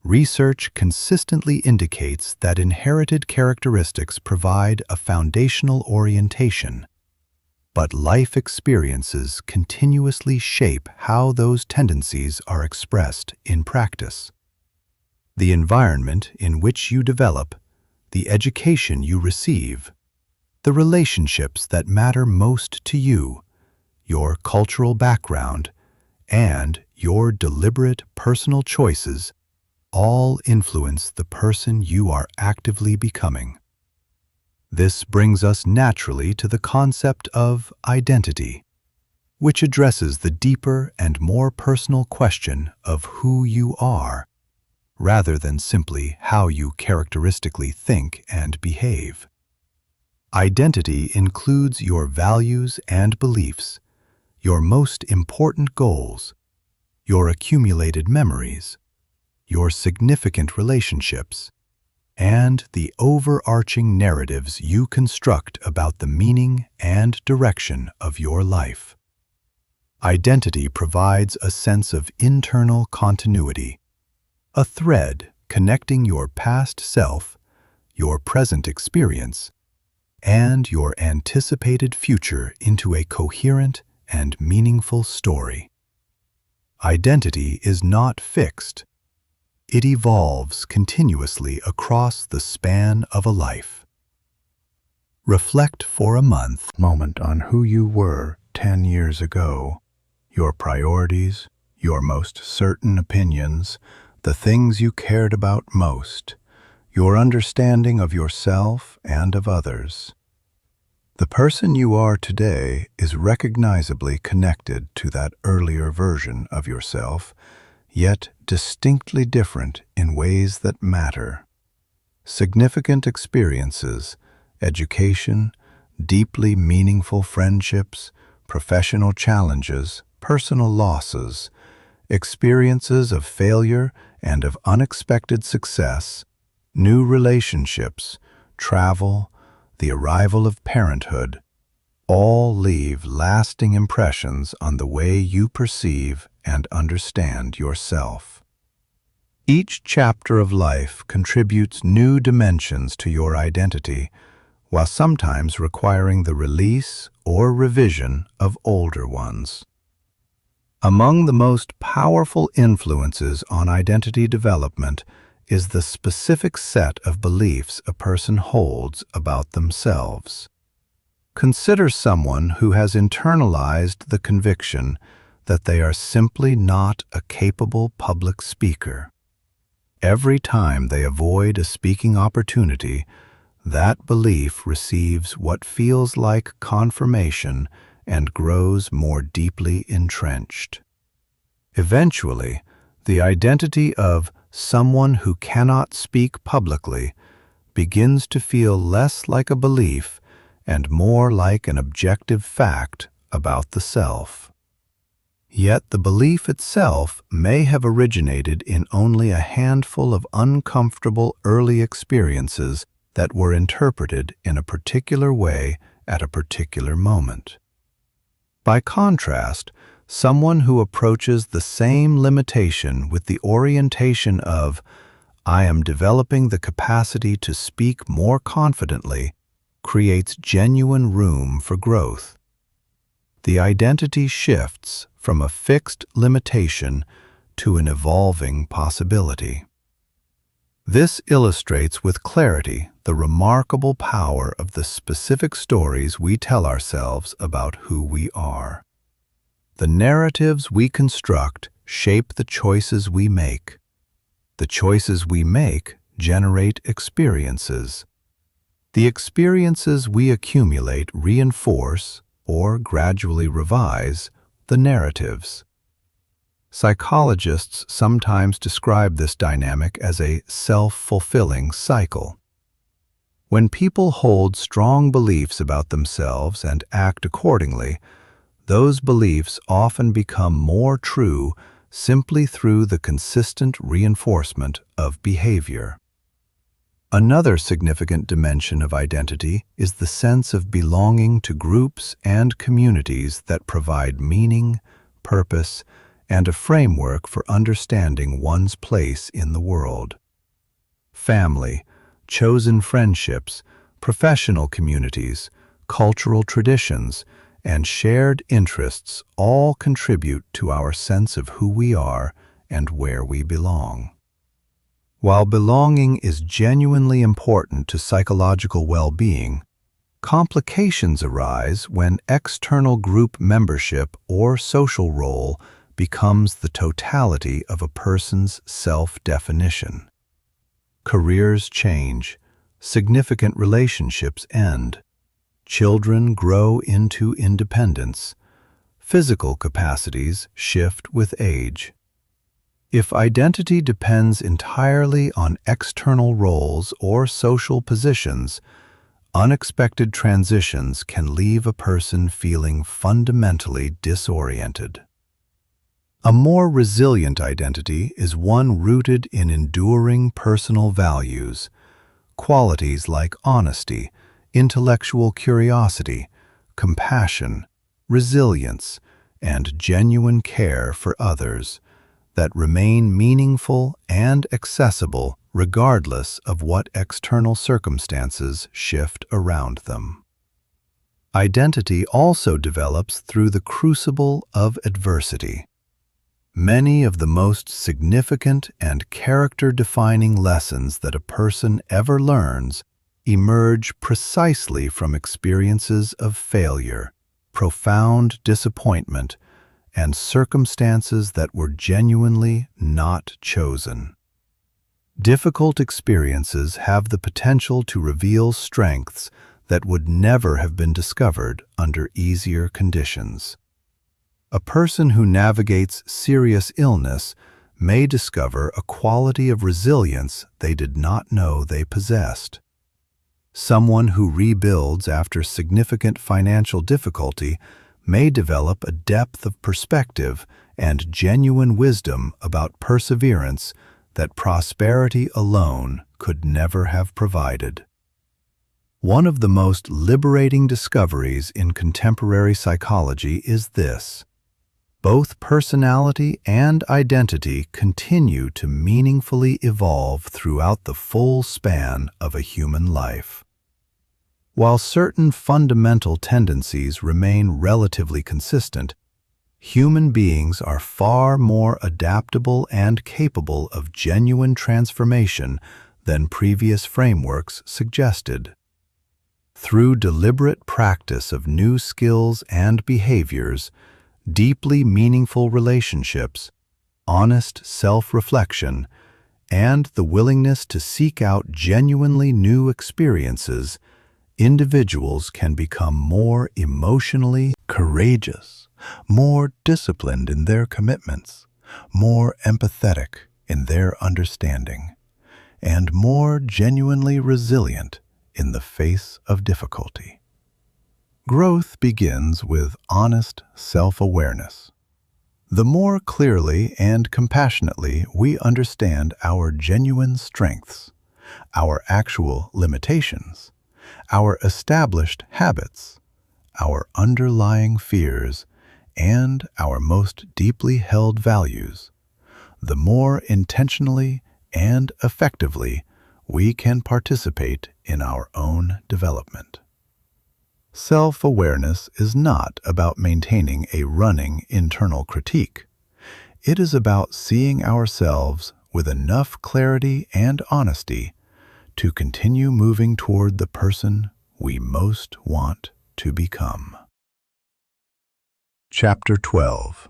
Research consistently indicates that inherited characteristics provide a foundational orientation, but life experiences continuously shape how those tendencies are expressed in practice. The environment in which you develop, the education you receive, the relationships that matter most to you, your cultural background, and your deliberate personal choices all influence the person you are actively becoming. This brings us naturally to the concept of identity, which addresses the deeper and more personal question of who you are, rather than simply how you characteristically think and behave. Identity includes your values and beliefs, your most important goals, your accumulated memories, your significant relationships, and the overarching narratives you construct about the meaning and direction of your life. Identity provides a sense of internal continuity, a thread connecting your past self, your present experience, and your anticipated future into a coherent and meaningful story. Identity is not fixed. It evolves continuously across the span of a life. Reflect for a moment on who you were 10 years ago, your priorities, your most certain opinions, the things you cared about most, your understanding of yourself and of others. The person you are today is recognizably connected to that earlier version of yourself, yet distinctly different in ways that matter. Significant experiences, education, deeply meaningful friendships, professional challenges, personal losses, experiences of failure and of unexpected success, new relationships, travel, the arrival of parenthood, all leave lasting impressions on the way you perceive and understand yourself. Each chapter of life contributes new dimensions to your identity, while sometimes requiring the release or revision of older ones. Among the most powerful influences on identity development is the specific set of beliefs a person holds about themselves. Consider someone who has internalized the conviction that they are simply not a capable public speaker. Every time they avoid a speaking opportunity, that belief receives what feels like confirmation and grows more deeply entrenched. Eventually, the identity of someone who cannot speak publicly begins to feel less like a belief and more like an objective fact about the self. Yet the belief itself may have originated in only a handful of uncomfortable early experiences that were interpreted in a particular way at a particular moment. By contrast, someone who approaches the same limitation with the orientation of, "I am developing the capacity to speak more confidently," creates genuine room for growth. The identity shifts from a fixed limitation to an evolving possibility. This illustrates with clarity the remarkable power of the specific stories we tell ourselves about who we are. The narratives we construct shape the choices we make. The choices we make generate experiences. The experiences we accumulate reinforce or gradually revise the narratives. Psychologists sometimes describe this dynamic as a self-fulfilling cycle. When people hold strong beliefs about themselves and act accordingly, those beliefs often become more true simply through the consistent reinforcement of behavior. Another significant dimension of identity is the sense of belonging to groups and communities that provide meaning, purpose, and a framework for understanding one's place in the world. Family, chosen friendships, professional communities, cultural traditions, and shared interests all contribute to our sense of who we are and where we belong. While belonging is genuinely important to psychological well-being, complications arise when external group membership or social role becomes the totality of a person's self-definition. Careers change, significant relationships end, children grow into independence, physical capacities shift with age. If identity depends entirely on external roles or social positions, unexpected transitions can leave a person feeling fundamentally disoriented. A more resilient identity is one rooted in enduring personal values, qualities like honesty, intellectual curiosity, compassion, resilience, and genuine care for others that remain meaningful and accessible regardless of what external circumstances shift around them. Identity also develops through the crucible of adversity. Many of the most significant and character-defining lessons that a person ever learns emerge precisely from experiences of failure, profound disappointment, and circumstances that were genuinely not chosen. Difficult experiences have the potential to reveal strengths that would never have been discovered under easier conditions. A person who navigates serious illness may discover a quality of resilience they did not know they possessed. Someone who rebuilds after significant financial difficulty may develop a depth of perspective and genuine wisdom about perseverance that prosperity alone could never have provided. One of the most liberating discoveries in contemporary psychology is this: both personality and identity continue to meaningfully evolve throughout the full span of a human life. While certain fundamental tendencies remain relatively consistent, human beings are far more adaptable and capable of genuine transformation than previous frameworks suggested. Through deliberate practice of new skills and behaviors, deeply meaningful relationships, honest self-reflection, and the willingness to seek out genuinely new experiences, individuals can become more emotionally courageous, more disciplined in their commitments, more empathetic in their understanding, and more genuinely resilient in the face of difficulty. Growth begins with honest self-awareness. The more clearly and compassionately we understand our genuine strengths, our actual limitations, our established habits, our underlying fears, and our most deeply held values, the more intentionally and effectively we can participate in our own development. Self-awareness is not about maintaining a running internal critique. It is about seeing ourselves with enough clarity and honesty to continue moving toward the person we most want to become. Chapter 12.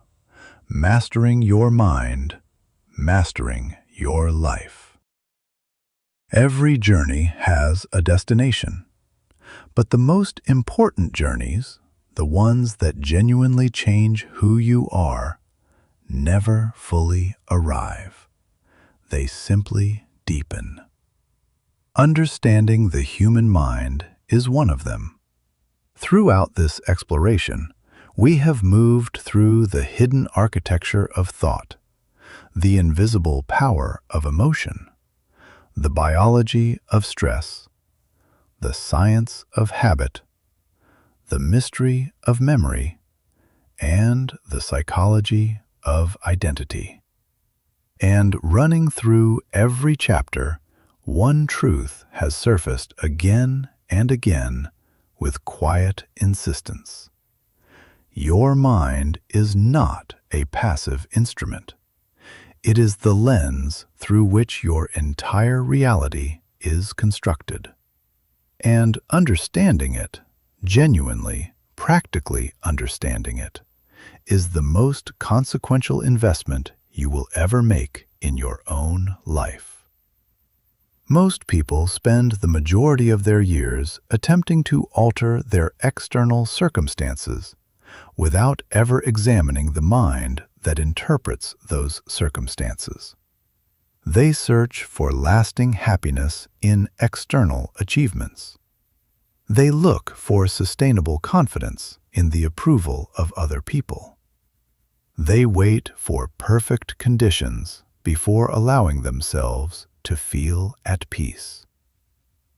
Mastering Your Mind, Mastering Your Life. Every journey has a destination, but the most important journeys, the ones that genuinely change who you are, never fully arrive. They simply deepen. Understanding the human mind is one of them. Throughout this exploration, we have moved through the hidden architecture of thought, the invisible power of emotion, the biology of stress, the science of habit, the mystery of memory, and the psychology of identity. And running through every chapter, one truth has surfaced again and again with quiet insistence. Your mind is not a passive instrument. It is the lens through which your entire reality is constructed. And understanding it, genuinely, practically understanding it, is the most consequential investment you will ever make in your own life. Most people spend the majority of their years attempting to alter their external circumstances without ever examining the mind that interprets those circumstances. They search for lasting happiness in external achievements. They look for sustainable confidence in the approval of other people. They wait for perfect conditions before allowing themselves to feel at peace.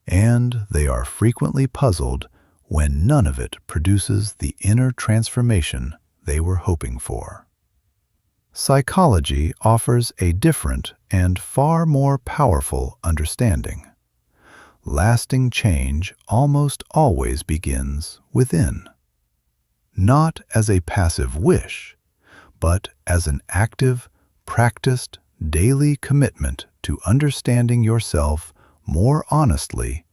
And they are frequently puzzled when none of it produces the inner transformation they were hoping for. Psychology offers a different and far more powerful understanding. Lasting change almost always begins within, not as a passive wish, but as an active, practiced, daily commitment to understanding yourself more honestly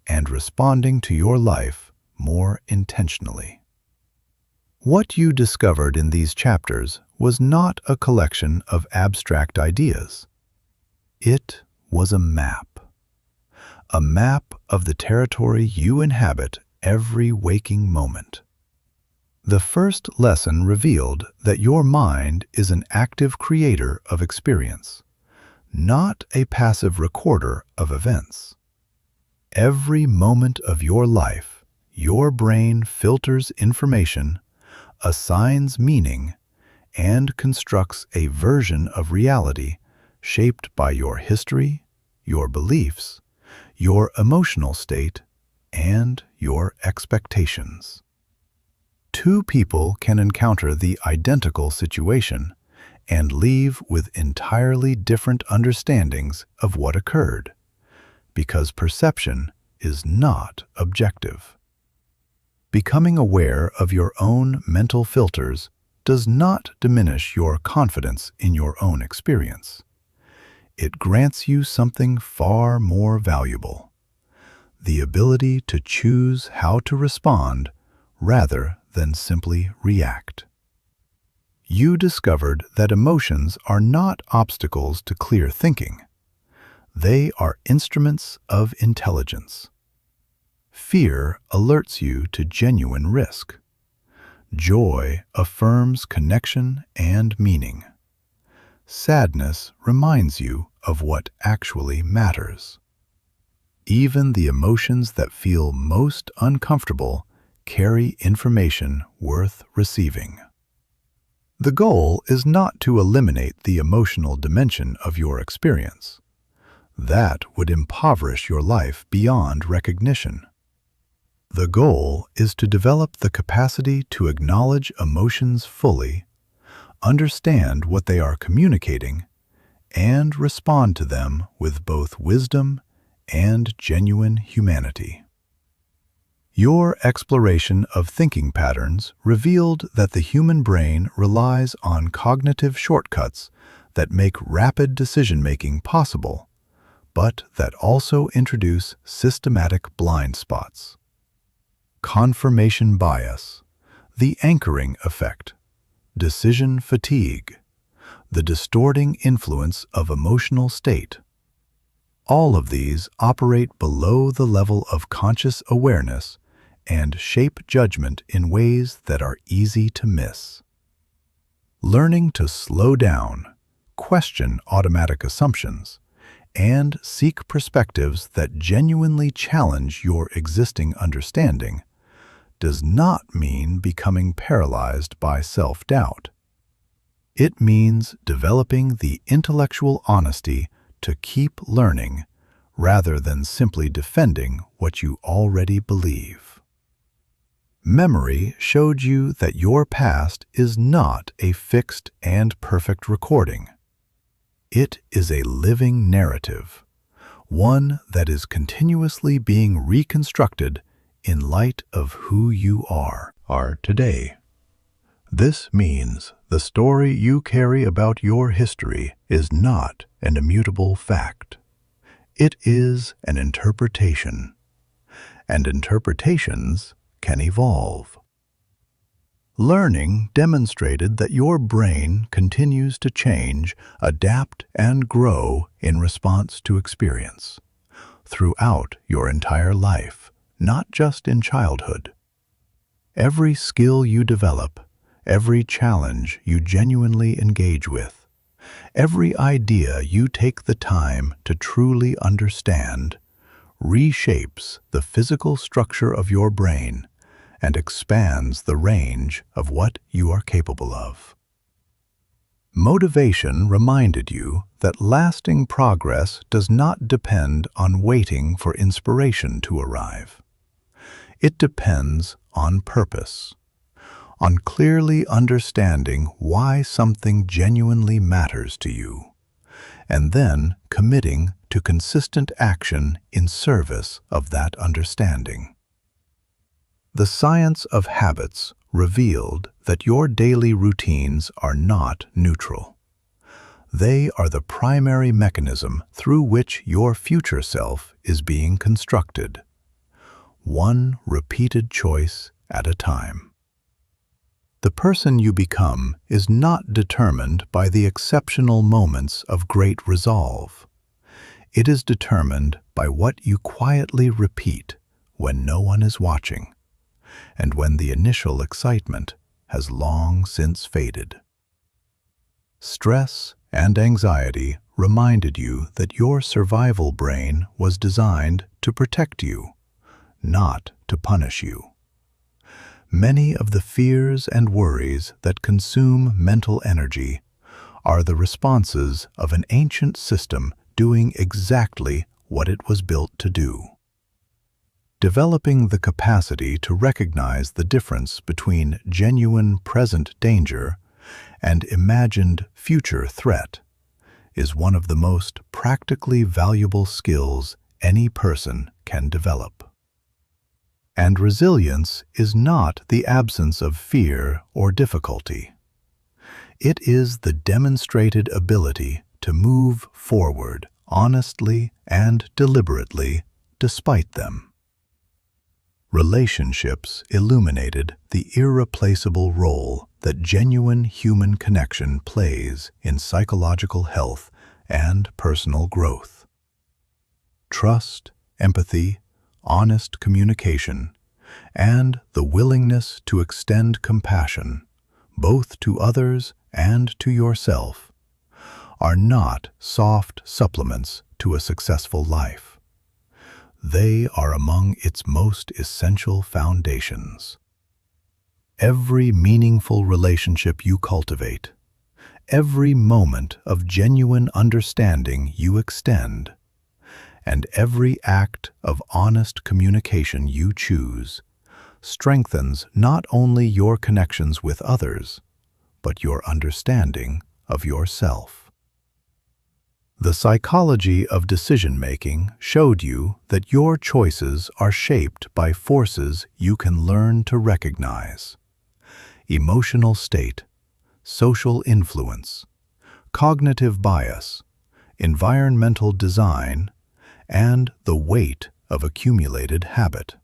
and responding to your life more intentionally. What you discovered in these chapters was not a collection of abstract ideas. It was a map of the territory you inhabit every waking moment. The first lesson revealed that your mind is an active creator of experience, not a passive recorder of events. Every moment of your life, your brain filters information, assigns meaning, and constructs a version of reality shaped by your history, your beliefs, your emotional state, and your expectations. Two people can encounter the identical situation and leave with entirely different understandings of what occurred, because perception is not objective. Becoming aware of your own mental filters does not diminish your confidence in your own experience. It grants you something far more valuable: the ability to choose how to respond rather than simply react. You discovered that emotions are not obstacles to clear thinking. They are instruments of intelligence. Fear alerts you to genuine risk. Joy affirms connection and meaning. Sadness reminds you of what actually matters. Even the emotions that feel most uncomfortable carry information worth receiving. The goal is not to eliminate the emotional dimension of your experience. That would impoverish your life beyond recognition. The goal is to develop the capacity to acknowledge emotions fully, understand what they are communicating, and respond to them with both wisdom and genuine humanity. Your exploration of thinking patterns revealed that the human brain relies on cognitive shortcuts that make rapid decision-making possible, but that also introduce systematic blind spots. Confirmation bias, the anchoring effect, decision fatigue, the distorting influence of emotional state. All of these operate below the level of conscious awareness and shape judgment in ways that are easy to miss. Learning to slow down, question automatic assumptions, and seek perspectives that genuinely challenge your existing understanding does not mean becoming paralyzed by self-doubt. It means developing the intellectual honesty to keep learning rather than simply defending what you already believe. Memory showed you that your past is not a fixed and perfect recording. It is a living narrative, one that is continuously being reconstructed in light of who you are today. This means the story you carry about your history is not an immutable fact. It is an interpretation, and interpretations can evolve. Learning demonstrated that your brain continues to change, adapt, and grow in response to experience throughout your entire life, not just in childhood. Every skill you develop, every challenge you genuinely engage with, every idea you take the time to truly understand, reshapes the physical structure of your brain and expands the range of what you are capable of. Motivation reminded you that lasting progress does not depend on waiting for inspiration to arrive. It depends on purpose, on clearly understanding why something genuinely matters to you, and then committing to consistent action in service of that understanding. The science of habits revealed that your daily routines are not neutral. They are the primary mechanism through which your future self is being constructed, one repeated choice at a time. The person you become is not determined by the exceptional moments of great resolve. It is determined by what you quietly repeat when no one is watching, and when the initial excitement has long since faded. Stress and anxiety reminded you that your survival brain was designed to protect you, not to punish you. Many of the fears and worries that consume mental energy are the responses of an ancient system doing exactly what it was built to do. Developing the capacity to recognize the difference between genuine present danger and imagined future threat is one of the most practically valuable skills any person can develop. And resilience is not the absence of fear or difficulty. It is the demonstrated ability to move forward honestly and deliberately despite them. Relationships illuminated the irreplaceable role that genuine human connection plays in psychological health and personal growth. Trust, empathy, honest communication, and the willingness to extend compassion, both to others and to yourself, are not soft supplements to a successful life. They are among its most essential foundations. Every meaningful relationship you cultivate, every moment of genuine understanding you extend, and every act of honest communication you choose strengthens not only your connections with others, but your understanding of yourself. The psychology of decision-making showed you that your choices are shaped by forces you can learn to recognize: emotional state, social influence, cognitive bias, environmental design, and the weight of accumulated habit.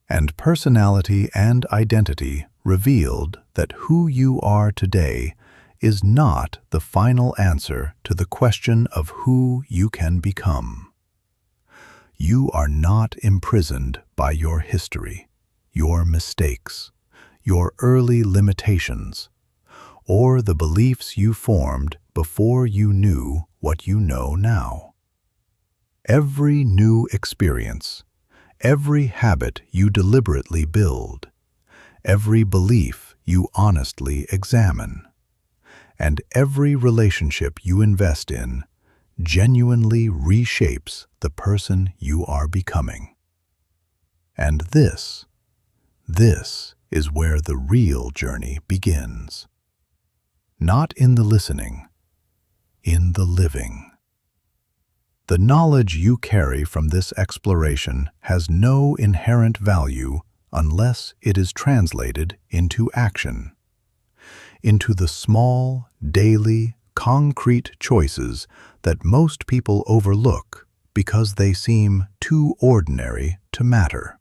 And personality and identity revealed that who you are today is not the final answer to the question of who you can become. You are not imprisoned by your history, your mistakes, your early limitations, or the beliefs you formed before you knew what you know now. Every new experience, every habit you deliberately build, every belief you honestly examine, and every relationship you invest in genuinely reshapes the person you are becoming. And this is where the real journey begins. Not in the listening, in the living. The knowledge you carry from this exploration has no inherent value unless it is translated into action, into the small, daily, concrete choices that most people overlook because they seem too ordinary to matter.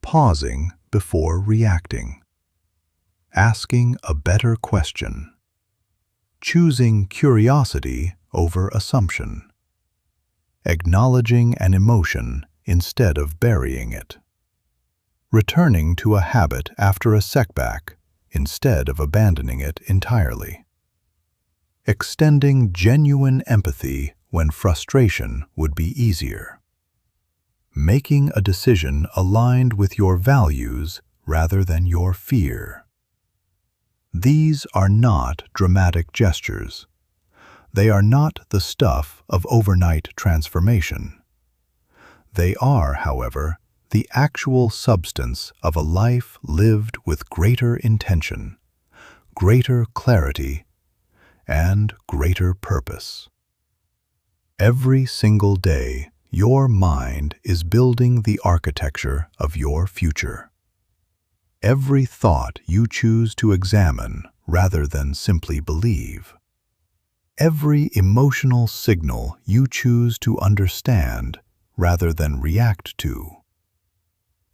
Pausing before reacting. Asking a better question. Choosing curiosity over assumption. Acknowledging an emotion instead of burying it. Returning to a habit after a setback instead of abandoning it entirely. Extending genuine empathy when frustration would be easier. Making a decision aligned with your values rather than your fear. These are not dramatic gestures. They are not the stuff of overnight transformation. They are, however, the actual substance of a life lived with greater intention, greater clarity, and greater purpose. Every single day, your mind is building the architecture of your future. Every thought you choose to examine rather than simply believe. Every emotional signal you choose to understand rather than react to.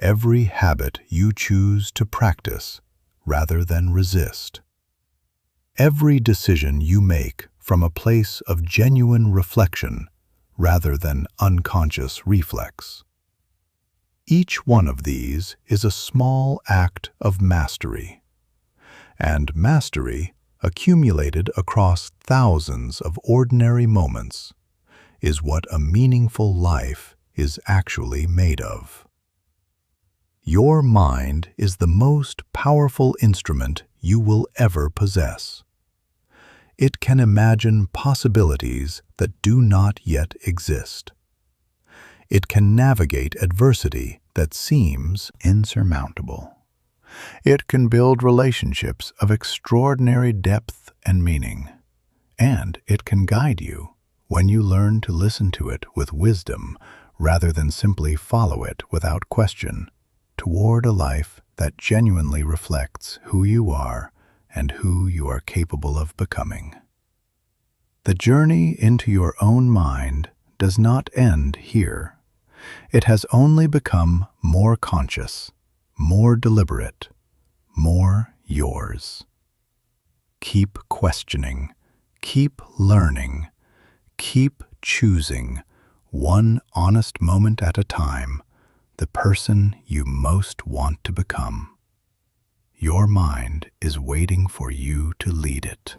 Every habit you choose to practice rather than resist. Every decision you make from a place of genuine reflection rather than unconscious reflex. Each one of these is a small act of mastery, and mastery, accumulated across thousands of ordinary moments, is what a meaningful life is actually made of. Your mind is the most powerful instrument you will ever possess. It can imagine possibilities that do not yet exist. It can navigate adversity that seems insurmountable. It can build relationships of extraordinary depth and meaning. And it can guide you, when you learn to listen to it with wisdom rather than simply follow it without question, toward a life that genuinely reflects who you are and who you are capable of becoming. The journey into your own mind does not end here. It has only become more conscious, more deliberate, more yours. Keep questioning, keep learning, keep choosing, one honest moment at a time, the person you most want to become. Your mind is waiting for you to lead it.